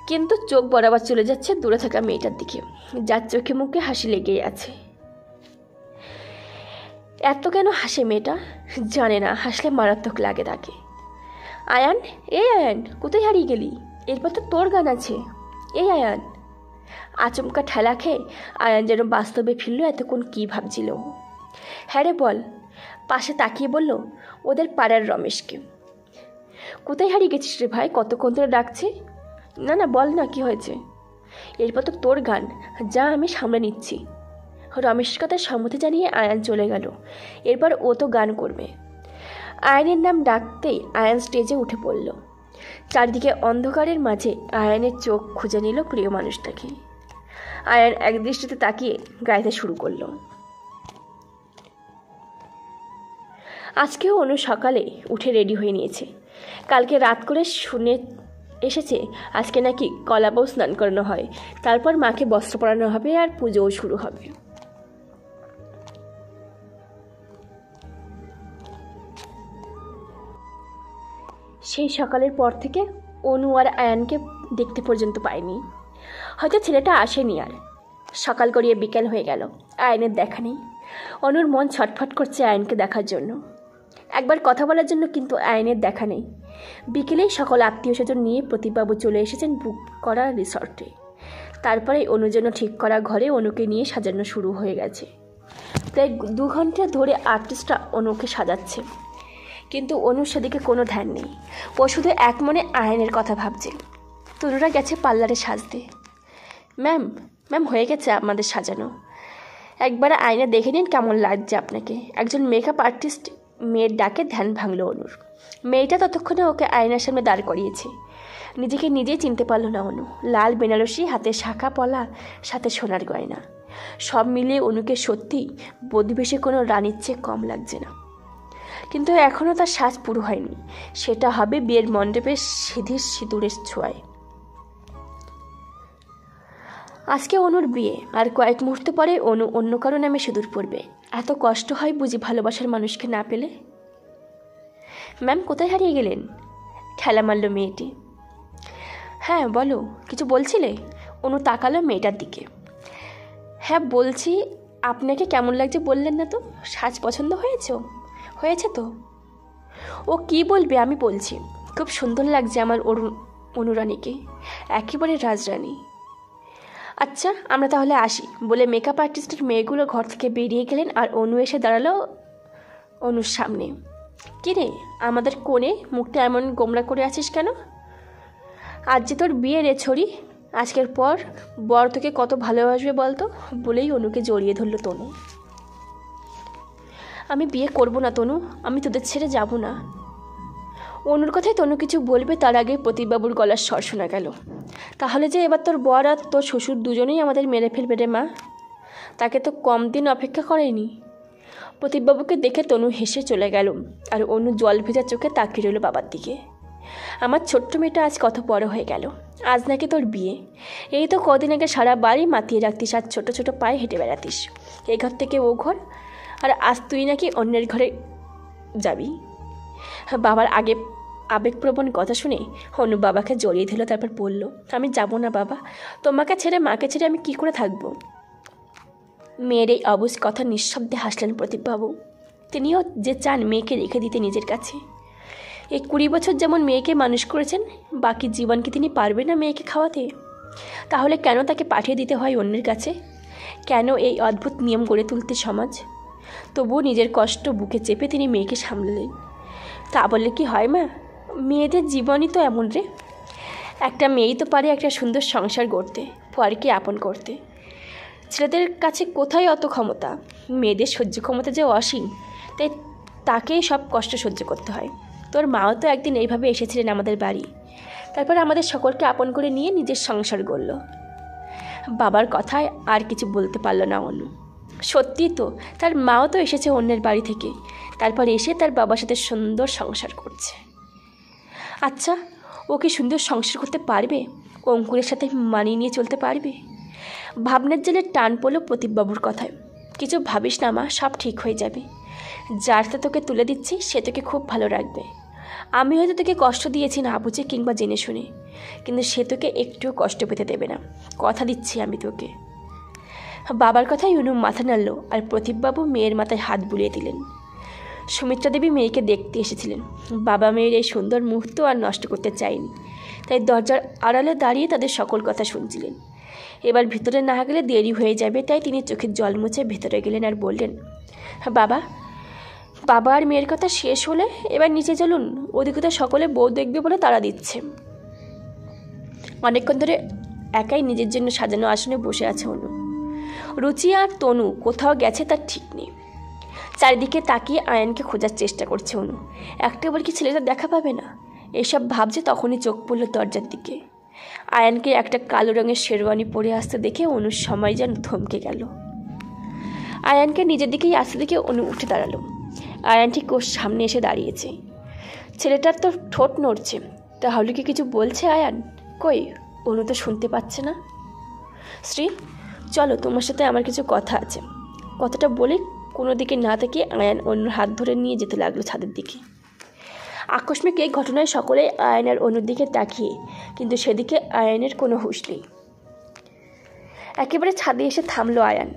কিন্তু চোখ বরাবর চলে যাচ্ছে দূরে থাকা মেয়েটার দিকে, যার চোখে মুখে হাসি লেগেই আছে। এত কেন হাসে মেয়েটা জানে না, হাসলে মারাত্মক লাগে তাকে। আয়ান, এই আয়ান, কোথায় হারিয়ে গেলি? এরপর তো তোর গান আছে। এই আয়ান। আচমকা ঠেলা খেয়ে আয়ান যেন বাস্তবে ফিরল। এতক্ষণ কী ভাবছিল? হ্যাঁ রে বল। পাশে তাকিয়ে বলল, ওদের পাড়ার রমেশকে। কোথায় হারিয়ে গেছিস রে ভাই? কতক্ষণ ধরে ডাকছে। না বল না, কি হয়েছে? এরপর তো তোর গান, যা আমি সামলে নিচ্ছি। রমেশের কথা সম্মতি জানিয়ে আয়ান চলে গেল। এরপর ও তো গান করবে। আয়ানের নাম ডাকতেই আয়ান স্টেজে উঠে পড়ল। চারদিকে অন্ধকারের মাঝে আয়ানের চোখ খুঁজে নিল প্রিয় মানুষটাকে। আয়ান এক দৃষ্টিতে তাকিয়ে গাইতে শুরু করলো। আজকেও অনু সকালে উঠে রেডি হয়ে নিয়েছে। কালকে রাত করে শুনে এসেছে আজকে নাকি কলাবউ স্নান করানো হয়, তারপর মাকে বস্ত্র পরানো হবে, আর পুজোও শুরু হবে। সেই সকালের পর থেকে অনু আর আয়ানকে দেখতে পর্যন্ত পায়নি। হয়তো ছেলেটা আসেনি আর। সকাল গড়িয়ে বিকেল হয়ে গেল, আয়ানের দেখা নেই। অনুর মন ছটফট করছে আয়ানকে দেখার জন্য, একবার কথা বলার জন্য, কিন্তু আয়ানের দেখা নেই। বিকেলেই সকল আত্মীয় স্বজন নিয়ে প্রতীকবাবু চলে এসেছেন বুক করা রিসর্টে। তারপরে অনুর জন্য ঠিক করা ঘরে অনুকে নিয়ে সাজানো শুরু হয়ে গেছে। প্রায় 2 ঘন্টা ধরে আর্টিস্টরা অনুকে সাজাচ্ছে, কিন্তু অনুর সেদিকে কোনো ধ্যান নেই। ও শুধু এক মনে আয়নের কথা ভাবছে। তনুরা গেছে পার্লারে সাজতে। ম্যাম হয়ে গেছে আমাদের সাজানো, একবার আয়না দেখে নিন কেমন লাগছে আপনাকে। একজন মেকআপ আর্টিস্ট মেয়ের ডাকে ধ্যান ভাঙল অনুর। মেয়েটা ততক্ষণে ওকে আয়নার সামনে দাঁড় করিয়েছে। নিজেকে নিজেই চিনতে পারল না অনু। লাল বেনারসি, হাতে শাখা পলা, সাথে সোনার গয়না, সব মিলিয়ে অনুকে সত্যিই বধূবেশে কোনো রানীর চেয়ে কম লাগছে না। কিন্তু এখনও তার সাজ পুরো হয়নি। সেটা হবে বিয়ের মণ্ডপের সিঁধির সিঁদুরের ছোঁয়ায়। আজকে অনুর বিয়ে, আর কয়েক মুহূর্ত পরে অনু অন্য কারো নামে সিঁদুর পরবে। এত কষ্ট হয় বুঝি ভালোবাসার মানুষকে না পেলে? ম্যাম, কোথায় হারিয়ে গেলেন? ঠেলা মারল মেয়েটি। হ্যাঁ বলো, কিছু বলছিলে? অনু তাকালো মেয়েটার দিকে। হ্যাঁ বলছি, আপনাকে কেমন লাগছে বললেন না তো? সাজ পছন্দ হয়েছে তো? ও কি বলবে, আমি বলছি। খুব সুন্দর লাগছে আমার অনুরানীকে, একেবারে রাজরানী। আচ্ছা, আমরা তাহলে আসি, বলে মেকআপ আর্টিস্টের মেয়েগুলো ঘর থেকে বেরিয়ে গেলেন। আর অনু এসে দাঁড়ালো অনুর সামনে। কী রে, আমাদের কোণে মুখটা এমন গোমরা করে আছিস কেন? আজ যে তোর বিয়ে রে ছড়ি, আজকের পর বর তোকে কত ভালোবাসবে বলতো, বলেই অনুকে জড়িয়ে ধরল তনু। আমি বিয়ে করব না তনু, আমি তোদের ছেড়ে যাব না। অনুর কথায় তনু কিছু বলবে তার আগে প্রতীকবাবুর গলার স্বর শোনা গেল। তাহলে যে এবার তোর বর আর তোর শ্বশুর দুজনেই আমাদের মেরে ফেলবে রে মা, তাকে তো কম দিন অপেক্ষা করেনি। প্রতীকবাবুকে দেখে তনু হেসে চলে গেল, আর অনু জল ভেজা চোখে তাকিয়ে রইল বাবার দিকে। আমার ছোট্ট মেয়েটা আজ কত বড় হয়ে গেল, আজ নাকি তোর বিয়ে। এই তো কদিন আগে সারা বাড়ি মাতিয়ে রাখতিস, আর ছোটো ছোটো পায়ে হেঁটে বেড়াতিস এই ঘর থেকে ও ঘর, আর আজ তুই নাকি অন্যের ঘরে যাবি। বাবার আবেগপ্রবণ কথা শুনে অনু বাবাকে জড়িয়ে দিল, তারপর বলল, আমি যাব না বাবা, তোমাকে ছেড়ে মাকে ছেড়ে আমি কি করে থাকবো। মেয়ের এই অবুঝ কথা নিঃশব্দে হাসলেন প্রতীকবাবু। তিনিও যে চান মেয়েকে রেখে দিতে নিজের কাছে। এই 20 বছর যেমন মেয়েকে মানুষ করেছেন, বাকি জীবন কি তিনি পারবেন না মেয়েকে খাওয়াতে? তাহলে কেন তাকে পাঠিয়ে দিতে হয় অন্যের কাছে? কেন এই অদ্ভুত নিয়ম গড়ে তুলতে সমাজ? তবুও নিজের কষ্ট বুকে চেপে তিনি মেয়েকে সামলালেন। তা বললে কি হয় মা, মেয়েদের জীবনই তো এমন রে। একটা মেয়েই তো পারে একটা সুন্দর সংসার গড়তে, পরকে আপন করতে। ছেলেদের কাছে কোথায় অত ক্ষমতা? মেয়েদের সহ্য ক্ষমতা যে অসীম, তাই তাকেই সব কষ্ট সহ্য করতে হয়। তোর মাও তো একদিন এইভাবে এসেছিলেন আমাদের বাড়ি, তারপর আমাদের সকলকে আপন করে নিয়ে নিজের সংসার গড়ল। বাবার কথায় আর কিছু বলতে পারল না অনু। সত্যি তো, তার মাও তো এসেছে অন্যের বাড়ি থেকে, তারপর এসে তার বাবার সাথে সুন্দর সংসার করছে। আচ্ছা, ও কি সুন্দর সংসার করতে পারবে? অঙ্কুরের সাথে মানিয়ে নিয়ে চলতে পারবে? ভাবনার জেলে টান পড়ল প্রতীকবাবুর কথায়। কিছু ভাবিস না মা, সব ঠিক হয়ে যাবে। যারটা তোকে তুলে দিচ্ছি সে তোকে খুব ভালো রাখবে। আমি হয়তো তোকে কষ্ট দিয়েছি না বুঝে কিংবা জেনে শুনে, কিন্তু সে তোকে একটুও কষ্ট পেতে দেবে না, কথা দিচ্ছি আমি তোকে। বাবার কথায় অনু মাথা নাড়ল, আর প্রতীকবাবু মেয়ের মাথায় হাত বুলিয়ে দিলেন। সুমিত্রা দেবী মেয়েকে দেখতে এসেছিলেন। বাবা মেয়ের এই সুন্দর মুহূর্ত আর নষ্ট করতে চাইনি, তাই দরজার আড়ালে দাঁড়িয়ে তাদের সকল কথা শুনছিলেন। এবার ভিতরে না গেলে দেরি হয়ে যাবে, তাই তিনি চোখের জল মুছে ভেতরে গেলেন আর বললেন, বাবা আর মেয়ের কথা শেষ হলে এবার নিচে চলুন, ওদিকে তো সকলে বউ দেখবে বলে তাড়া দিচ্ছে। অনেকক্ষণ ধরে একাই নিজের জন্য সাজানো আসনে বসে আছে অনু। রুচি আর তনু কোথাও গেছে তার ঠিক নেই। চারিদিকে তাকিয়ে আয়ানকে খোঁজার চেষ্টা করছে অনু। একটাবার কি ছেলেটা দেখা পাবে না? এসব ভাবছে তখনই চোখ পড়ল দরজার দিকে। আয়ানকে একটা কালো রঙের শেরওয়ানি পরে আসতে দেখে অনুর সময় যেন থমকে গেল। আয়ানকে নিজের দিকেই আসতে দেখে অনু উঠে দাঁড়ালো। আয়ান ঠিক ওর সামনে এসে দাঁড়িয়েছে। ছেলেটার তো ঠোঁট নড়ছে, তাহলে কি কিছু বলছে আয়ান? কই, অনু তো শুনতে পাচ্ছে না। শ্রী, চলো, তোমার সাথে আমার কিছু কথা আছে। কথাটা বলে কোনো দিকে না তাকিয়ে আয়ান অনুর হাত ধরে নিয়ে যেতে লাগলো ছাদের দিকে। আকস্মিক এই ঘটনায় সকলে আয়ান আর অনুর দিকে তাকিয়ে, কিন্তু সেদিকে আয়ানের কোনো হুঁশ নেই। একেবারে ছাদে এসে থামলো আয়ান।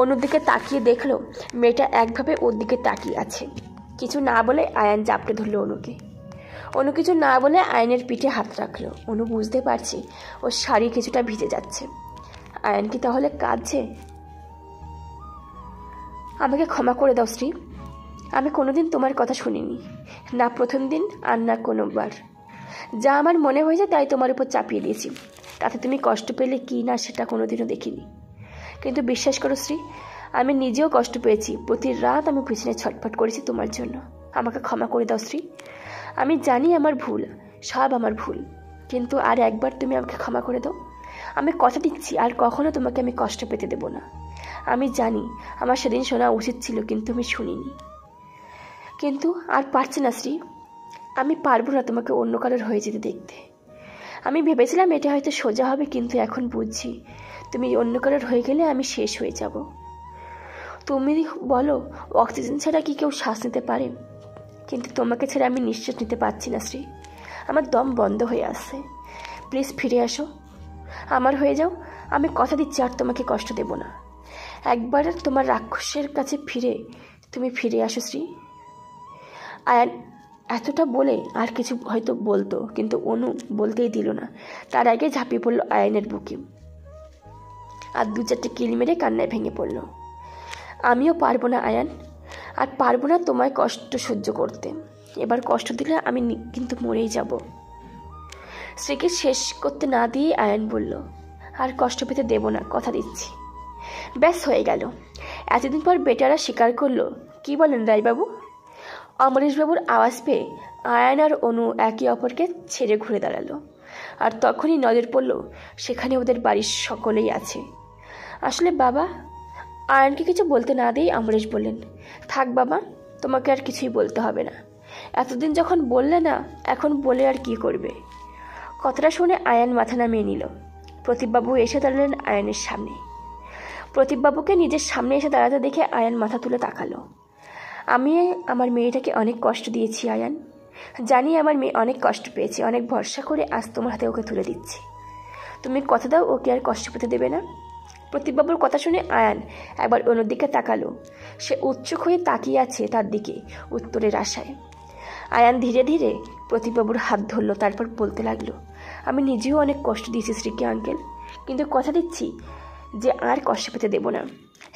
অনুর দিকে তাকিয়ে দেখলো মেয়েটা একভাবে ওর দিকে তাকিয়ে আছে। কিছু না বলে আয়ান চাপড়ে ধরলো অনুকে। অনু কিছু না বলে আয়ানের পিঠে হাত রাখলো। অনু বুঝতে পারছি ওর শাড়ি কিছুটা ভিজে যাচ্ছে। আয়ান কি তাহলে কাঁদছে? আমাকে ক্ষমা করে দাও শ্রী, আমি কোনোদিন তোমার কথা শুনিনি, না প্রথম দিন আর না কোনোবার। যা আমার মনে হয়েছে তাই তোমার উপর চাপিয়ে দিয়েছি, তাতে তুমি কষ্ট পেলে কি না সেটা কোনোদিনও দেখিনি। কিন্তু বিশ্বাস করো শ্রী, আমি নিজেও কষ্ট পেয়েছি। প্রতি রাত আমি পিছনে ছটফট করেছি তোমার জন্য। আমাকে ক্ষমা করে দাও শ্রী, আমি জানি আমার ভুল, সব আমার ভুল, কিন্তু আর একবার তুমি আমাকে ক্ষমা করে দাও। আমি কথা দিচ্ছি আর কখনো তোমাকে আমি কষ্ট পেতে দেব না। আমি জানি আমার সেদিন শোনা উচিত ছিল, কিন্তু আমি শুনিনি। কিন্তু আর পারছি না শ্রী, আমি পারবো না তোমাকে অন্য কারোর হয়ে যেতে দেখতে। আমি ভেবেছিলাম এটা হয়তো সোজা হবে, কিন্তু এখন বুঝছি তুমি অন্য কারোর হয়ে গেলে আমি শেষ হয়ে যাব। তুমি বলো অক্সিজেন ছাড়া কি কেউ শ্বাস নিতে পারে? কিন্তু তোমাকে ছাড়া আমি নিঃশ্বাস নিতে পারছি না শ্রী, আমার দম বন্ধ হয়ে আসছে। প্লিজ ফিরে আসো, আমার হয়ে যাও। আমি কথা দিচ্ছি আর তোমাকে কষ্ট দেব না। একবার তোমার রাক্ষসের কাছে তুমি ফিরে আসো শ্রী। আয়ান এতটা বলে আর কিছু হয়তো বলতো, কিন্তু অনু বলতেই দিল না। তার আগে ঝাঁপিয়ে পড়লো আয়ানের বুকে আর 2-4টে কিল মেরে কান্নায় ভেঙে পড়ল। আমিও পারবো না আয়ান, আর পারবো না তোমায় কষ্ট সহ্য করতে। এবার কষ্ট দিলে আমি কিন্তু মরেই যাব। স্ত্রীকে শেষ করতে না দিয়ে আয়ান বলল, আর কষ্ট পেতে দেব না, কথা দিচ্ছি। ব্যাস হয়ে গেল। এতদিন পর বেটারা স্বীকার করলো। কি বলেন রায়বাবু? অমরেশবাবুর আওয়াজ পেয়ে আয়ান আর অনু একে অপরকে ছেড়ে ঘুরে দাঁড়ালো। আর তখনই নজর পড়ল সেখানে ওদের বাড়ির সকলেই আছে। আসলে বাবা, আয়ানকে কিছু বলতে না দিয়ে অমরেশ বললেন, থাক বাবা, তোমাকে আর কিছুই বলতে হবে না। এতদিন যখন বললে না, এখন বলে আর কি করবে? কথাটা শুনে আয়ান মাথা নামিয়ে নিল। প্রদীপবাবু এসে দাঁড়ালেন আয়ানের সামনে। প্রদীপবাবুকে নিজের সামনে এসে দাঁড়াতে দেখে আয়ান মাথা তুলে তাকালো। আমি আমার মেয়েটাকে অনেক কষ্ট দিয়েছি আয়ান, জানি আমার মেয়ে অনেক কষ্ট পেয়েছে। অনেক ভরসা করে আজ তোমার হাতে ওকে তুলে দিচ্ছি। তুমি কথা দাও ওকে আর কষ্ট পেতে দেবে না। প্রদীপবাবুর কথা শুনে আয়ান একবার অনুর দিকে তাকালো। সে উৎসুক হয়ে তাকিয়ে আছে তার দিকে উত্তরের আশায়। আয়ান ধীরে ধীরে প্রদীপবাবুর হাত ধরল, তারপর বলতে লাগলো, আমি নিজেও অনেক কষ্ট দিয়েছি শ্রীকে আঙ্কেল, কিন্তু কথা দিচ্ছি যে আর কষ্ট পেতে দেব না।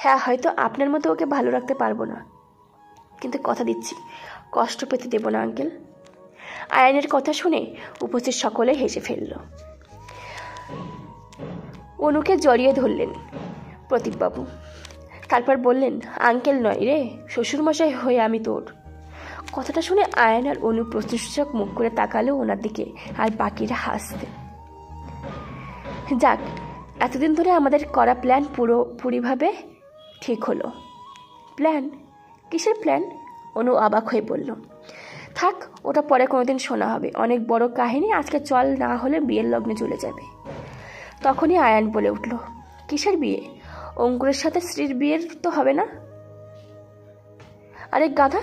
হ্যাঁ, হয়তো আপনার মতো ওকে ভালো রাখতে পারবো না, কিন্তু কথা দিচ্ছি কষ্ট পেতে দেব না আঙ্কেল। আয়ানের কথা শুনে উপস্থিত সকলে হেসে ফেলল। অনুকে জড়িয়ে ধরলেন প্রদীপবাবু, তারপর বললেন, আঙ্কেল নয় রে, শ্বশুরমশাই হয়ে আমি তোর। কথাটা শুনে আয়ান আর অনু প্রশ্নসূচক মুখ করে তাকালো ওনার দিকে, আর বাকিরা হাসতে। যাক, এতদিন ধরে আমাদের করা প্ল্যান পুরোপুরিভাবে ঠিক হলো। প্ল্যান? কিসের প্ল্যান? অনু অবাক হয়ে বলল। থাক, ওটা পরে কোনোদিন শোনা হবে, অনেক বড় কাহিনী। আজকে চল, না হলে বিয়ের লগ্নে চলে যাবে। তখনই আয়ান বলে উঠল, কিসের বিয়ে? অঙ্কুরের সাথে স্ত্রীর বিয়ের তো হবে না? আরে গাধা,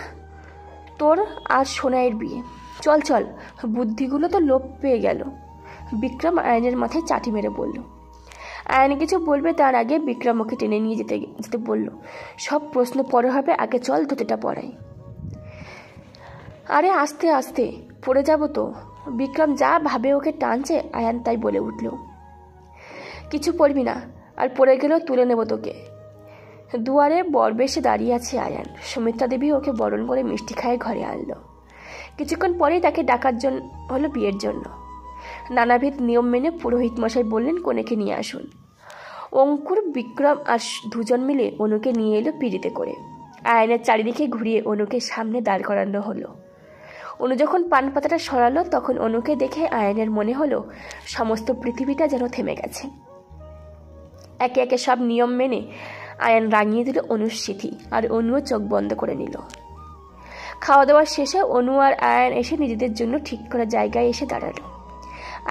তোর আর সোনাইয়ের বিয়ে। চল চল, বুদ্ধিগুলো তো লোপ পেয়ে গেল। বিক্রম আয়ানের মাথায় চাটি মেরে বলল। আয়ান কিছু বলবে তার আগে বিক্রম ওকে টেনে নিয়ে যেতে বলল, সব প্রশ্ন পরে হবে, আগে চল ধুতিটা পরাই। আরে আস্তে আস্তে, পড়ে যাব তো। বিক্রম যা ভাবে ওকে টানছে, আয়ান তাই বলে উঠল। কিছু পড়বি না, আর পড়ে গেলেও তুলে নেব তোকে। দুয়ারে বরবেশে দাঁড়িয়ে আছে আয়ান। সুমিত্রা দেবী ওকে বরণ করে মিষ্টি খায়ে ঘরে আনলো। কিছুক্ষণ পরেই তাকে ডাকার জন্য হলো বিয়ের জন্য। নানাবিধ নিয়ম মেনে পুরোহিত মশাই বললেন কনেকে নিয়ে আসুন। অঙ্কুর, বিক্রম আর দুজন মিলে অনুকে নিয়ে এলো পিড়িতে করে। আয়ানের চারিদিকে ঘুরিয়ে অনুকে সামনে দাঁড় করানো হলো। অনু যখন পান পাতাটা সরালো, তখন অনুকে দেখে আয়ানের মনে হলো সমস্ত পৃথিবীটা যেন থেমে গেছে। একে একে সব নিয়ম মেনে আয়ান রাঙিয়ে দিল অনুর স্মৃতি, আর অনুও চোখ বন্ধ করে নিল। খাওয়া দাওয়ার শেষে অনু আর আয়ান এসে নিজেদের জন্য ঠিক করা জায়গায় এসে দাঁড়ালো।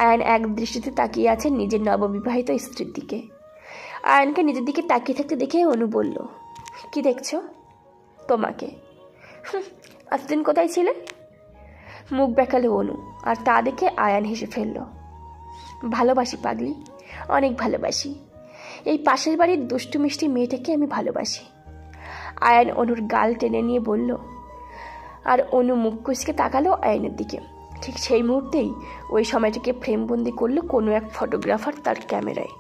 আয়ান এক দৃষ্টিতে তাকিয়ে আছে নিজের নববিবাহিত স্ত্রীর দিকে। আয়ানকে নিজের দিকে তাকিয়ে থাকতে দেখে অনু বলল, কি দেখছো? তোমাকে। এতদিন কোথায় ছিলে? মুখ বেঁকালো অনু, আর তা দেখে আয়ান হেসে ফেলল। ভালোবাসি পাগলি, অনেক ভালোবাসি। এই পাশের বাড়ির দুষ্টু মিষ্টি মেয়েটাকে আমি ভালোবাসি। আয়ান অনুর গাল টেনে নিয়ে বলল, আর অনু মুখ কুঁচকে তাকালো আয়ানের দিকে। ঠিক সেই মুহূর্তেই ওই সময়টাকে ফ্রেমবন্দি করলো কোনো এক ফটোগ্রাফার তার ক্যামেরায়।